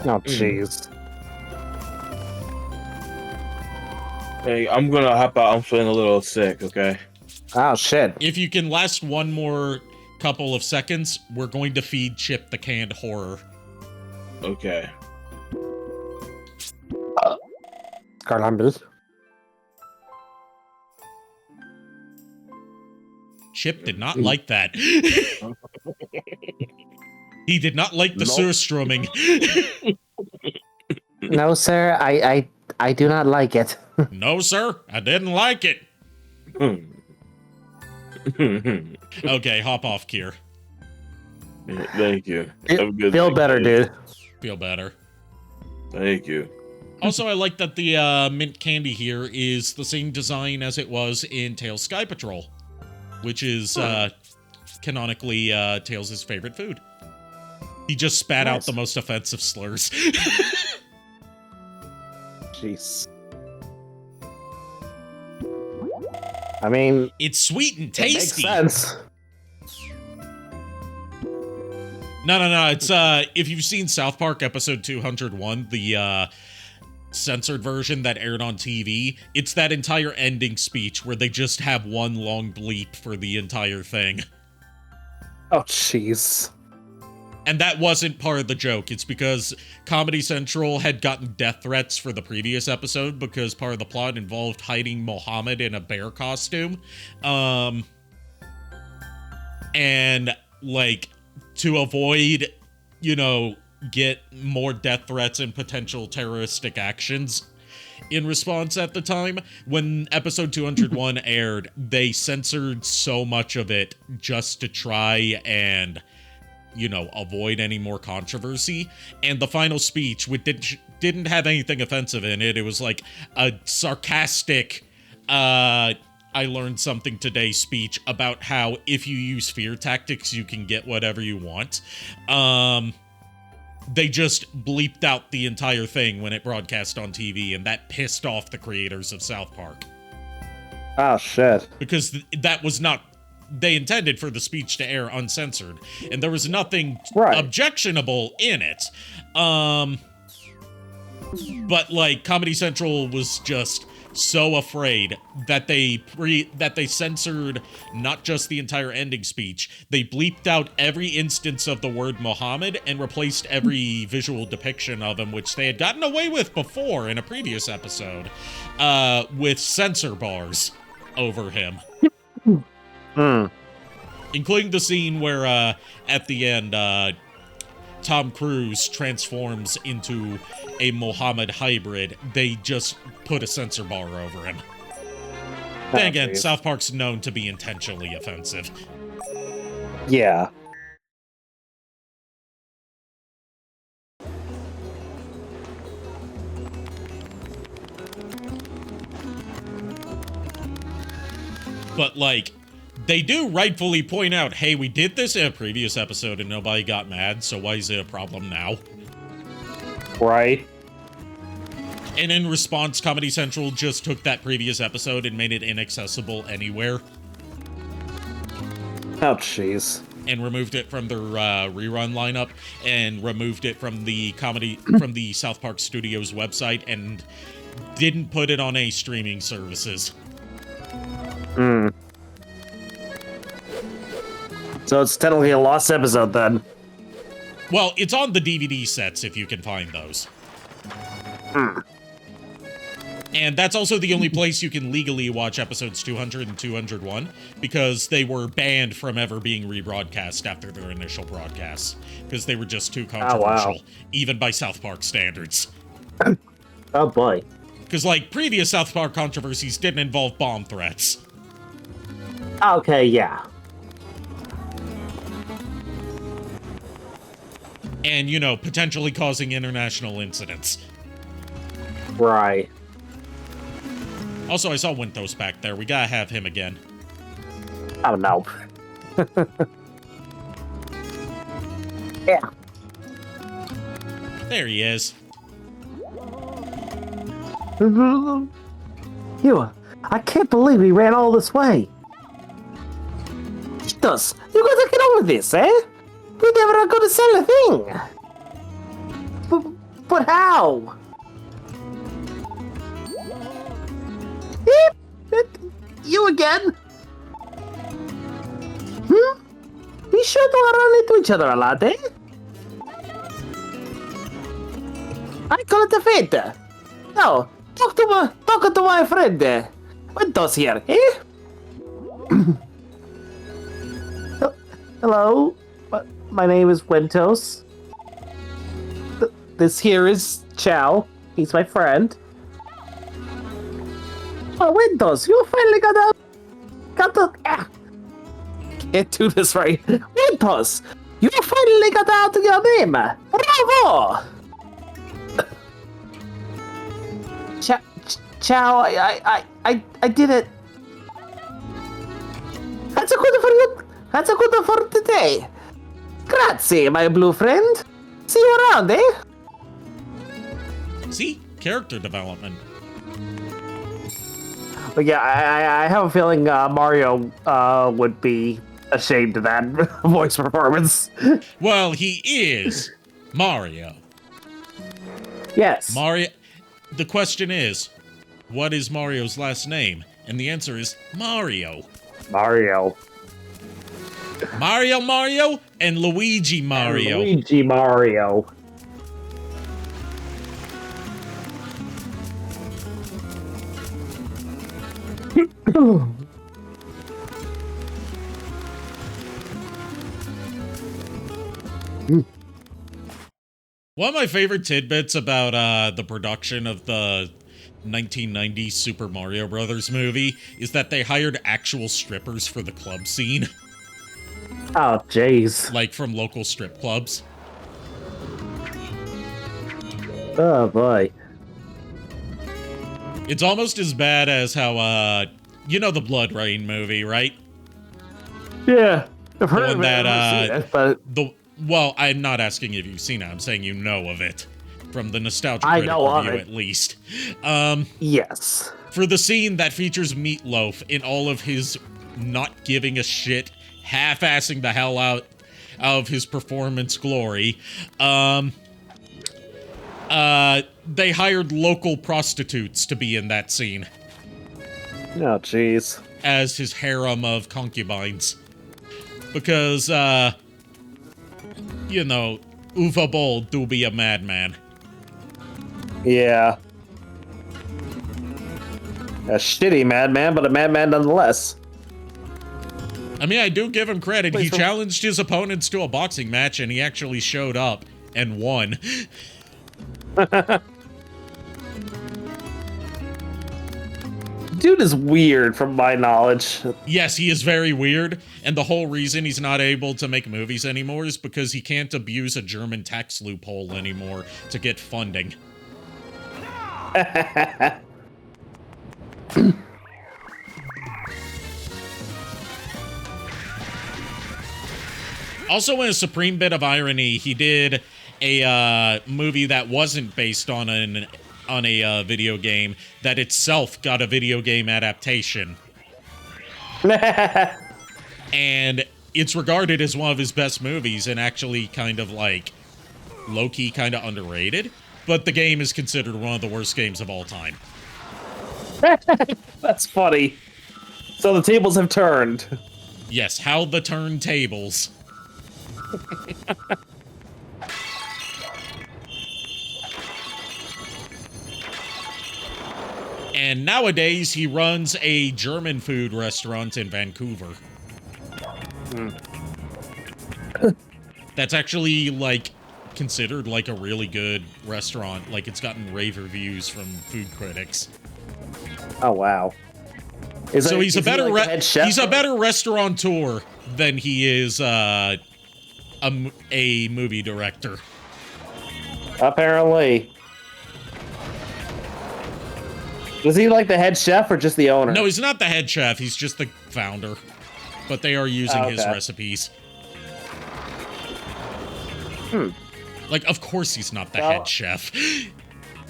Oh, jeez. Hey, I'm gonna hop out. I'm feeling a little sick, okay? Oh, shit. If you can last one more couple of seconds, we're going to feed Chip the canned horror. Okay. Carl Chip did not like that. He did not like the surströmming. No, sir, I do not like it. No, sir, I didn't like it. Okay, hop off, Kier. Thank you. Feel better, dude. Feel better. Thank you. Also, I like that the mint candy here is the same design as it was in Tails Sky Patrol, which is canonically Tails' favorite food. He just spat out the most offensive slurs. Jeez. I mean, it's sweet and tasty. It makes sense. No. It's if you've seen South Park episode 201, the censored version that aired on TV, it's that entire ending speech where they just have one long bleep for the entire thing. Oh, jeez. And that wasn't part of the joke. It's because Comedy Central had gotten death threats for the previous episode because part of the plot involved hiding Mohammed in a bear costume. And, like, to avoid, get more death threats and potential terroristic actions in response at the time, when episode 201 aired, they censored so much of it just to try and avoid any more controversy. And the final speech, which didn't have anything offensive in it, it was like a sarcastic, I learned something today speech about how if you use fear tactics, you can get whatever you want. They just bleeped out the entire thing when it broadcast on TV, and that pissed off the creators of South Park. Oh, shit. Because that was not... They intended for the speech to air uncensored, and there was nothing objectionable in it. But, like, Comedy Central was just so afraid that they censored not just the entire ending speech, they bleeped out every instance of the word Muhammad and replaced every visual depiction of him, which they had gotten away with before in a previous episode, with censor bars over him. Including the scene where, at the end, Tom Cruise transforms into a Mohammed hybrid. They just put a censor bar over him. Then again, South Park's known to be intentionally offensive. Yeah. But, like, they do rightfully point out, hey, we did this in a previous episode and nobody got mad, so why is it a problem now? Right. And in response, Comedy Central just took that previous episode and made it inaccessible anywhere. Oh, jeez. And removed it from their rerun lineup, and removed it from the South Park Studios website, and didn't put it on any streaming services. So it's technically a lost episode then. Well, it's on the DVD sets if you can find those. And that's also the only place you can legally watch episodes 200 and 201, because they were banned from ever being rebroadcast after their initial broadcasts, because they were just too controversial, even by South Park standards. Oh boy. Because, like, previous South Park controversies didn't involve bomb threats. Okay, yeah. And, potentially causing international incidents. Right. Also, I saw Wintos back there. We gotta have him again. Oh, no. Yeah. There he is. I can't believe we ran all this way. Wintos, you gotta get over this, eh? We never are gonna sell a thing. But how? You again? We sure do run into each other a lot, eh? I call it a fate. No, talk to my friend, Wintos here, eh? Hello, my name is Wintos. This here is Chow. He's my friend. Oh, Wintos, you finally got the. Can't do this right. Wintos, you finally got out of your name. Bravo! Chow, I did it. That's a good for you. That's a good for today. Grazie, my blue friend. See you around, eh? See? Character development. But yeah, I have a feeling Mario would be ashamed of that voice performance. Well, he is Mario. Yes. Mario. The question is, what is Mario's last name? And the answer is Mario. Mario. Mario, and Luigi Mario. And Luigi Mario. One of my favorite tidbits about the production of the 1990 Super Mario Brothers movie is that they hired actual strippers for the club scene. Oh, jeez. Like from local strip clubs. Oh, boy. It's almost as bad as how, you know the Blood Rain movie, right? Yeah. I've heard of it, that, but... Well, I'm not asking if you've seen it. I'm saying you know of it. From the Nostalgia I Critic know of review, it. at least. Yes. For the scene that features Meatloaf in all of his not giving a shit, half-assing the hell out of his performance glory, they hired local prostitutes to be in that scene. Oh, jeez. As his harem of concubines. Because, you know, Uwe Boll do be a madman. Yeah. A shitty madman, but a madman nonetheless. I mean, I do give him credit. He challenged his opponents to a boxing match, and he actually showed up and won. Dude is weird, from my knowledge. Yes, he is very weird, and the whole reason he's not able to make movies anymore is because he can't abuse a German tax loophole anymore to get funding. Also, in a supreme bit of irony, he did a movie that wasn't based on a video game that itself got a video game adaptation. And it's regarded as one of his best movies and actually kind of like low-key kind of underrated, but the game is considered one of the worst games of all time. That's funny. So the tables have turned. Yes, how the turntables. And nowadays, he runs a German food restaurant in Vancouver. That's actually, like, considered, like, a really good restaurant. Like, it's gotten rave reviews from food critics. Oh, wow. So he's a better restaurateur than he is, a movie director. Apparently. Was he like the head chef or just the owner? No, he's not the head chef. He's just the founder. But they are using his recipes. Like, of course he's not the head chef.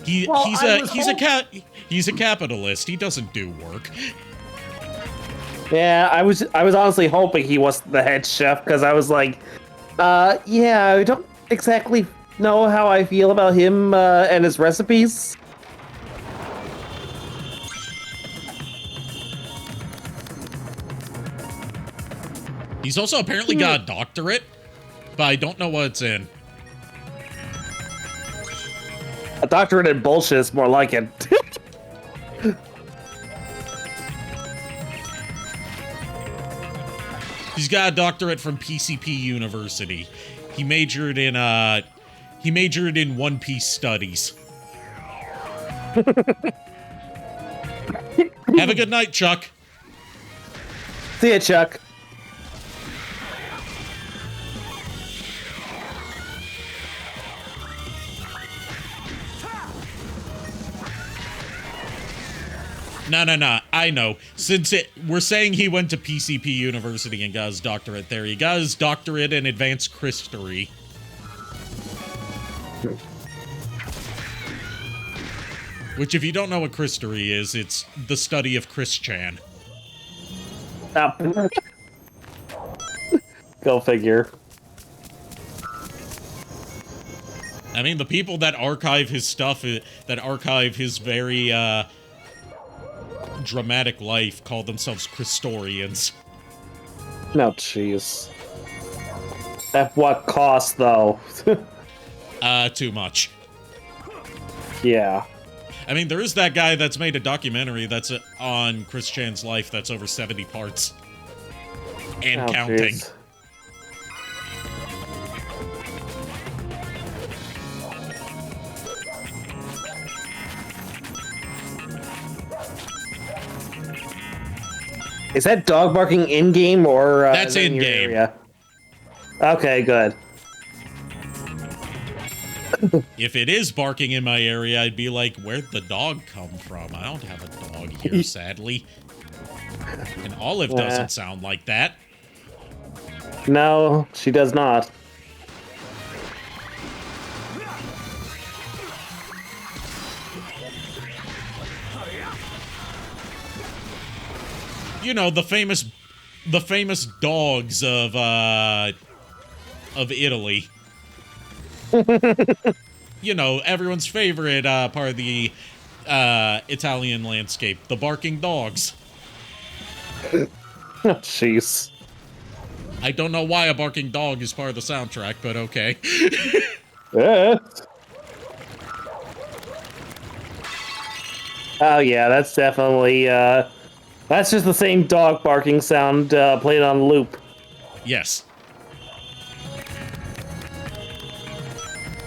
He's a capitalist. He doesn't do work. Yeah, I was honestly hoping he was the head chef because I was like, yeah, I don't exactly know how I feel about him and his recipes. He's also apparently got a doctorate, but I don't know what it's in. A doctorate in bullshit is more like it. He's got a doctorate from PCP University. He majored in One Piece studies. Have a good night, Chuck. See ya, Chuck. No. I know. We're saying he went to PCP University and got his doctorate there. He got his doctorate in advanced Christery. Which, if you don't know what Christery is, it's the study of Chris Chan. Go figure. I mean, the people that archive his stuff, that archive his very, dramatic life, call themselves Christorians. No, jeez. At what cost, though? Too much. Yeah. I mean, there is that guy that's made a documentary that's on Chris Chan's life that's over 70 parts. And counting. Geez. Is that dog barking in-game or... That's in-game. Okay, good. If it is barking in my area, I'd be like, where'd the dog come from? I don't have a dog here, sadly. And Olive doesn't sound like that. No, she does not. You know, the famous dogs of Italy. You know, everyone's favorite part of the Italian landscape, the barking dogs. Oh, jeez. I don't know why a barking dog is part of the soundtrack, but okay. Yeah. Oh yeah, that's definitely that's just the same dog barking sound played on loop. Yes.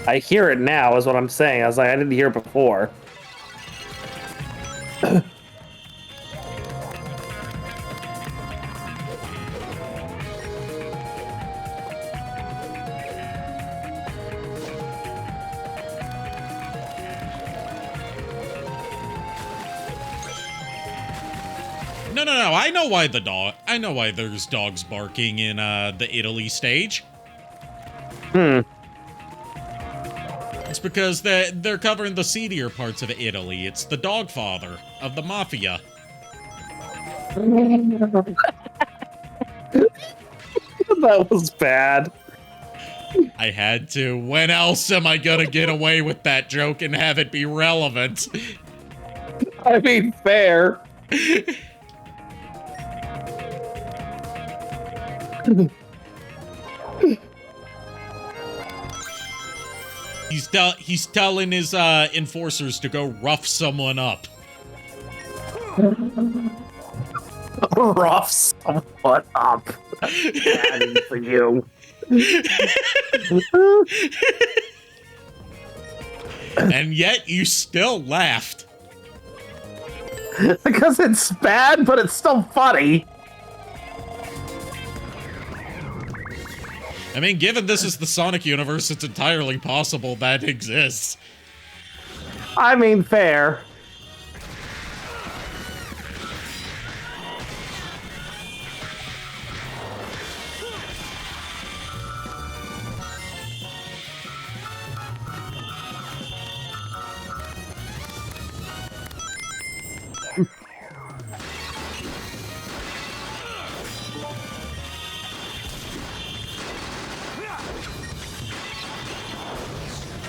I hear it now, is what I'm saying. I was like, I didn't hear it before. No. I know why there's dogs barking in the Italy stage. It's because they're covering the seedier parts of Italy. It's the dog father of the mafia. That was bad. I had to. When else am I gonna get away with that joke and have it be relevant? I mean, fair. He's telling his enforcers to go rough someone up. Rough someone up. Bad for you. And yet you still laughed. Because it's bad, but it's still funny. I mean, given this is the Sonic universe, it's entirely possible that exists. I mean, fair.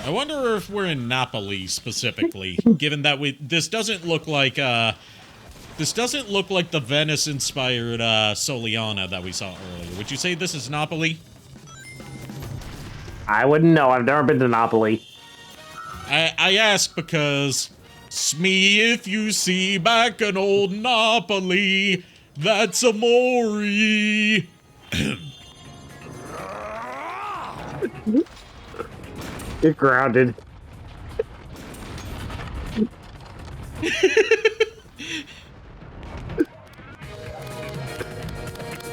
I wonder if we're in Napoli specifically, given that this doesn't look like the Venice-inspired Soliana that we saw earlier. Would you say this is Napoli? I wouldn't know. I've never been to Napoli. I ask because Smee, if you see back an old Napoli, that's amore. Get grounded.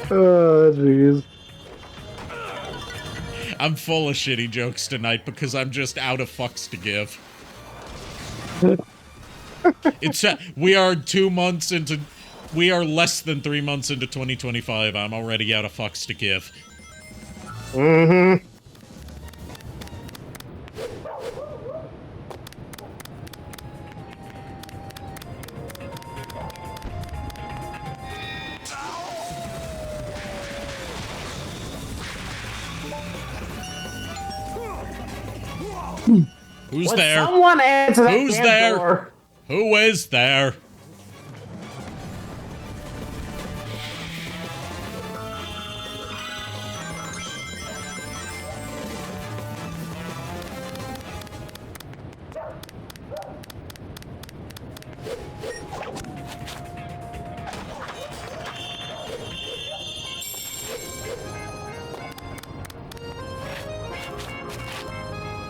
Oh, jeez. I'm full of shitty jokes tonight because I'm just out of fucks to give. We are less than 3 months into 2025. I'm already out of fucks to give. Mm-hmm. Who's Would there? Someone answer that Who's damn there? door. Who is there?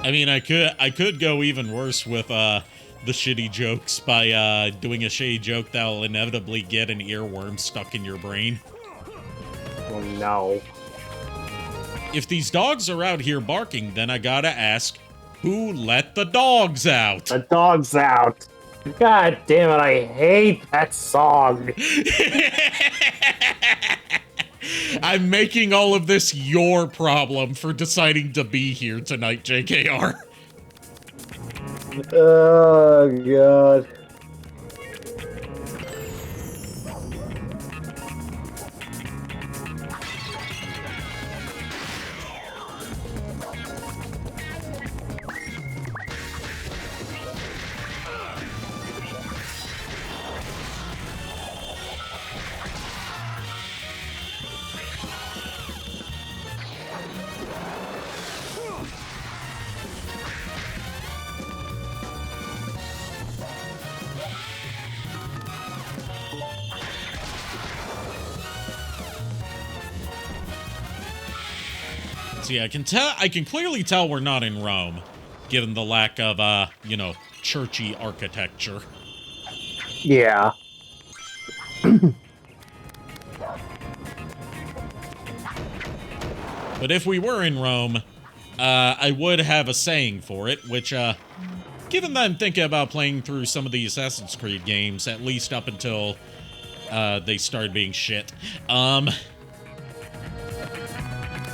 I mean, I could go even worse with the shitty jokes by doing a shitty joke that'll inevitably get an earworm stuck in your brain. Oh no. If these dogs are out here barking, then I gotta ask, who let the dogs out? The dog's out. God damn it, I hate that song. I'm making all of this your problem for deciding to be here tonight, JKR. Oh, God. See, I can clearly tell we're not in Rome, given the lack of, you know, churchy architecture. Yeah. But if we were in Rome, I would have a saying for it, which, given that I'm thinking about playing through some of the Assassin's Creed games, at least up until, they started being shit,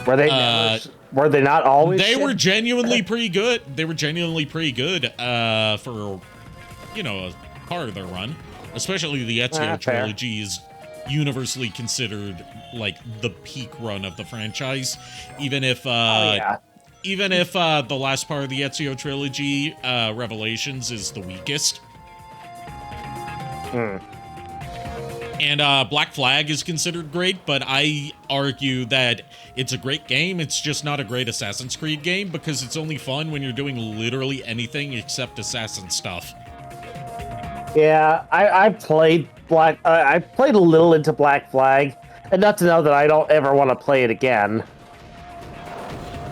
Were they were they not always They shit? were genuinely pretty good. They were genuinely pretty good, for, you know, a part of their run. Especially the Ezio trilogy is universally considered, like, the peak run of the franchise. Even if, even if, the last part of the Ezio trilogy, Revelations, is the weakest. And Black Flag is considered great, but I argue that it's a great game. It's just not a great Assassin's Creed game because it's only fun when you're doing literally anything except assassin stuff. Yeah, I played I played a little into Black Flag, enough to know that I don't ever want to play it again.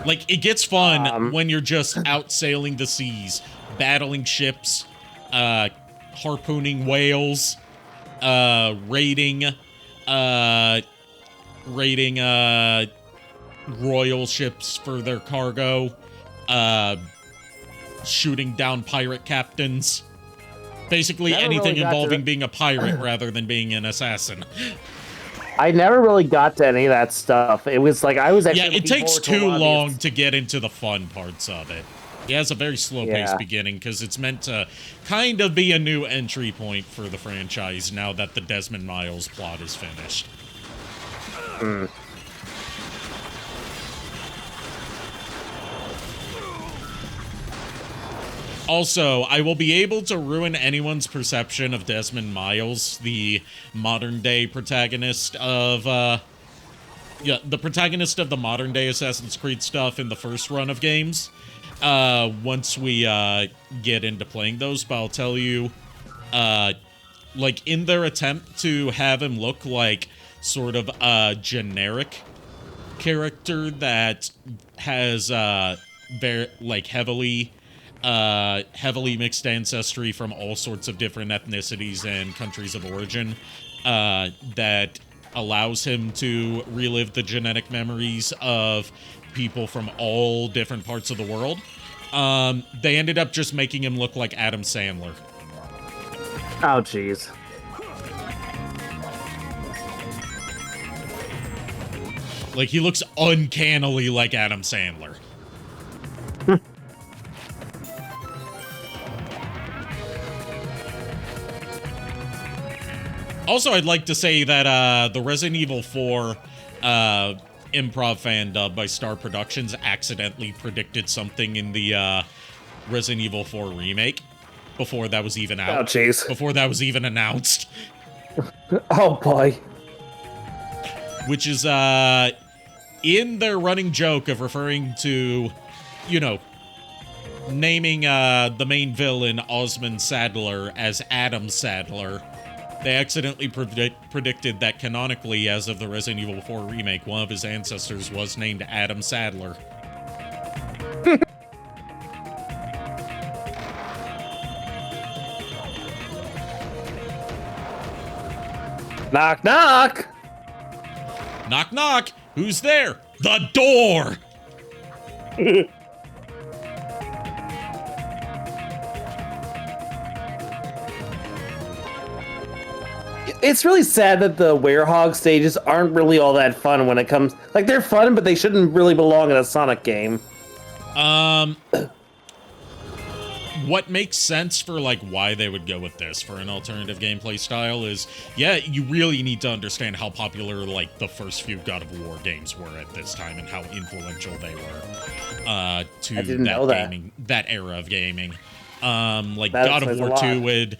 Like, it gets fun when you're just out sailing the seas, battling ships, harpooning whales, raiding royal ships for their cargo, shooting down pirate captains. Basically anything involving being a pirate rather than being an assassin. I never really got to any of that stuff. It was like I was actually it takes too long to get into the fun parts of it. It has a very slow-paced beginning because it's meant to kind of be a new entry point for the franchise now that the Desmond Miles plot is finished. Also, I will be able to ruin anyone's perception of Desmond Miles, the modern-day protagonist of, the protagonist of the modern-day Assassin's Creed stuff in the first run of games, once we, get into playing those, but I'll tell you, like, in their attempt to have him look like sort of a generic character that has, very, like, heavily mixed ancestry from all sorts of different ethnicities and countries of origin, that allows him to relive the genetic memories of people from all different parts of the world. They ended up just making him look like Adam Sandler. Oh, jeez. Like, he looks uncannily like Adam Sandler. Also, I'd like to say that the Resident Evil 4 improv fan dub by Star Productions accidentally predicted something in the Resident Evil 4 remake before that was even out. Oh, jeez. Before that was even announced. Oh, boy. Which is, in their running joke of referring to, you know, naming the main villain, Osmond Sadler, as Adam Sadler, they accidentally predicted that canonically, as of the Resident Evil 4 remake, one of his ancestors was named Adam Sadler. Knock, knock! Knock, knock! Who's there? The door! It's really sad that the Werehog stages aren't really all that fun when it comes... Like, they're fun, but they shouldn't really belong in a Sonic game. What makes sense for, like, why they would go with this for an alternative gameplay style is, yeah, you really need to understand how popular, like, the first few God of War games were at this time and how influential they were to that era of gaming. Like, God of War 2 would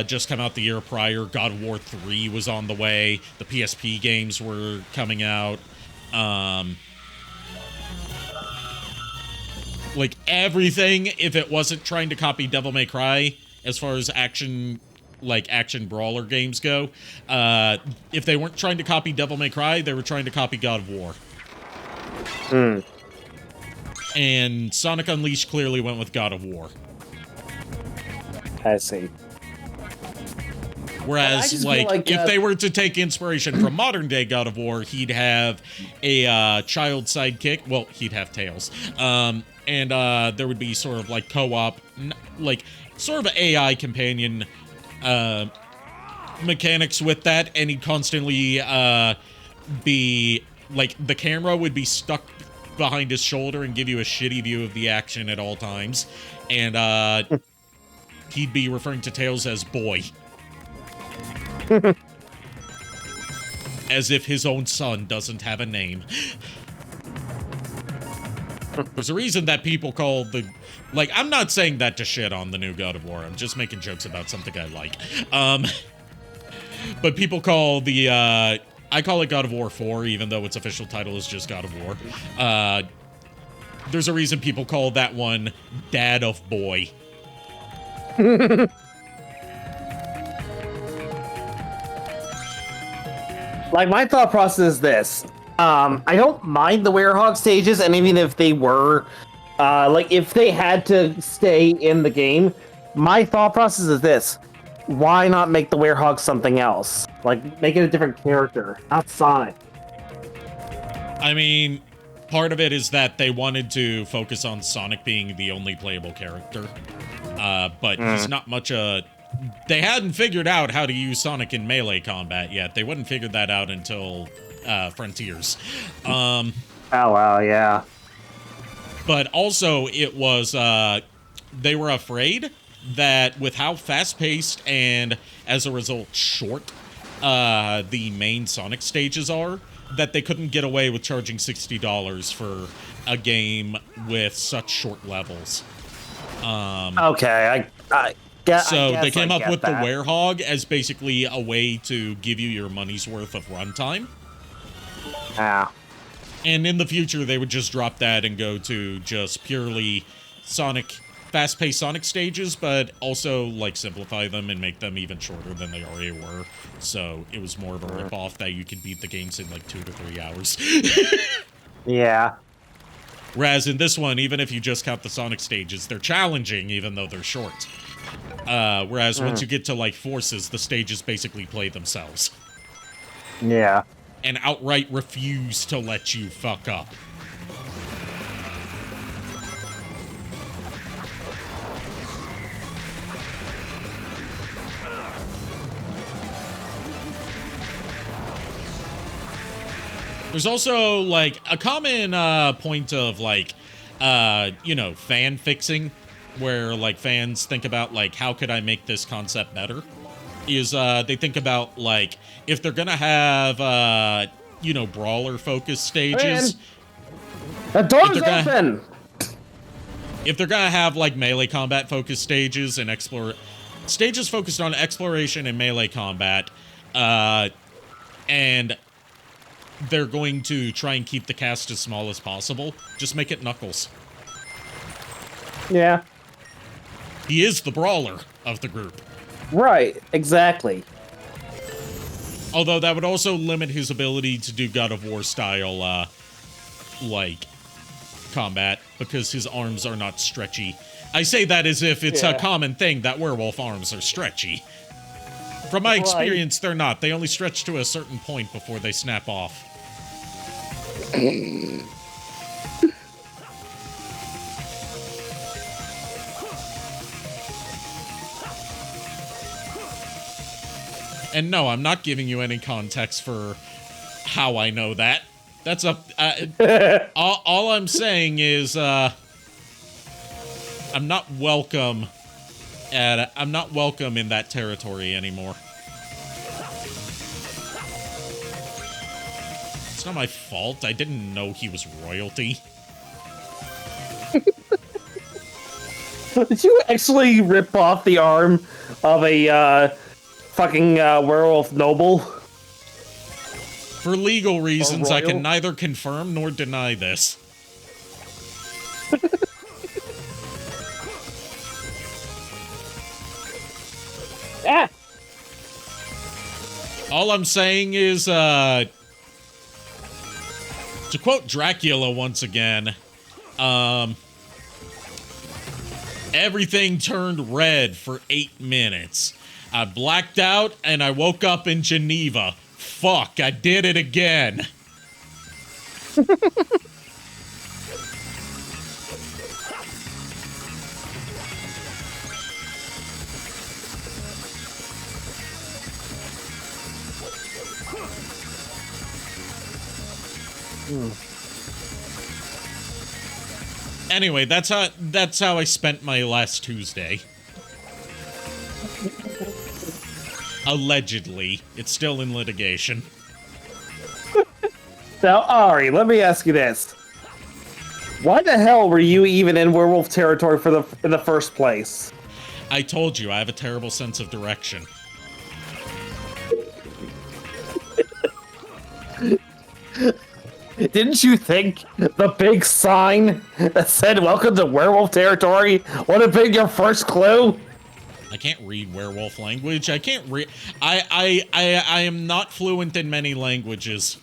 just come out the year prior. God of War 3 was on the way. The PSP games were coming out. Like, everything, if it wasn't trying to copy Devil May Cry, as far as action brawler games go, if they weren't trying to copy Devil May Cry, they were trying to copy God of War. And Sonic Unleashed clearly went with God of War. I see. Whereas, like if they were to take inspiration from modern-day God of War, he'd have a child sidekick. Well, he'd have Tails. And there would be sort of, like, co-op, like, sort of AI companion mechanics with that, and he'd constantly be, like, the camera would be stuck behind his shoulder and give you a shitty view of the action at all times. And he'd be referring to Tails as boy. As if his own son doesn't have a name. There's a reason that people call the... Like, I'm not saying that to shit on the new God of War. I'm just making jokes about something I like. But people call the... I call it God of War 4, even though its official title is just God of War. There's a reason people call that one Dad of Boy. Like, my thought process is this. I don't mind the Werehog stages, and even if they were, like, if they had to stay in the game, my thought process is this. Why not make the Werehog something else? Like, make it a different character, not Sonic. I mean, part of it is that they wanted to focus on Sonic being the only playable character. But he's not much they hadn't figured out how to use Sonic in melee combat yet. They wouldn't figure that out until Frontiers. Oh, wow, yeah. But also, it was, they were afraid that with how fast-paced and, as a result, short the main Sonic stages are, that they couldn't get away with charging $60 for a game with such short levels. Okay, So they came up with the Werehog as basically a way to give you your money's worth of runtime. Ah. And in the future, they would just drop that and go to just purely fast-paced Sonic stages, but also, like, simplify them and make them even shorter than they already were. So it was more of a rip-off that you could beat the games in, like, 2 to 3 hours. Yeah. Whereas in this one, even if you just count the Sonic stages, they're challenging, even though they're short. Whereas once you get to, like, Forces, the stages basically play themselves. Yeah. And outright refuse to let you fuck up. There's also, like, a common point of, like, you know, fan fixing, where, like, fans think about, like, how could I make this concept better? Is they think about, like, if they're gonna have, you know, brawler-focused stages... The door's open! if they're gonna have like melee combat focused stages and stages focused on exploration and melee combat, and they're going to try and keep the cast as small as possible, just make it Knuckles. Yeah. He is the brawler of the group. Right, exactly. Although that would also limit his ability to do God of War style, like, combat, because his arms are not stretchy. I say that as if it's a common thing that werewolf arms are stretchy. From my experience, they're not. They only stretch to a certain point before they snap off. And no, I'm not giving you any context for how I know that. That's all I'm saying is, I'm not welcome in that territory anymore. It's not my fault. I didn't know he was royalty. Did you actually rip off the arm of a fucking werewolf noble? For legal reasons, I can neither confirm nor deny this. Ah. All I'm saying is, to quote Dracula once again, everything turned red for 8 minutes. I blacked out and I woke up in Geneva. Fuck, I did it again. Anyway, that's how I spent my last Tuesday. Allegedly. It's still in litigation. Now, Ari, let me ask you this. Why the hell were you even in werewolf territory in the first place? I told you, I have a terrible sense of direction. Didn't you think the big sign that said "Welcome to werewolf territory" would have been your first clue? I can't read werewolf language. I can't read. I am not fluent in many languages.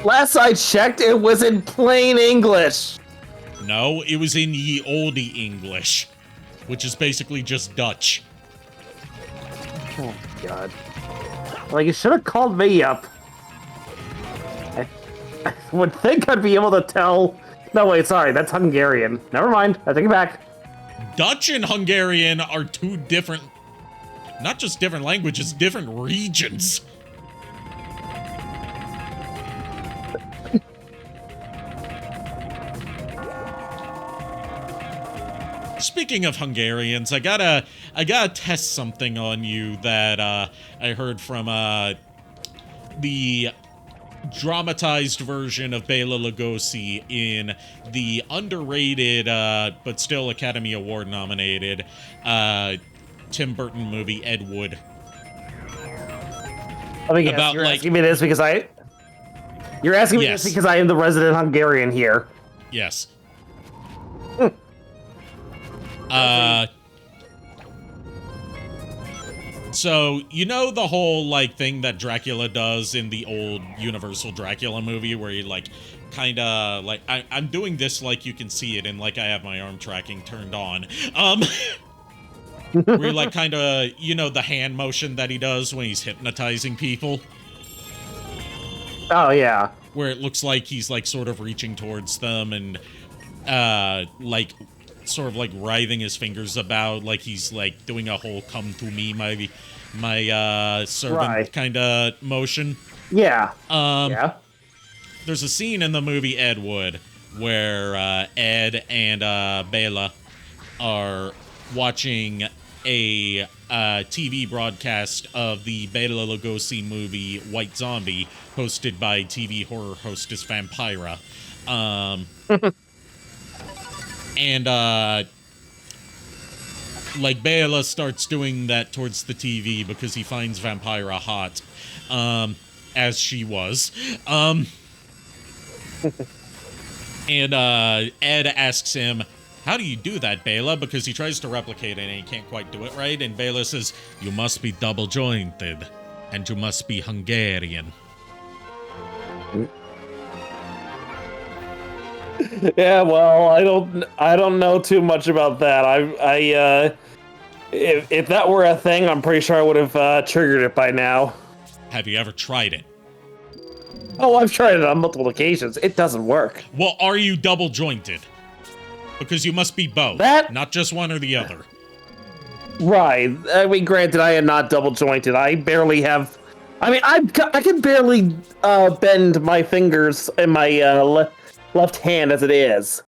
Last I checked, it was in plain English. No, it was in ye olde English, which is basically just Dutch. Oh, God. Like, you should have called me up. I would think I'd be able to tell. No, wait, sorry, that's Hungarian. Never mind, I take it back. Dutch and Hungarian are two different, not just different languages, different regions. Speaking of Hungarians, I gotta test something on you that I heard from the dramatized version of Bela Lugosi in the underrated but still Academy Award nominated Tim Burton movie Ed Wood. I mean, yes, you're asking me this because you're asking me this because I am the resident Hungarian here. Yes. So, you know the whole, like, thing that Dracula does in the old Universal Dracula movie where he, like, kinda, like, I'm doing this like you can see it and, like, I have my arm tracking turned on. Where he, like, kinda, you know, the hand motion that he does when he's hypnotizing people? Oh, yeah. Where it looks like he's, like, sort of reaching towards them and, like, sort of like writhing his fingers about like he's like doing a whole "come to me, my servant" kind of motion. Yeah. Yeah. There's a scene in the movie Ed Wood where Ed and Bela are watching a TV broadcast of the Bela Lugosi movie White Zombie, hosted by TV horror hostess Vampira. And, like, Bela starts doing that towards the TV because he finds Vampira hot, as she was. And, Ed asks him, how do you do that, Bela? Because he tries to replicate it and he can't quite do it right. And Bela says, you must be double-jointed, and you must be Hungarian. Yeah, well, I don't know too much about that. If that were a thing, I'm pretty sure I would have triggered it by now. Have you ever tried it? Oh, I've tried it on multiple occasions. It doesn't work. Well, are you double-jointed? Because you must be both, not just one or the other. Right. I mean, granted, I am not double-jointed. I barely have... I mean, I can barely bend my fingers in my left hand as it is.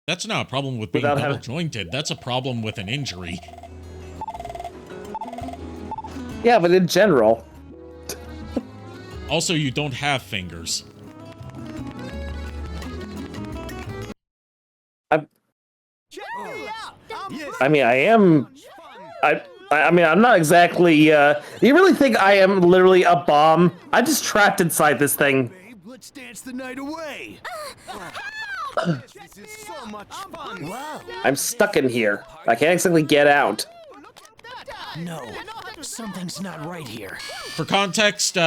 That's not a problem with being double-jointed. That's a problem with an injury. Yeah, but in general. Also, you don't have fingers. I mean, I am... I mean, I'm not exactly... do you really think I am literally a bomb? I'm just trapped inside this thing. Let's dance the night away. This is so much fun. Wow. I'm stuck in here. I can't exactly get out. No, something's not right here. For context,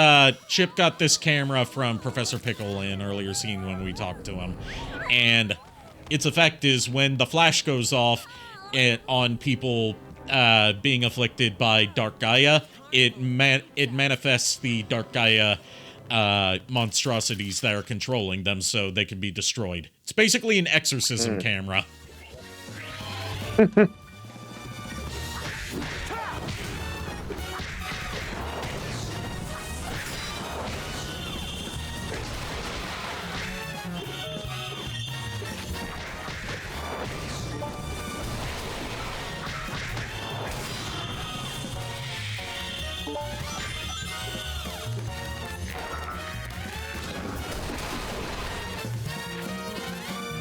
Chip got this camera from Professor Pickle in an earlier scene when we talked to him. And its effect is when the flash goes off on people being afflicted by Dark Gaia, it manifests the Dark Gaia monstrosities that are controlling them so they can be destroyed. It's basically an exorcism camera.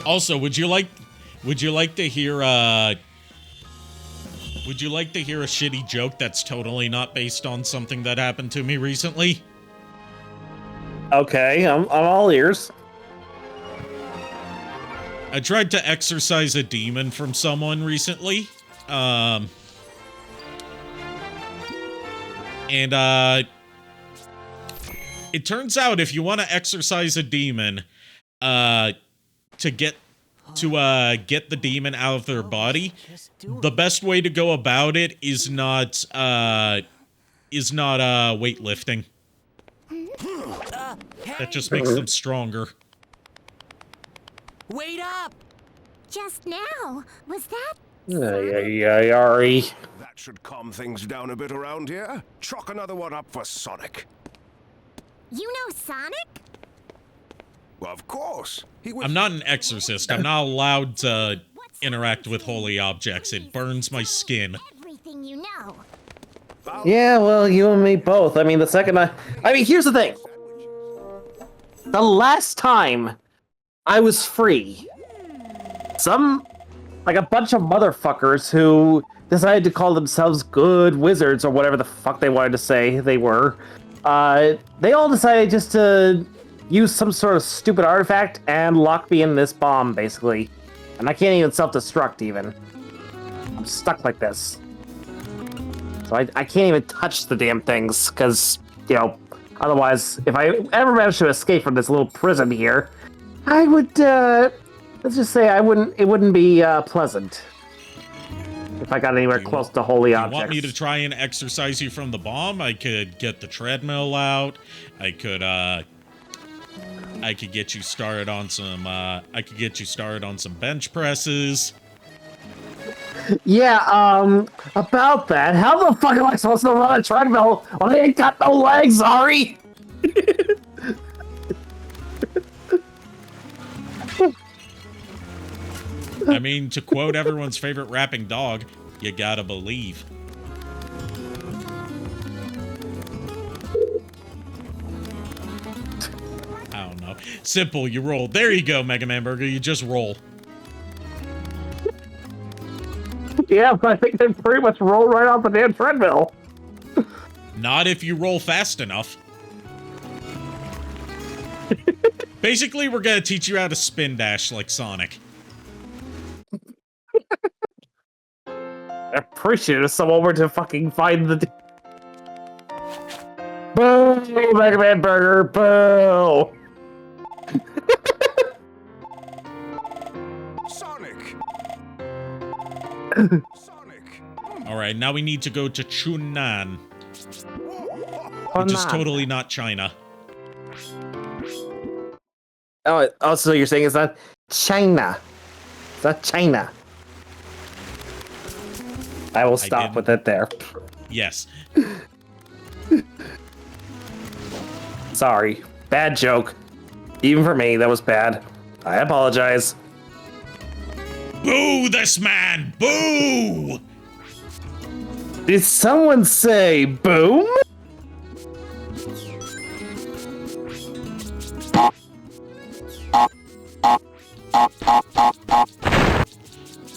Also, would you like to hear a shitty joke that's totally not based on something that happened to me recently? Okay, I'm all ears. I tried to exorcise a demon from someone recently. And it turns out if you want to exorcise a demon, to get the demon out of their body, the best way to go about it is not weightlifting. That just makes them stronger. Wait up! Just now, was that? Ari. That should calm things down a bit around here. Chalk another one up for Sonic. You know Sonic? Well, of course. I'm not an exorcist. I'm not allowed to interact with holy objects. It burns my skin. Everything you know. Yeah, well, you and me both. I mean, I mean, here's the thing. The last time I was free, a bunch of motherfuckers who decided to call themselves good wizards or whatever the fuck they wanted to say they were, they all decided just to use some sort of stupid artifact and lock me in this bomb, basically. And I can't even self-destruct, even. I'm stuck like this. So I can't even touch the damn things, because, you know, otherwise, if I ever managed to escape from this little prison here, I would, let's just say it wouldn't be pleasant. If I got anywhere close to holy objects. You want me to try and exorcise you from the bomb? I could get the treadmill out. I could get you started on some. I could get you started on some bench presses. Yeah. About that. How the fuck am I supposed to run a treadmill when I ain't got no legs, Ari? I mean, to quote everyone's favorite rapping dog, you gotta believe. I don't know. Simple, you roll. There you go, Mega Man Burger. You just roll. Yeah, but I think they pretty much roll right off the damn treadmill. Not if you roll fast enough. Basically, we're gonna teach you how to spin dash like Sonic. I appreciate it if someone were to fucking find the... Boo! Mega Man Burger, boo! Sonic! Sonic! Alright, now we need to go to Chunan. Which is totally not China. Oh, so you're saying it's not China. It's not China. I will stop with it there. Yes. Sorry. Bad joke. Even for me, that was bad. I apologize. Boo this man! Boo! Did someone say boom?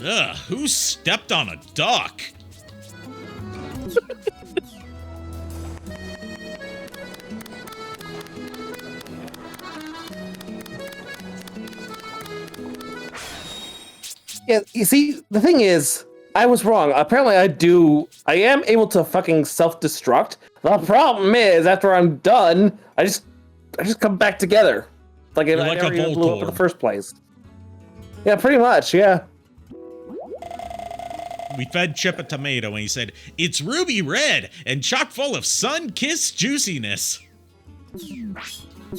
Ugh, who stepped on a duck? Yeah, you see, the thing is, I was wrong. Apparently I am able to fucking self-destruct. The problem is, after I'm done, I just come back together. Like if I never even blew up in the first place. Yeah, pretty much, yeah. We fed Chip a tomato and he said, "It's ruby red and chock full of sun-kissed juiciness."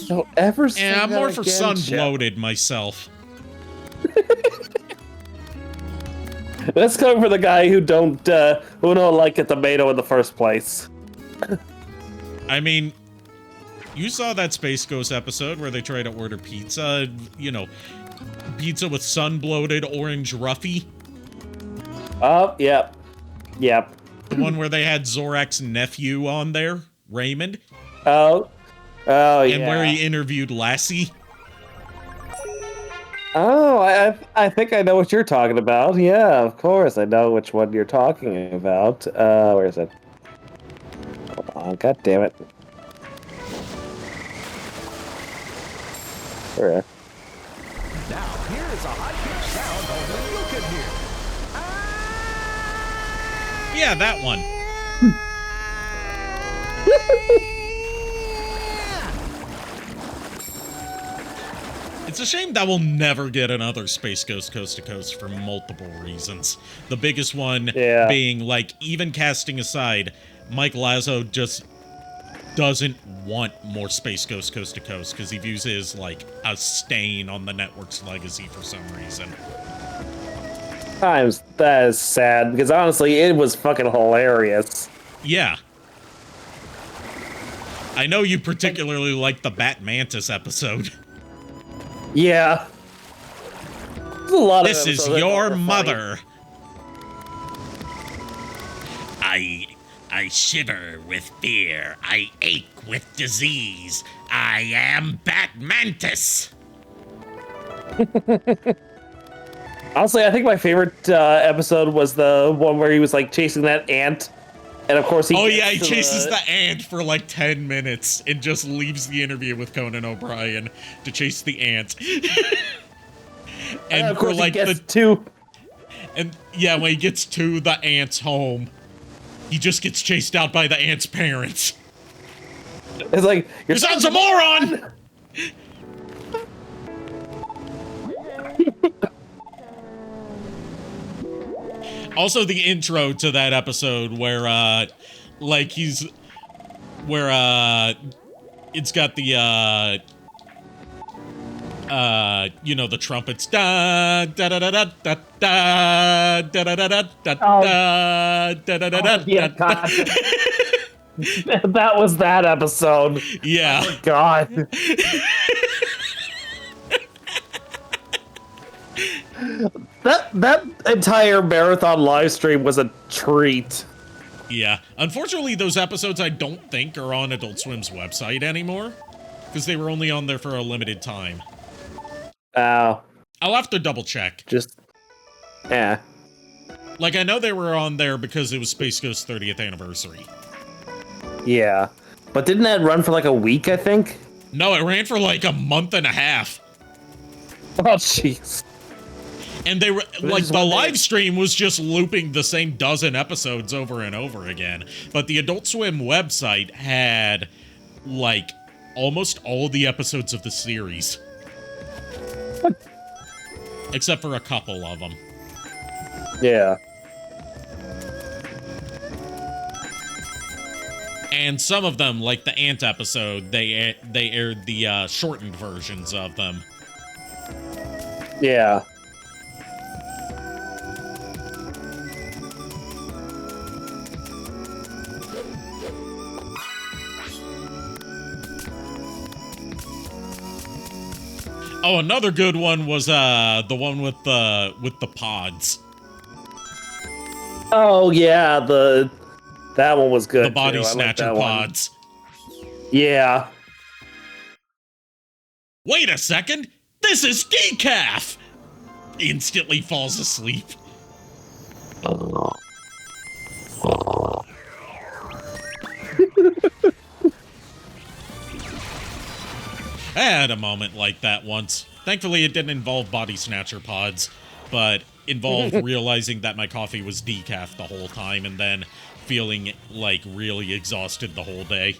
Don't ever say I'm that more for again, sun-bloated myself. That's coming for the guy who don't like a tomato in the first place. I mean, you saw that Space Ghost episode where they try to order pizza, you know, pizza with sun-bloated orange ruffy. Oh, yep. Yep. The one where they had Zorak's nephew on there, Raymond. Oh, yeah. And where he interviewed Lassie. Oh, I think I know what you're talking about. Yeah, of course, I know which one you're talking about. Where is it? Hold on, god damn it. Where? Now, here is a high-pitched sound only you can hear. Yeah, that one. It's a shame that we'll never get another Space Ghost Coast to Coast for multiple reasons. The biggest one being, like, even casting aside, Mike Lazo just doesn't want more Space Ghost Coast to Coast because he views it as, like, a stain on the network's legacy for some reason. That is sad, because honestly, it was fucking hilarious. Yeah. I know you particularly like the Bat Mantis episode. Yeah. There's a lot this is your mother. I shiver with fear. I ache with disease. I am Bat Mantis. Honestly, I think my favorite episode was the one where he was like chasing that ant, and of course he. Oh yeah, he chases the ant for like 10 minutes and just leaves the interview with Conan O'Brien to chase the ant. And of course for like he gets to. And yeah, when he gets to the ant's home, he just gets chased out by the ant's parents. It's like your son's a moron. Also, the intro to that episode where, like, it's got the, you know, the trumpets. Da da da da da da da da da da da da da da da da. That was that episode. Yeah. Oh, God. That entire marathon live stream was a treat. Yeah. Unfortunately, those episodes I don't think are on Adult Swim's website anymore, because they were only on there for a limited time. Oh. I'll have to double check. Yeah. Like, I know they were on there because it was Space Ghost's 30th anniversary. Yeah. But didn't that run for like a week, I think? No, it ran for like a month and a half. Oh, jeez. And they were, like, the live stream was just looping the same dozen episodes over and over again. But the Adult Swim website had, like, almost all the episodes of the series. Except for a couple of them. Yeah. And some of them, like the Ant episode, they aired the shortened versions of them. Yeah. Oh, another good one was the one with the pods. Oh yeah, that one was good. The body too. snatcher pods. Yeah. Wait a second! This is decaf! Instantly falls asleep. I had a moment like that once. Thankfully, it didn't involve body snatcher pods, but involved realizing that my coffee was decaf the whole time and then feeling, like, really exhausted the whole day.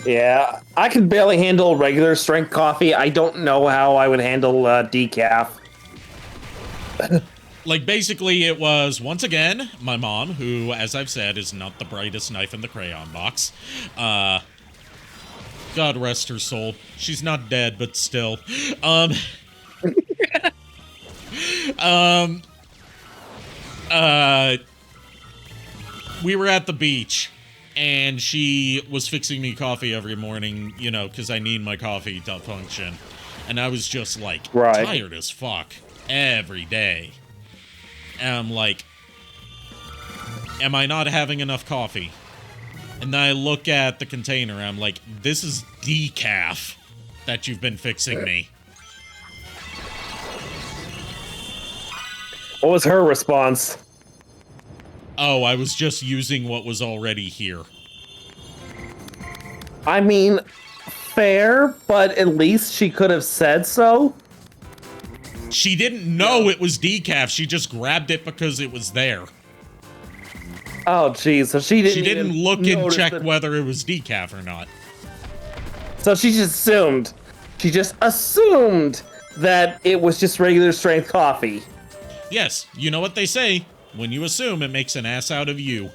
Yeah, I can barely handle regular strength coffee. I don't know how I would handle decaf. Like, basically, it was, once again, my mom, who, as I've said, is not the brightest knife in the crayon box. God rest her soul. She's not dead, but still. We were at the beach, and she was fixing me coffee every morning, you know, because I need my coffee to function. And I was just, like, tired as fuck every day. And I'm like, am I not having enough coffee? And then I look at the container, and I'm like, this is decaf that you've been fixing me. What was her response? Oh, I was just using what was already here. I mean, fair, but at least she could have said so. She didn't know it was decaf. She just grabbed it because it was there. Oh, geez. So she didn't look and check whether it was decaf or not. So she just assumed. She just assumed that it was just regular strength coffee. Yes, you know what they say. When you assume, it makes an ass out of you.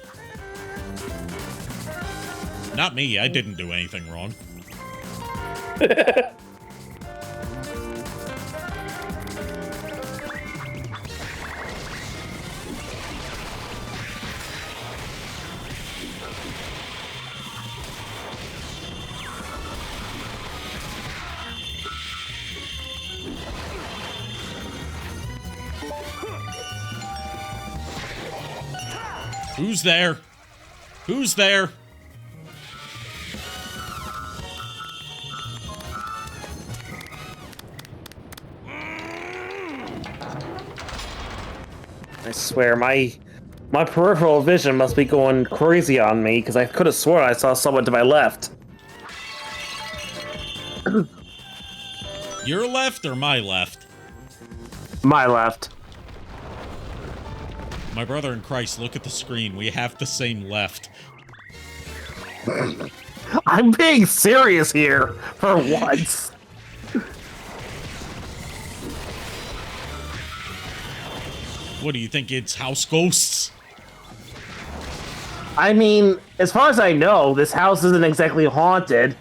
Not me. I didn't do anything wrong. Who's there? Who's there? I swear, my peripheral vision must be going crazy on me, because I could have sworn I saw someone to my left. Your left or my left? My left. My brother in Christ, look at the screen. We have the same left. I'm being serious here, for once. What do you think, it's house ghosts? I mean, as far as I know, this house isn't exactly haunted.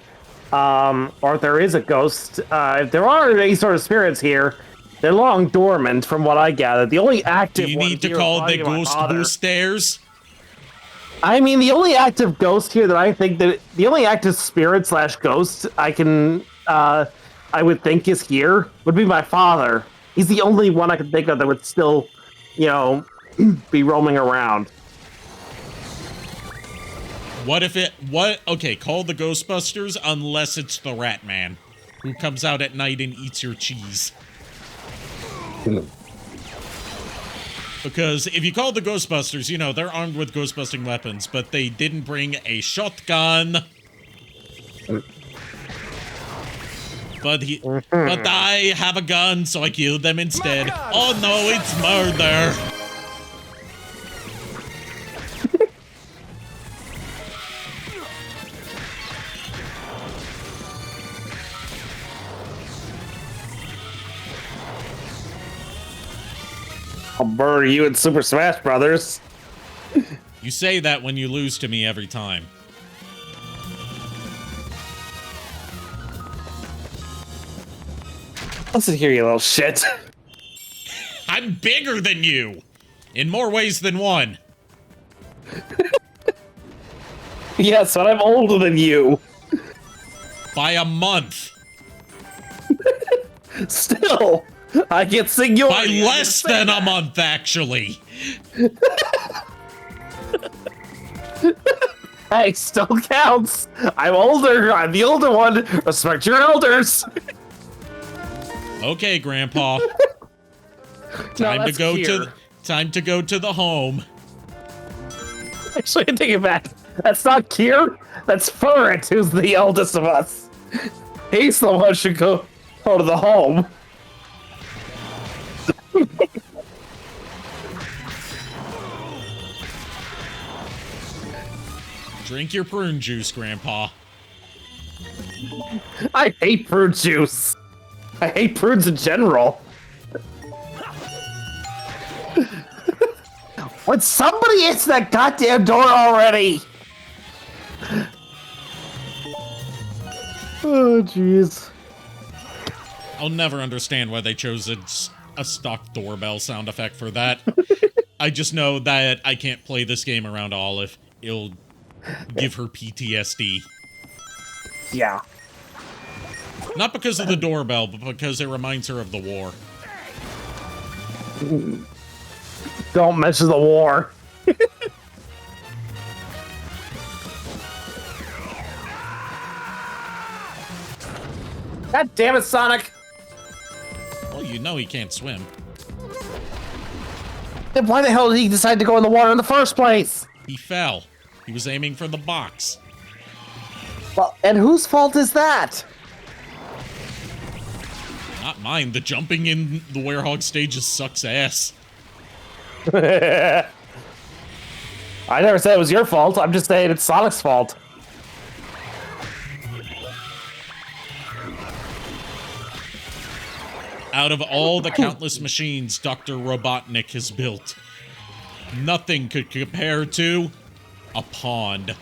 Or if there is a ghost, if there are any sort of spirits here, they're long dormant, from what I gathered. The only active. Do you need to call the ghost who stares? I mean, the only active ghost here that I think that the only active spirit / ghost I would think is here would be my father. He's the only one I can think of that would still, you know, be roaming around. What if it, okay, call the Ghostbusters unless it's the Rat Man, who comes out at night and eats your cheese. Because if you call the Ghostbusters, you know, they're armed with ghost-busting weapons, but they didn't bring a shotgun. But I have a gun, so I killed them instead. Oh no, it's murder! I'll bury you in Super Smash Brothers. You say that when you lose to me every time. Listen here, you little shit. I'm bigger than you! In more ways than one. Yes, but I'm older than you. By a month. Still, I get seniority. By less than a month, actually. Hey, still counts. I'm older. I'm the older one. Respect your elders. Okay, Grandpa. Time to go to the home. Actually, I take it back. That's not Kier. That's Furret, who's the eldest of us. He's the one who should go to the home. Drink your prune juice, Grandpa. I hate prune juice. I hate prunes in general. Would somebody answer that goddamn door already? Oh, jeez. I'll never understand why they chose a stock doorbell sound effect for that. I just know that I can't play this game around Olive. It'll give her PTSD. Yeah. Not because of the doorbell, but because it reminds her of the war. Don't mention the war. God damn it, Sonic! Well, you know he can't swim. Then why the hell did he decide to go in the water in the first place? He fell. He was aiming for the box. Well, and whose fault is that? Not mine. The jumping in the Werehog stages sucks ass. I never said it was your fault. I'm just saying it's Sonic's fault. Out of all the countless machines Dr. Robotnik has built, nothing could compare to a pond.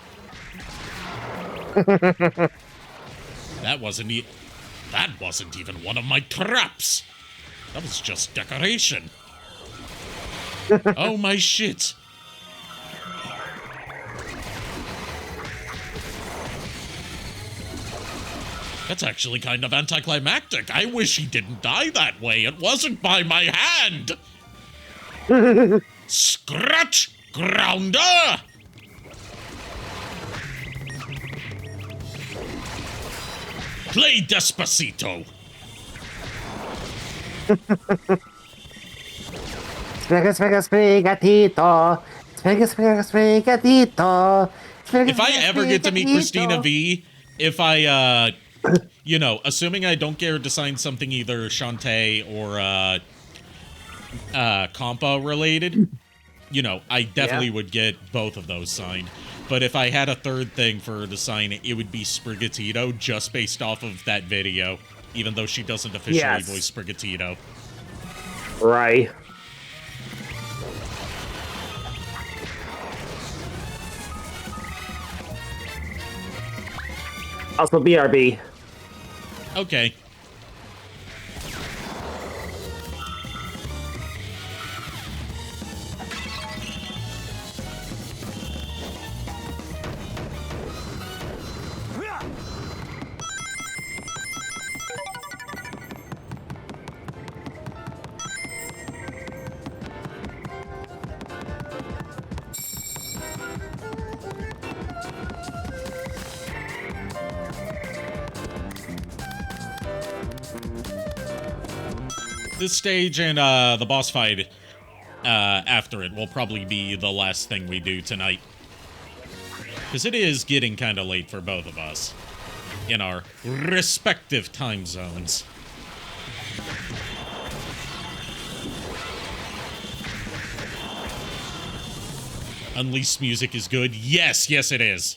That wasn't even one of my traps. That was just decoration. Oh my shit. That's actually kind of anticlimactic. I wish he didn't die that way. It wasn't by my hand. Scratch grounder. Play Despacito. If I ever get to meet Christina V, if I, you know, assuming I don't get her to sign something either Shantae or, Compa related, you know, I definitely would get both of those signed. But if I had a third thing for her to sign, it would be Sprigatito, just based off of that video, even though she doesn't officially voice Sprigatito. Right. Also, BRB. Okay. This stage and the boss fight after it will probably be the last thing we do tonight. Because it is getting kind of late for both of us in our respective time zones. Unleashed music is good. Yes, yes it is.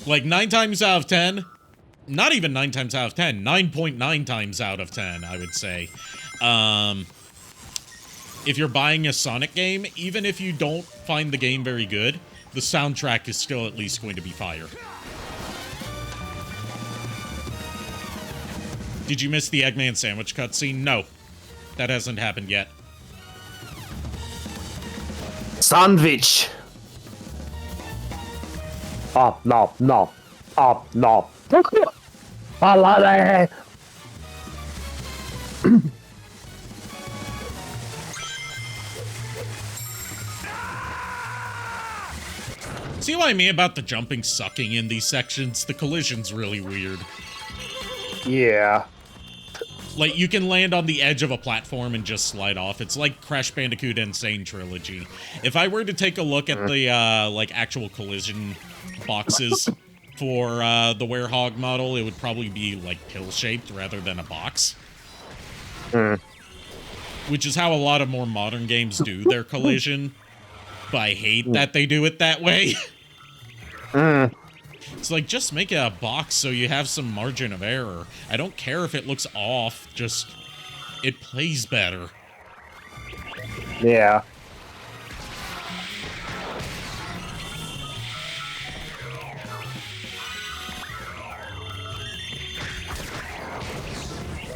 Like 9 times out of 10, not even 9 times out of 10, 9.9 times out of 10, I would say. If you're buying a Sonic game, even if you don't find the game very good, the soundtrack is still at least going to be fire. Did you miss the Eggman sandwich cutscene? No. That hasn't happened yet. Sandwich. Up, no. Palade. See what I mean about the jumping sucking in these sections? The collision's really weird. Yeah. Like, you can land on the edge of a platform and just slide off. It's like Crash Bandicoot Insane Trilogy. If I were to take a look at the, like, actual collision boxes for, the Werehog model, it would probably be, like, pill-shaped rather than a box. Which is how a lot of more modern games do their collision. But I hate that they do it that way. It's like, just make it a box so you have some margin of error. I don't care if it looks off, just, it plays better. Yeah.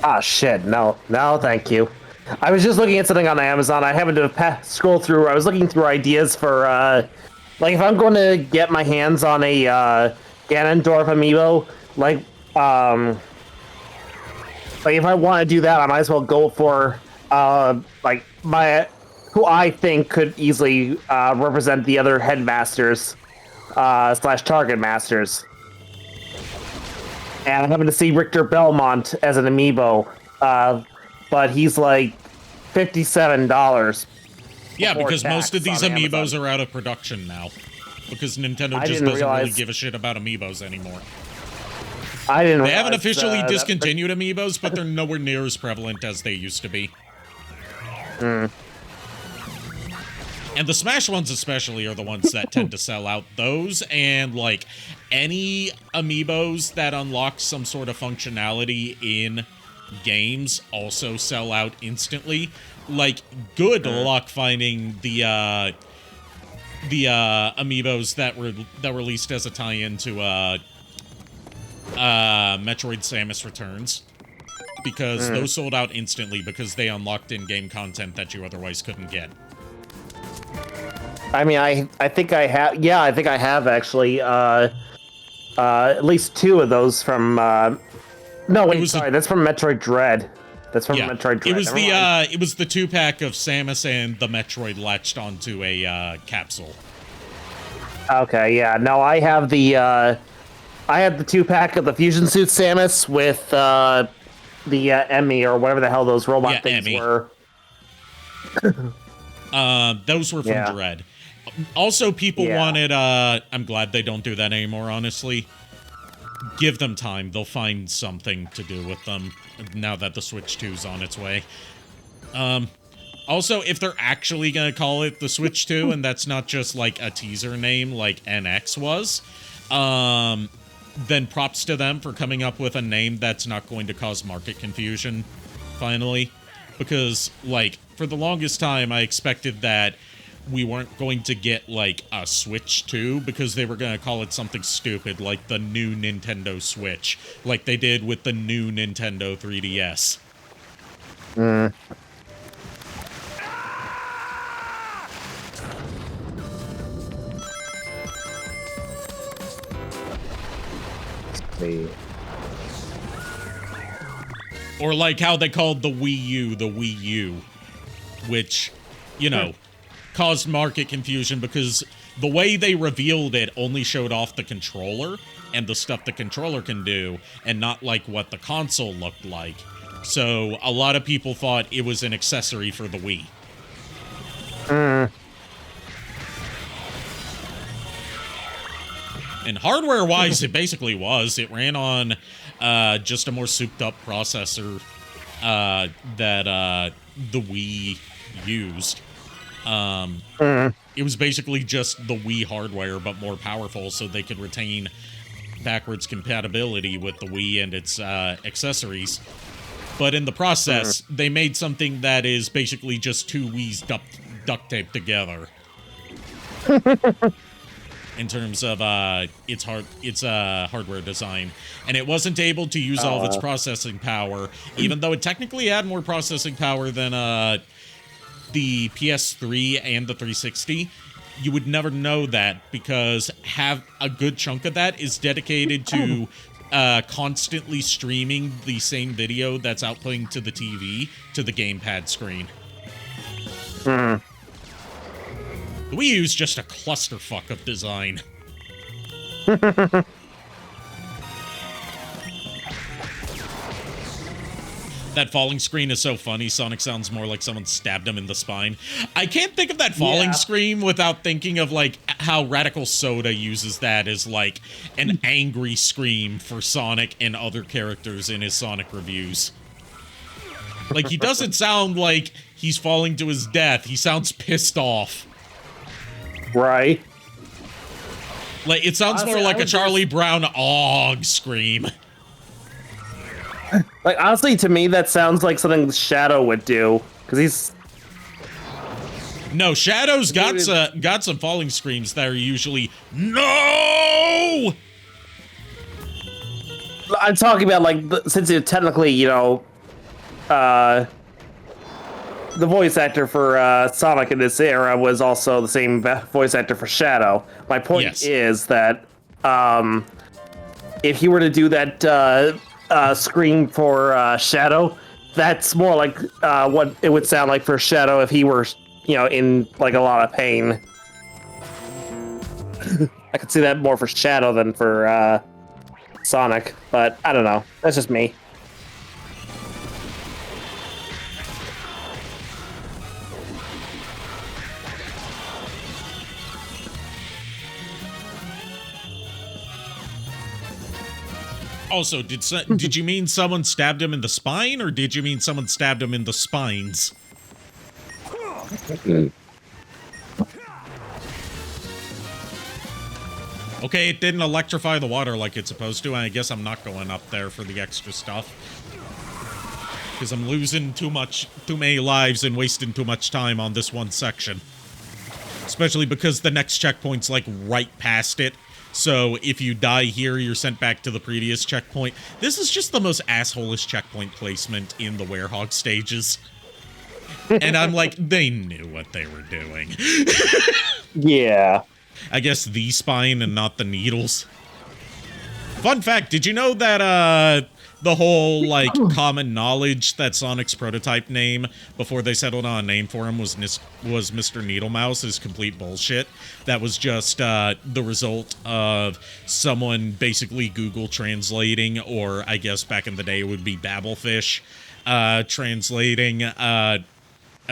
Ah, shit, no, thank you. I was just looking at something on Amazon. I happened to scroll through. I was looking through ideas for, like, if I'm going to get my hands on a, Ganondorf amiibo, like if I want to do that, I might as well go for, like, who I think could easily, represent the other headmasters, slash target masters. And I'm having to see Richter Belmont as an amiibo, but he's like $57. Yeah, because most of these amiibos are out of production now. Because Nintendo just doesn't really give a shit about amiibos anymore. They haven't officially discontinued amiibos, but they're nowhere near as prevalent as they used to be. And the Smash ones especially are the ones that tend to sell out. Those and, like, any amiibos that unlock some sort of functionality in games also sell out instantly. Like, good luck finding the amiibos that were released as a tie-in to Metroid Samus Returns, because those sold out instantly because they unlocked in-game content that you otherwise couldn't get. I mean, I think I have. Yeah, I think I have actually. At least 2 of those from. No, wait, sorry, that's from Metroid Dread. That's from Metroid Dread. It was the 2-pack of Samus and the Metroid latched onto a capsule. Okay, yeah. No, I have the 2-pack of the Fusion Suit Samus with the Emmy or whatever the hell those robot things Emmy. were. Those were from Dread. Also, people wanted. I'm glad they don't do that anymore. Honestly, give them time; they'll find something to do with them now that the Switch 2's on its way. Also, if they're actually gonna call it the Switch 2, and that's not just like a teaser name like NX was, then props to them for coming up with a name that's not going to cause market confusion. Finally, because like for the longest time, I expected that we weren't going to get, like, a Switch 2 because they were going to call it something stupid like the new Nintendo Switch, like they did with the new Nintendo 3DS. Or like how they called the Wii U, which, you know, caused market confusion because the way they revealed it only showed off the controller and the stuff the controller can do, and not like what the console looked like. So a lot of people thought it was an accessory for the Wii. And hardware-wise, it basically was. It ran on just a more souped-up processor that the Wii used. It was basically just the Wii hardware, but more powerful, so they could retain backwards compatibility with the Wii and its accessories. But in the process, they made something that is basically just two Wii's duct taped together. In terms of its hardware design, and it wasn't able to use all of its processing power, even though it technically had more processing power than the PS3 and the 360. You would never know that because a good chunk of that is dedicated to constantly streaming the same video that's outputting to the TV to the gamepad screen. The Wii U's just a clusterfuck of design. That falling screen is so funny. Sonic sounds more like someone stabbed him in the spine. I can't think of that falling scream without thinking of, like, how Radical Soda uses that as, like, an angry scream for Sonic and other characters in his Sonic reviews. Like, he doesn't sound like he's falling to his death. He sounds pissed off. Right. Like, it sounds honestly, more like a Charlie Brown "Aug" scream. Like, honestly, to me, that sounds like something Shadow would do. Because he's... No, Shadow's got some falling screams that are usually, "No!" I'm talking about, like, since it technically, you know, the voice actor for Sonic in this era was also the same voice actor for Shadow. My point is that if he were to do that scream for Shadow, that's more like what it would sound like for Shadow if he were, you know, in like a lot of pain. I could see that more for Shadow than for Sonic, but I don't know. That's just me. Also, did you mean someone stabbed him in the spine, or did you mean someone stabbed him in the spines? Okay, it didn't electrify the water like it's supposed to, and I guess I'm not going up there for the extra stuff. Because I'm losing too many lives and wasting too much time on this one section. Especially because the next checkpoint's like right past it. So if you die here, you're sent back to the previous checkpoint. This is just the most asshole-ish checkpoint placement in the Werehog stages. And I'm like, they knew what they were doing. Yeah. I guess the spine and not the needles. Fun fact, did you know that the whole, like, common knowledge that Sonic's prototype name, before they settled on a name for him, was Mr. Needlemouse is complete bullshit? That was just the result of someone basically Google translating, or I guess back in the day it would be Babelfish, translating a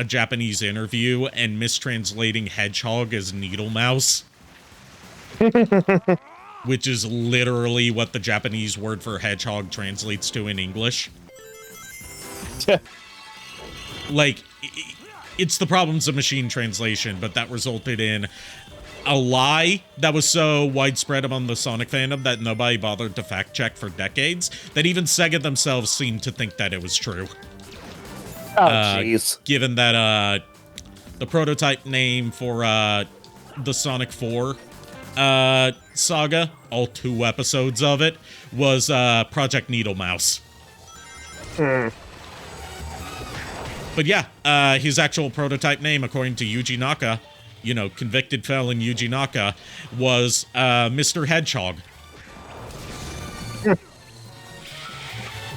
Japanese interview and mistranslating hedgehog as Needlemouse. Which is literally what the Japanese word for hedgehog translates to in English. Like, it's the problems of machine translation, but that resulted in a lie that was so widespread among the Sonic fandom that nobody bothered to fact check for decades, that even Sega themselves seemed to think that it was true. Oh, jeez. Given that the prototype name for the Sonic 4 saga, all 2 episodes of it, was Project Needlemouse. But yeah, his actual prototype name, according to Yuji Naka, you know, convicted felon Yuji Naka, was Mr. Hedgehog.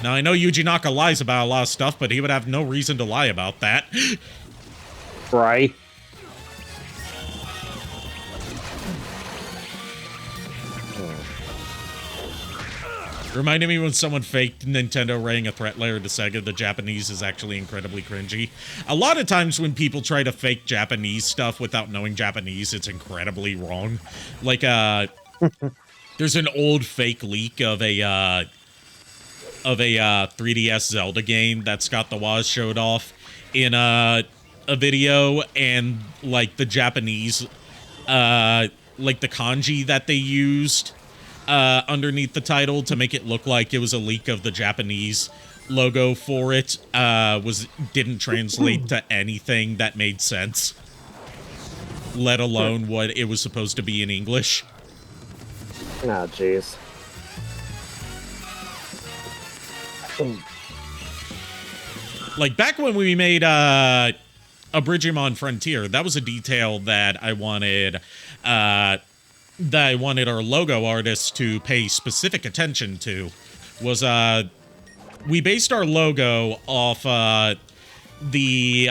Now, I know Yuji Naka lies about a lot of stuff, but he would have no reason to lie about that. Right. Reminded me when someone faked Nintendo writing a threat letter to Sega. The Japanese is actually incredibly cringy. A lot of times when people try to fake Japanese stuff without knowing Japanese, it's incredibly wrong. Like, there's an old fake leak of a 3DS Zelda game that Scott the Woz showed off in a video, and, like, the Japanese, like, the kanji that they used underneath the title to make it look like it was a leak of the Japanese logo for it didn't translate to anything that made sense, let alone what it was supposed to be in English. Oh, jeez. Like, back when we made a Brigimon Frontier, that was a detail that I wanted our logo artists to pay specific attention to. Was we based our logo off the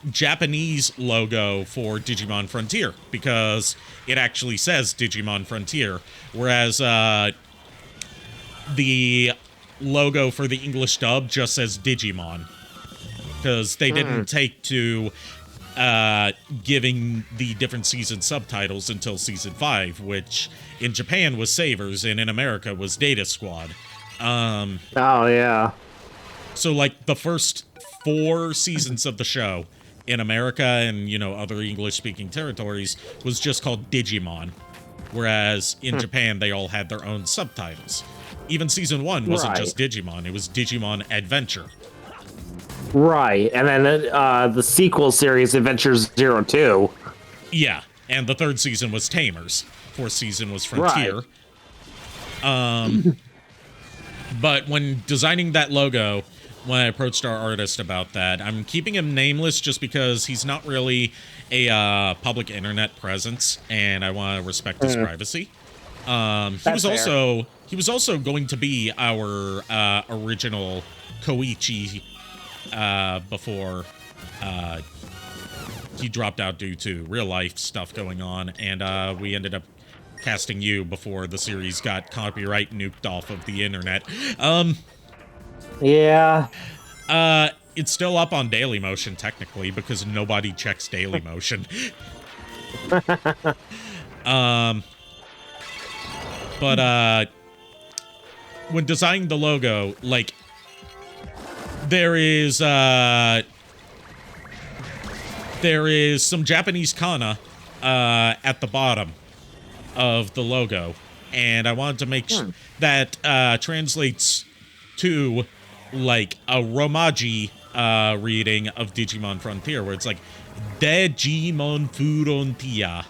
Japanese logo for Digimon Frontier, because it actually says Digimon Frontier, whereas the logo for the English dub just says Digimon, because they didn't take to giving the different season subtitles until season 5, which in Japan was Savers and in America was Data Squad. Oh, yeah. So, like, the first 4 seasons of the show in America and, you know, other English-speaking territories was just called Digimon, whereas in Japan they all had their own subtitles. Even season 1 wasn't just Digimon, it was Digimon Adventure. Right, and then the sequel series, Adventures 02. Yeah, and the 3rd season was Tamers. 4th season was Frontier. Right. But when designing that logo, when I approached our artist about that, I'm keeping him nameless just because he's not really a public internet presence, and I want to respect his privacy. He was also going to be our original Koichi before he dropped out due to real life stuff going on, and we ended up casting you before the series got copyright nuked off of the internet. Yeah. It's still up on Dailymotion technically because nobody checks Dailymotion. But when designing the logo, like, there is some Japanese kana at the bottom of the logo, and I wanted to make that translates to, like, a Romaji reading of Digimon Frontier, where it's like Digimon Frontier.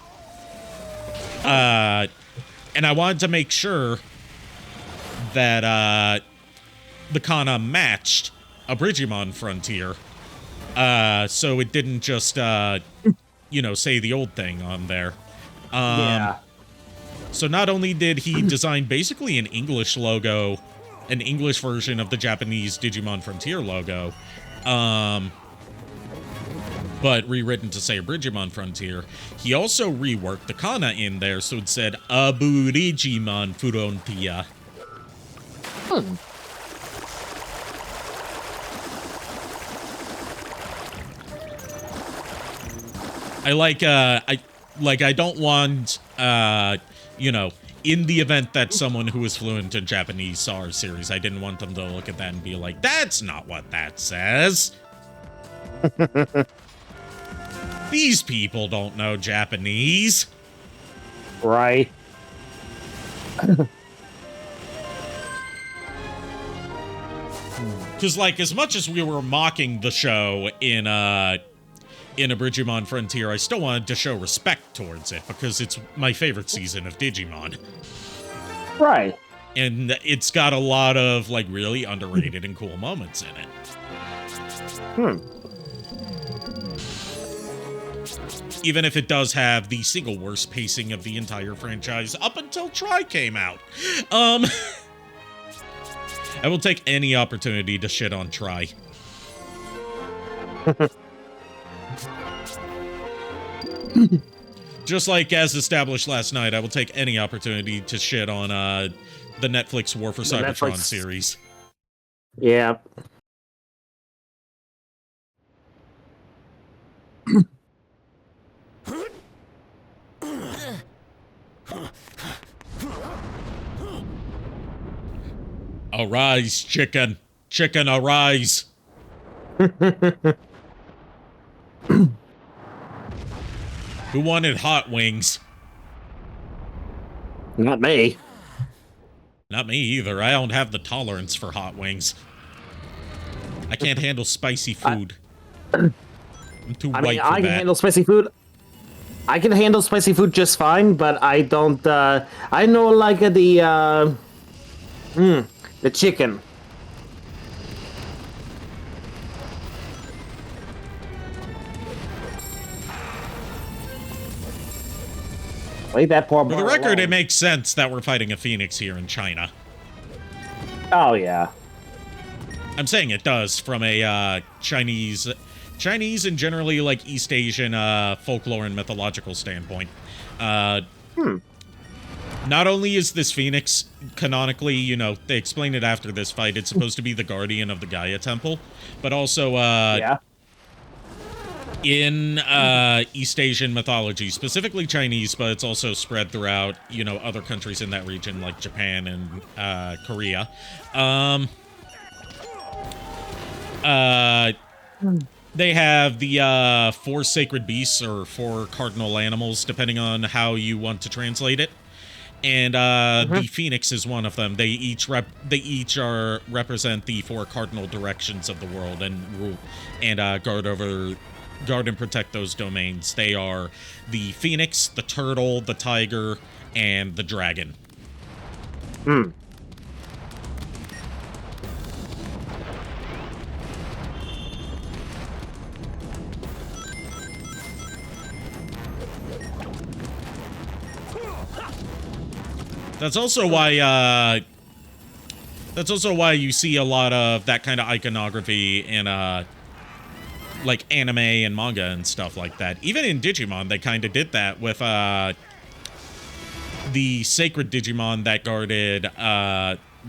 And I wanted to make sure that the kana matched a Brigimon Frontier, so it didn't just, you know, say the old thing on there. Yeah. So not only did he design basically an English logo, an English version of the Japanese Digimon Frontier logo, but rewritten to say Brigimon Frontier, he also reworked the kana in there so it said Aburijimon Frontier. I don't want, you know, in the event that someone who is fluent in Japanese saw our series, I didn't want them to look at that and be like, that's not what that says. These people don't know Japanese. Right. Because, like, as much as we were mocking the show in a Brigimon Frontier, I still wanted to show respect towards it, because it's my favorite season of Digimon. Right. And it's got a lot of, like, really underrated and cool moments in it. Even if it does have the single worst pacing of the entire franchise up until Tri came out. I will take any opportunity to shit on Tri. Just like as established last night, I will take any opportunity to shit on The Netflix War for Cybertron series. Yeah. Arise, chicken. Chicken, arise. Who wanted hot wings? Not me. Not me either. I don't have the tolerance for hot wings. I can't handle spicy food. I'm too white for I can that. handle spicy food. I can handle spicy food just fine, but I don't. I know like the chicken. Wait, that poor. For the record, it makes sense that we're fighting a phoenix here in China. Oh yeah. I'm saying it does from a Chinese and generally like East Asian folklore and mythological standpoint. Not only is this phoenix canonically, you know, they explain it after this fight, it's supposed to be the guardian of the Gaia Temple, but also in East Asian mythology, specifically Chinese, but it's also spread throughout, you know, other countries in that region like Japan and Korea. They have the 4 sacred beasts or 4 cardinal animals, depending on how you want to translate it. And the phoenix is one of them. They each represent the 4 cardinal directions of the world and rule and guard and protect those domains. They are the phoenix, the turtle, the tiger, and the dragon. That's also why you see a lot of that kind of iconography in like anime and manga and stuff like that. Even in Digimon, they kind of did that with the sacred Digimon that guarded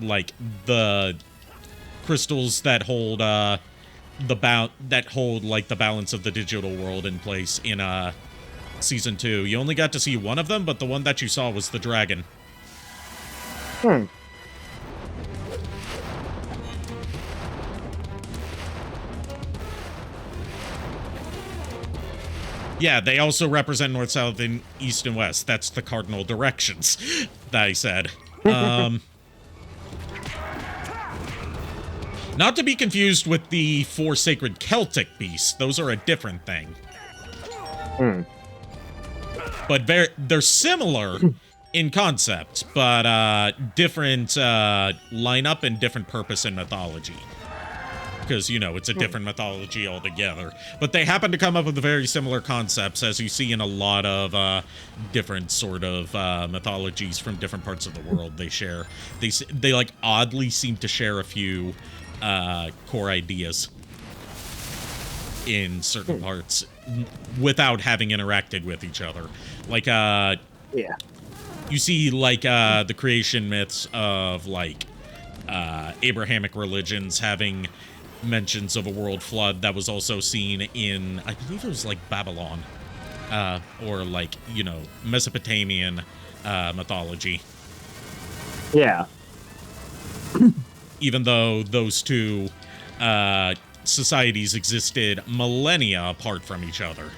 like the crystals that hold like the balance of the digital world in place in season 2. You only got to see one of them, but the one that you saw was the dragon. Yeah, they also represent north, south, and east and west. That's the cardinal directions that I said. Not to be confused with the 4 sacred Celtic beasts. Those are a different thing. But they're similar in concept, but different lineup and different purpose in mythology. Because, you know, it's a different mythology altogether. But they happen to come up with very similar concepts, as you see in a lot of different sort of mythologies from different parts of the world they share. They like, oddly seem to share a few core ideas in certain parts without having interacted with each other. Like, you see, like, the creation myths of, like, Abrahamic religions having mentions of a world flood that was also seen in, I believe it was like Babylon, or like, you know, Mesopotamian mythology. Yeah. Even though those two societies existed millennia apart from each other.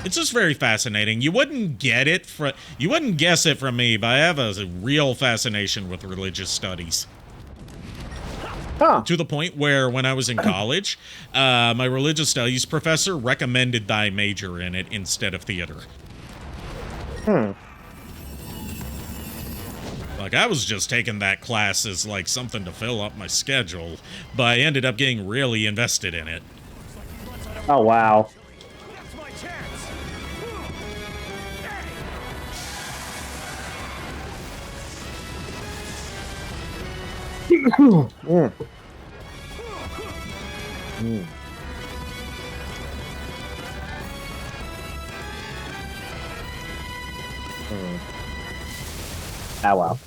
It's just very fascinating. You wouldn't guess it from me, but I have a real fascination with religious studies. To the point where when I was in college, my religious studies professor recommended that I major in it instead of theater. Like, I was just taking that class as, like, something to fill up my schedule, but I ended up getting really invested in it. Oh, wow. Ah, well.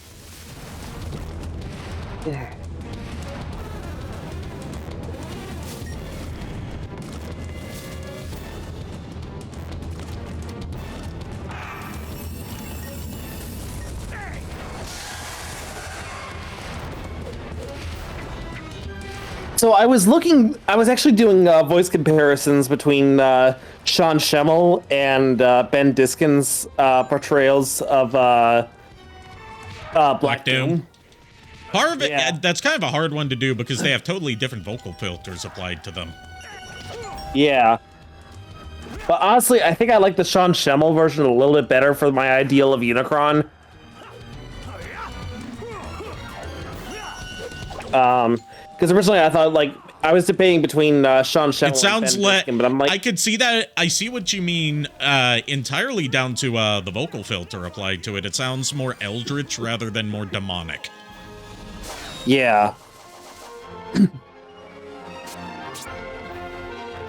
So I was actually doing voice comparisons between Sean Schemmel and Ben Diskin's portrayals of Black Doom. Part of it, that's kind of a hard one to do because they have totally different vocal filters applied to them. Yeah. But honestly, I think I like the Sean Schemmel version a little bit better for my ideal of Unicron. Because originally I thought, like, I was debating between Sean Schemmel it sounds and Ben Diskin, but I'm like... I could see that. I see what you mean entirely down to the vocal filter applied to it. It sounds more eldritch rather than more demonic. Yeah.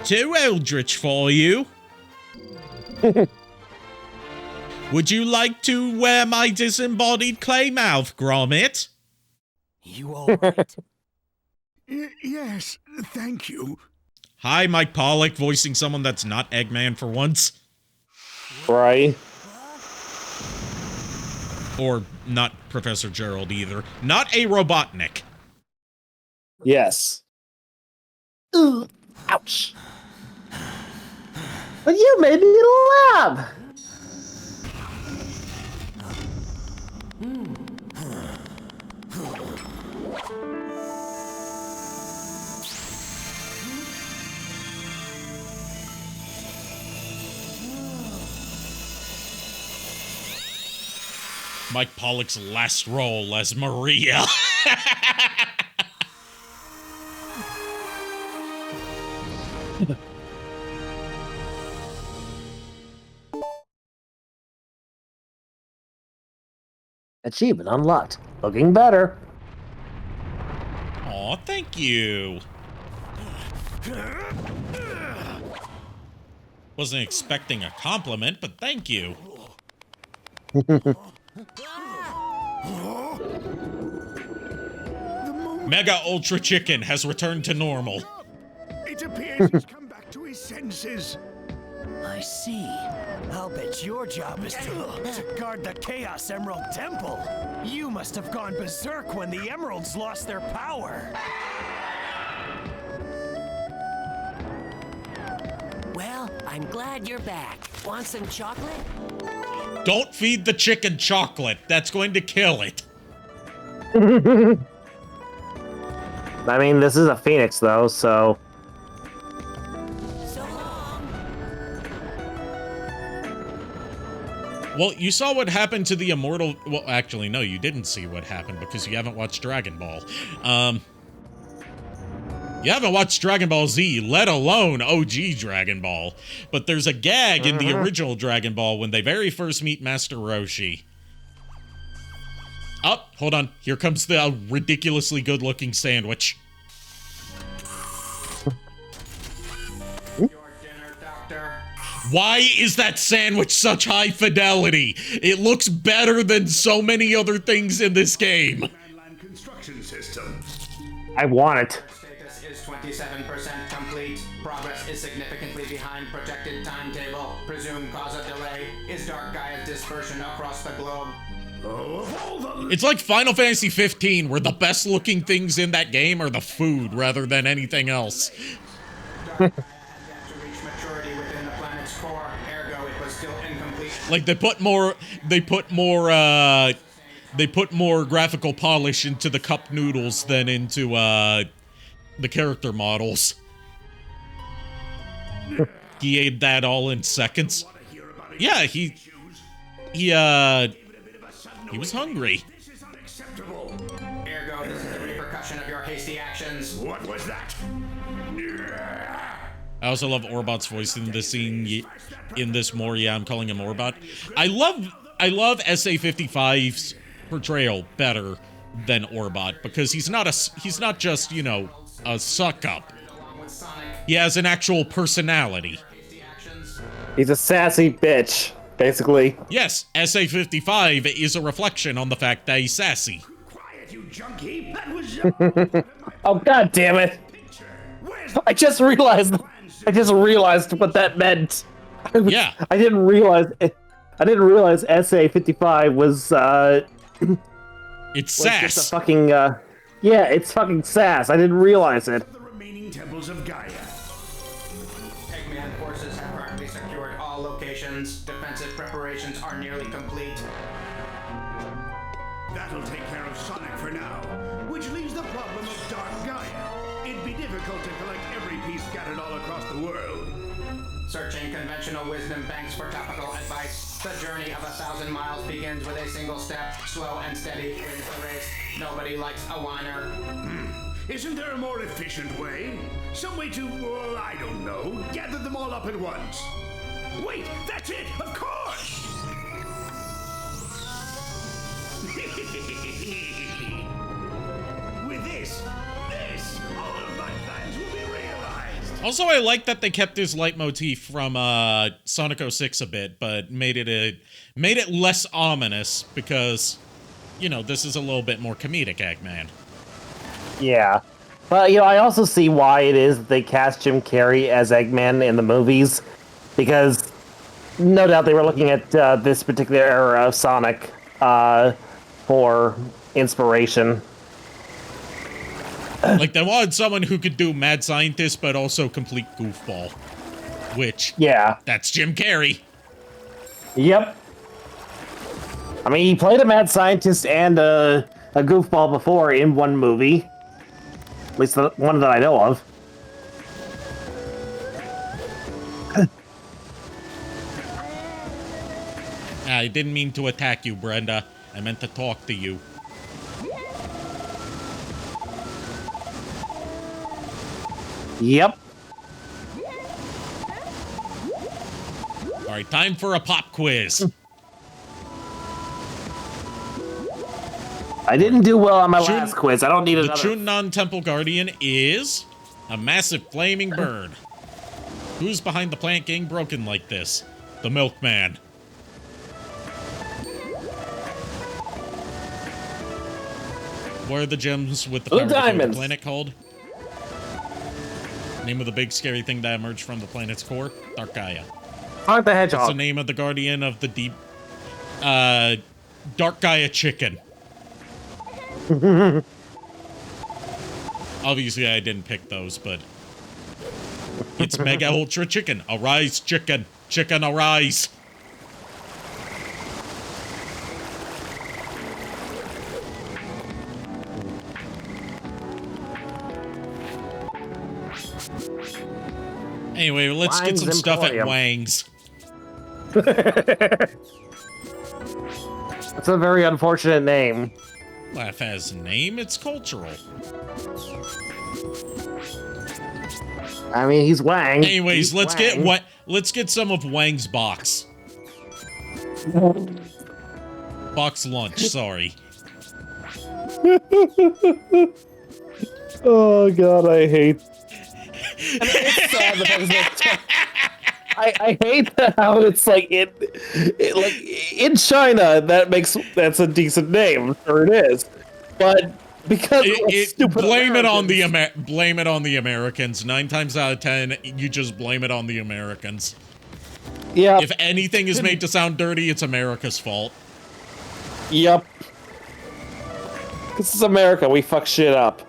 Too eldritch for you. Would you like to wear my disembodied clay mouth, Gromit? You all right? Yes, thank you. Hi, Mike Pollock, voicing someone that's not Eggman for once. Right. Or not Professor Gerald either. Not a Robotnik. Yes. Ooh, ouch. But you made me laugh. Mike Pollock's last role as Maria. Achievement unlocked. Looking better. Aw, thank you. Wasn't expecting a compliment, but thank you. Mega Ultra Chicken has returned to normal. It appears he's come back to his senses. I see. I'll bet your job is to guard the Chaos Emerald Temple. You must have gone berserk when the emeralds lost their power. Well, I'm glad you're back. Want some chocolate? Don't feed the chicken chocolate. That's going to kill it. I mean, this is a phoenix, though, so... Well, you saw what happened to the immortal... Well, actually, no, you didn't see what happened because you haven't watched Dragon Ball. You haven't watched Dragon Ball Z, let alone OG Dragon Ball. But there's a gag in the original Dragon Ball when they very first meet Master Roshi. Oh, hold on. Here comes the ridiculously good-looking sandwich. Why is that sandwich such high fidelity? It looks better than so many other things in this game. I want it. Status is 27% complete. Progress is significantly behind projected timetable. Presumed cause of delay is Dark Gaia's dispersion across the globe. It's like Final Fantasy 15, where the best looking things in that game are the food rather than anything else. Like they put more graphical polish into the cup noodles than into the character models. He ate that all in seconds. Yeah, he was hungry. Ergo, this is the repercussion of your hasty actions. What was that? I also love Orbot's voice in this scene. In this more, yeah, I'm calling him Orbot. I love SA55's portrayal better than Orbot because he's not just, you know, a suck up. He has an actual personality. He's a sassy bitch. basically. Yes, SA55 is a reflection on the fact that he's sassy. Quiet, you junkie. That was Oh, god damn it. I just realized what that meant. Yeah. I didn't realize SA55 was it's sass. Just a fucking it's fucking sass. I didn't realize it. The remaining temples of Gaia. Eggman forces have currently secured all locations. Defensive preparations are nearly complete. That'll take care of Sonic for now, which leaves the problem of Dark Gaia. It'd be difficult to collect every piece scattered all across the world. Searching conventional wisdom banks for topical advice. The journey of 1,000 miles begins with a single step. Slow and steady wins the race. Nobody likes a whiner. Isn't there a more efficient way? Some way to, well, I don't know, gather them all up at once. Wait, that's it, of course! With this, all of my plans will be realized. Also, I like that they kept his leitmotif from Sonic 06 a bit, but made it less ominous because, you know, this is a little bit more comedic, Eggman. Yeah. But, you know, I also see why it is that they cast Jim Carrey as Eggman in the movies, because no doubt they were looking at this particular era of Sonic for inspiration. Like, they wanted someone who could do mad scientist, but also complete goofball. Which, yeah, that's Jim Carrey. Yep. I mean, he played a mad scientist and a goofball before in one movie. At least the one that I know of. I didn't mean to attack you, Brenda. I meant to talk to you. Yep. Alright, time for a pop quiz. I didn't do well on my last quiz. I don't need another. The Chunnan Temple Guardian is a massive flaming bird. Who's behind the plant getting broken like this? The Milkman. What are the gems with the power to kill the planet called? Name of the big scary thing that emerged from the planet's core? Dark Gaia. Sonic the Hedgehog. What's the name of the guardian of the deep... Dark Gaia chicken. Obviously, I didn't pick those, but... It's Mega Ultra Chicken. Arise, chicken. Chicken, arise. Anyway, let's get some stuff at Wang's. That's a very unfortunate name. Laugh has a name, it's cultural. I mean, he's Wang. Anyways, let's get some of Wang's box. Box lunch, sorry. Oh god, I hate. It's sad that I hate how it's like in China that's a decent name, sure it is, but because blame it on the Americans. 9 times out of 10, you just blame it on the Americans. Yeah. If anything is made to sound dirty, it's America's fault. Yep. This is America. We fuck shit up.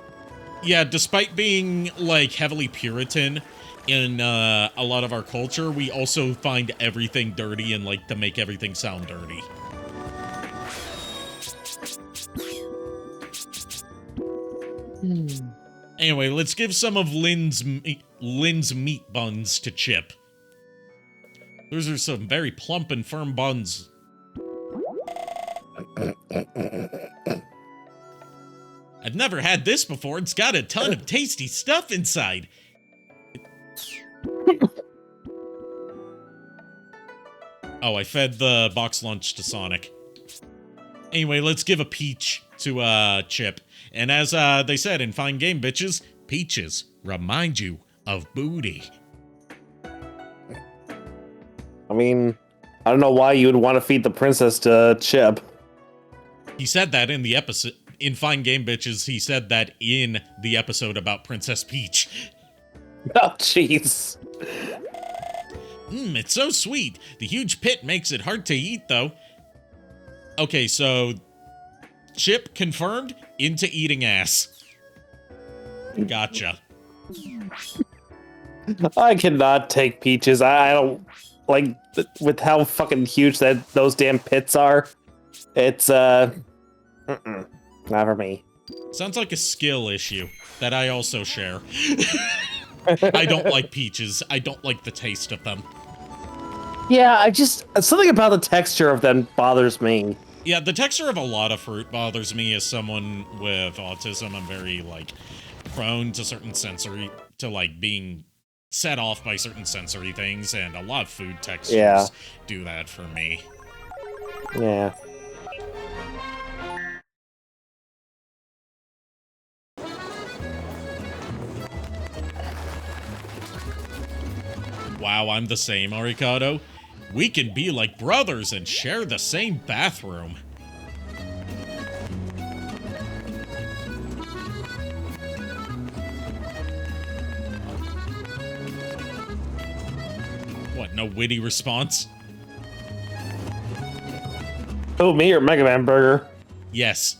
Yeah, despite being, like, heavily Puritan in a lot of our culture, we also find everything dirty and like to make everything sound dirty. Anyway, let's give some of Lynn's meat buns to Chip. Those are some very plump and firm buns. I've never had this before. It's got a ton of tasty stuff inside. Oh, I fed the box lunch to Sonic. Anyway, let's give a peach to Chip. And as they said in Fine Game Bitches, peaches remind you of booty. I mean, I don't know why you would want to feed the princess to Chip. He said that in the episode. In Fine Game Bitches, he said that in the episode about Princess Peach. Oh, jeez. It's so sweet. The huge pit makes it hard to eat, though. Okay, so Chip confirmed into eating ass. Gotcha. I cannot take peaches. I don't like with how fucking huge those damn pits are. It's not for me. Sounds like a skill issue that I also share. I don't like peaches. I don't like the taste of them. Yeah, something about the texture of them bothers me. Yeah, the texture of a lot of fruit bothers me as someone with autism. I'm very, like, prone to certain sensory, to, like, being set off by certain sensory things, and a lot of food textures do that for me. Yeah. Wow, I'm the same, Arikado. We can be like brothers and share the same bathroom. What, no witty response? Oh, me or Mega Man Burger? Yes.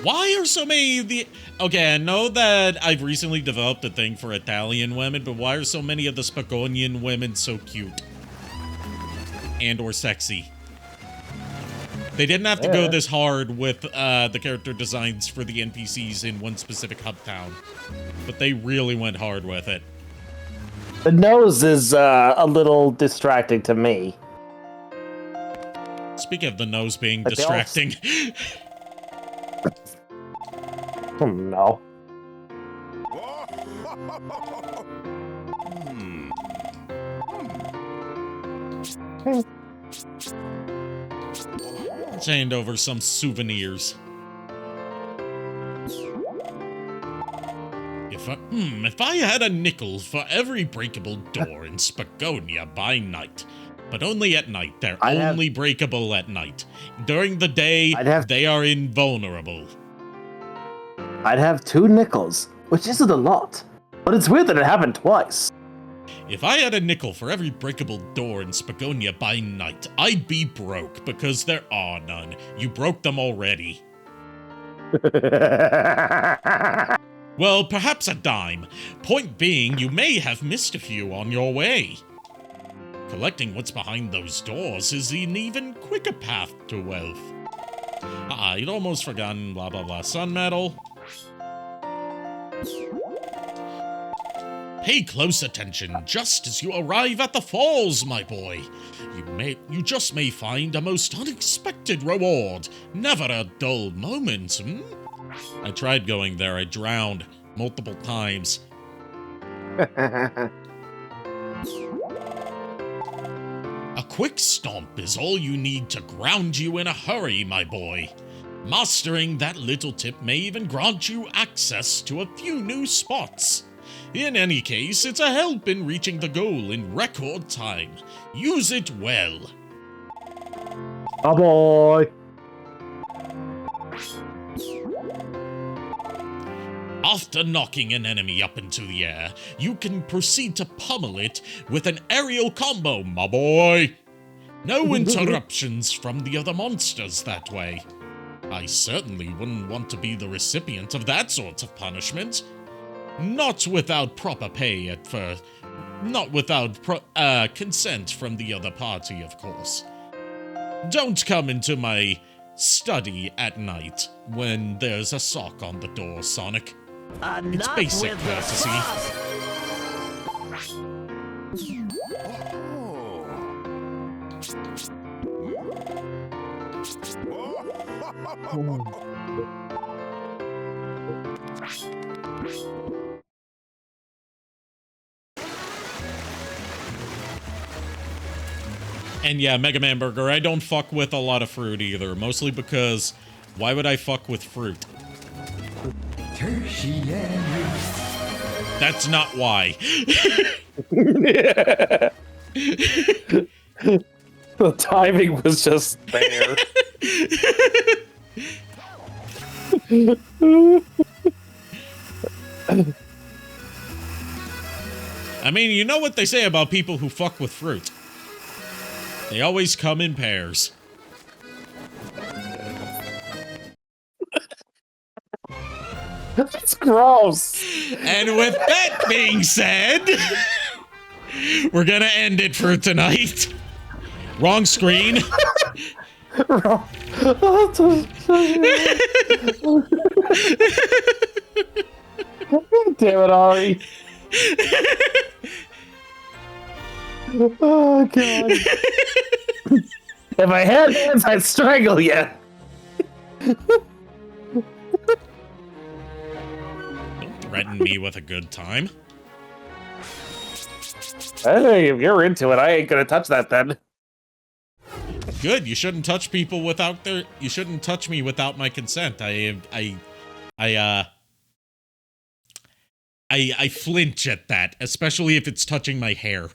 Why are so many of the... Okay, I know that I've recently developed a thing for Italian women, but why are so many of the Spagonian women so cute? And or sexy? They didn't have to go this hard with the character designs for the NPCs in one specific hub town, but they really went hard with it. The nose is a little distracting to me. Speaking of the nose being distracting. Oh, no. Let's hand over some souvenirs. If I had a nickel for every breakable door in Spagonia by night, but only at night. They're only breakable at night. During the day, they are invulnerable. I'd have 2 nickels, which isn't a lot, but it's weird that it happened twice. If I had a nickel for every breakable door in Spagonia by night, I'd be broke because there are none. You broke them already. Well, perhaps a dime. Point being, you may have missed a few on your way. Collecting what's behind those doors is an even quicker path to wealth. I'd almost forgotten blah blah blah sun medal. Pay close attention just as you arrive at the falls, my boy. You just may find a most unexpected reward. Never a dull moment, I tried going there. I drowned multiple times. A quick stomp is all you need to ground you in a hurry, my boy. Mastering that little tip may even grant you access to a few new spots. In any case, it's a help in reaching the goal in record time. Use it well. Oh boy. After knocking an enemy up into the air, you can proceed to pummel it with an aerial combo, my boy. No interruptions from the other monsters that way. I certainly wouldn't want to be the recipient of that sort of punishment. Not without proper pay at first. Not without consent from the other party, of course. Don't come into my study at night when there's a sock on the door, Sonic. It's basic courtesy. And yeah, Mega Man Burger, I don't fuck with a lot of fruit either. Mostly because, why would I fuck with fruit? That's not why. The timing was just there. I mean, you know what they say about people who fuck with fruit. They always come in pairs. That's gross. And with that being said, we're gonna end it for tonight. Wrong screen. Wrong. Damn it, Ari. Oh, God. If I had hands, I'd strangle you. Don't threaten me with a good time. Hey, if you're into it, I ain't gonna touch that then. Good. You shouldn't touch people without their. You shouldn't touch me without my consent. I flinch at that, especially if it's touching my hair.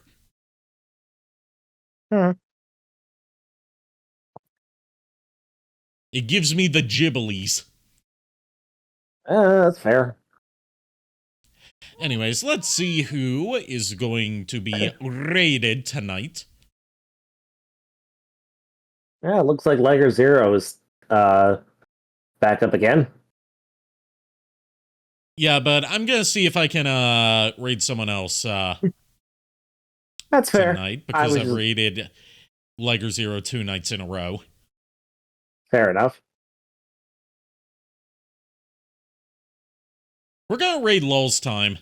It gives me the gibblies. That's fair. Anyways, let's see who is going to be raided tonight. Yeah, it looks like Liger Zero is back up again. Yeah, but I'm gonna see if I can raid someone else That's fair. tonight, because I've raided Liger Zero 2 nights in a row. Fair enough. We're gonna raid Lul's time.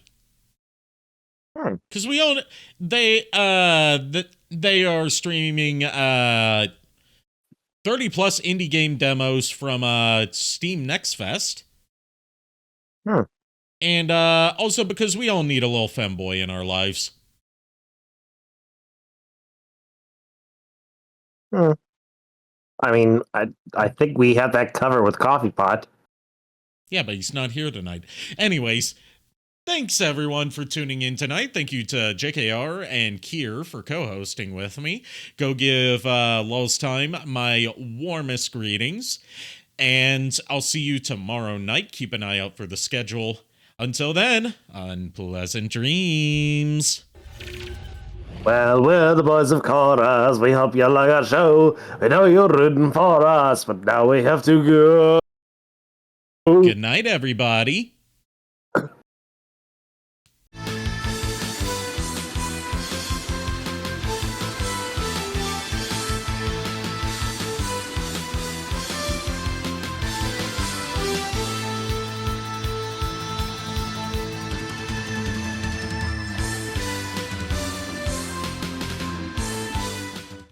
Because we own they are streaming 30 plus indie game demos from Steam Next Fest. And also because we all need a little femboy in our lives. I mean, I think we have that covered with Coffee Pot. Yeah, but he's not here tonight. Anyways, thanks everyone for tuning in tonight. Thank you to JKR and Kier for co-hosting with me. Go give Lul's Time my warmest greetings. And I'll see you tomorrow night. Keep an eye out for the schedule. Until then, unpleasant dreams. Well, we're the boys of chorus. We hope you like our show. We know you're rooting for us, but now we have to go. Good night, everybody.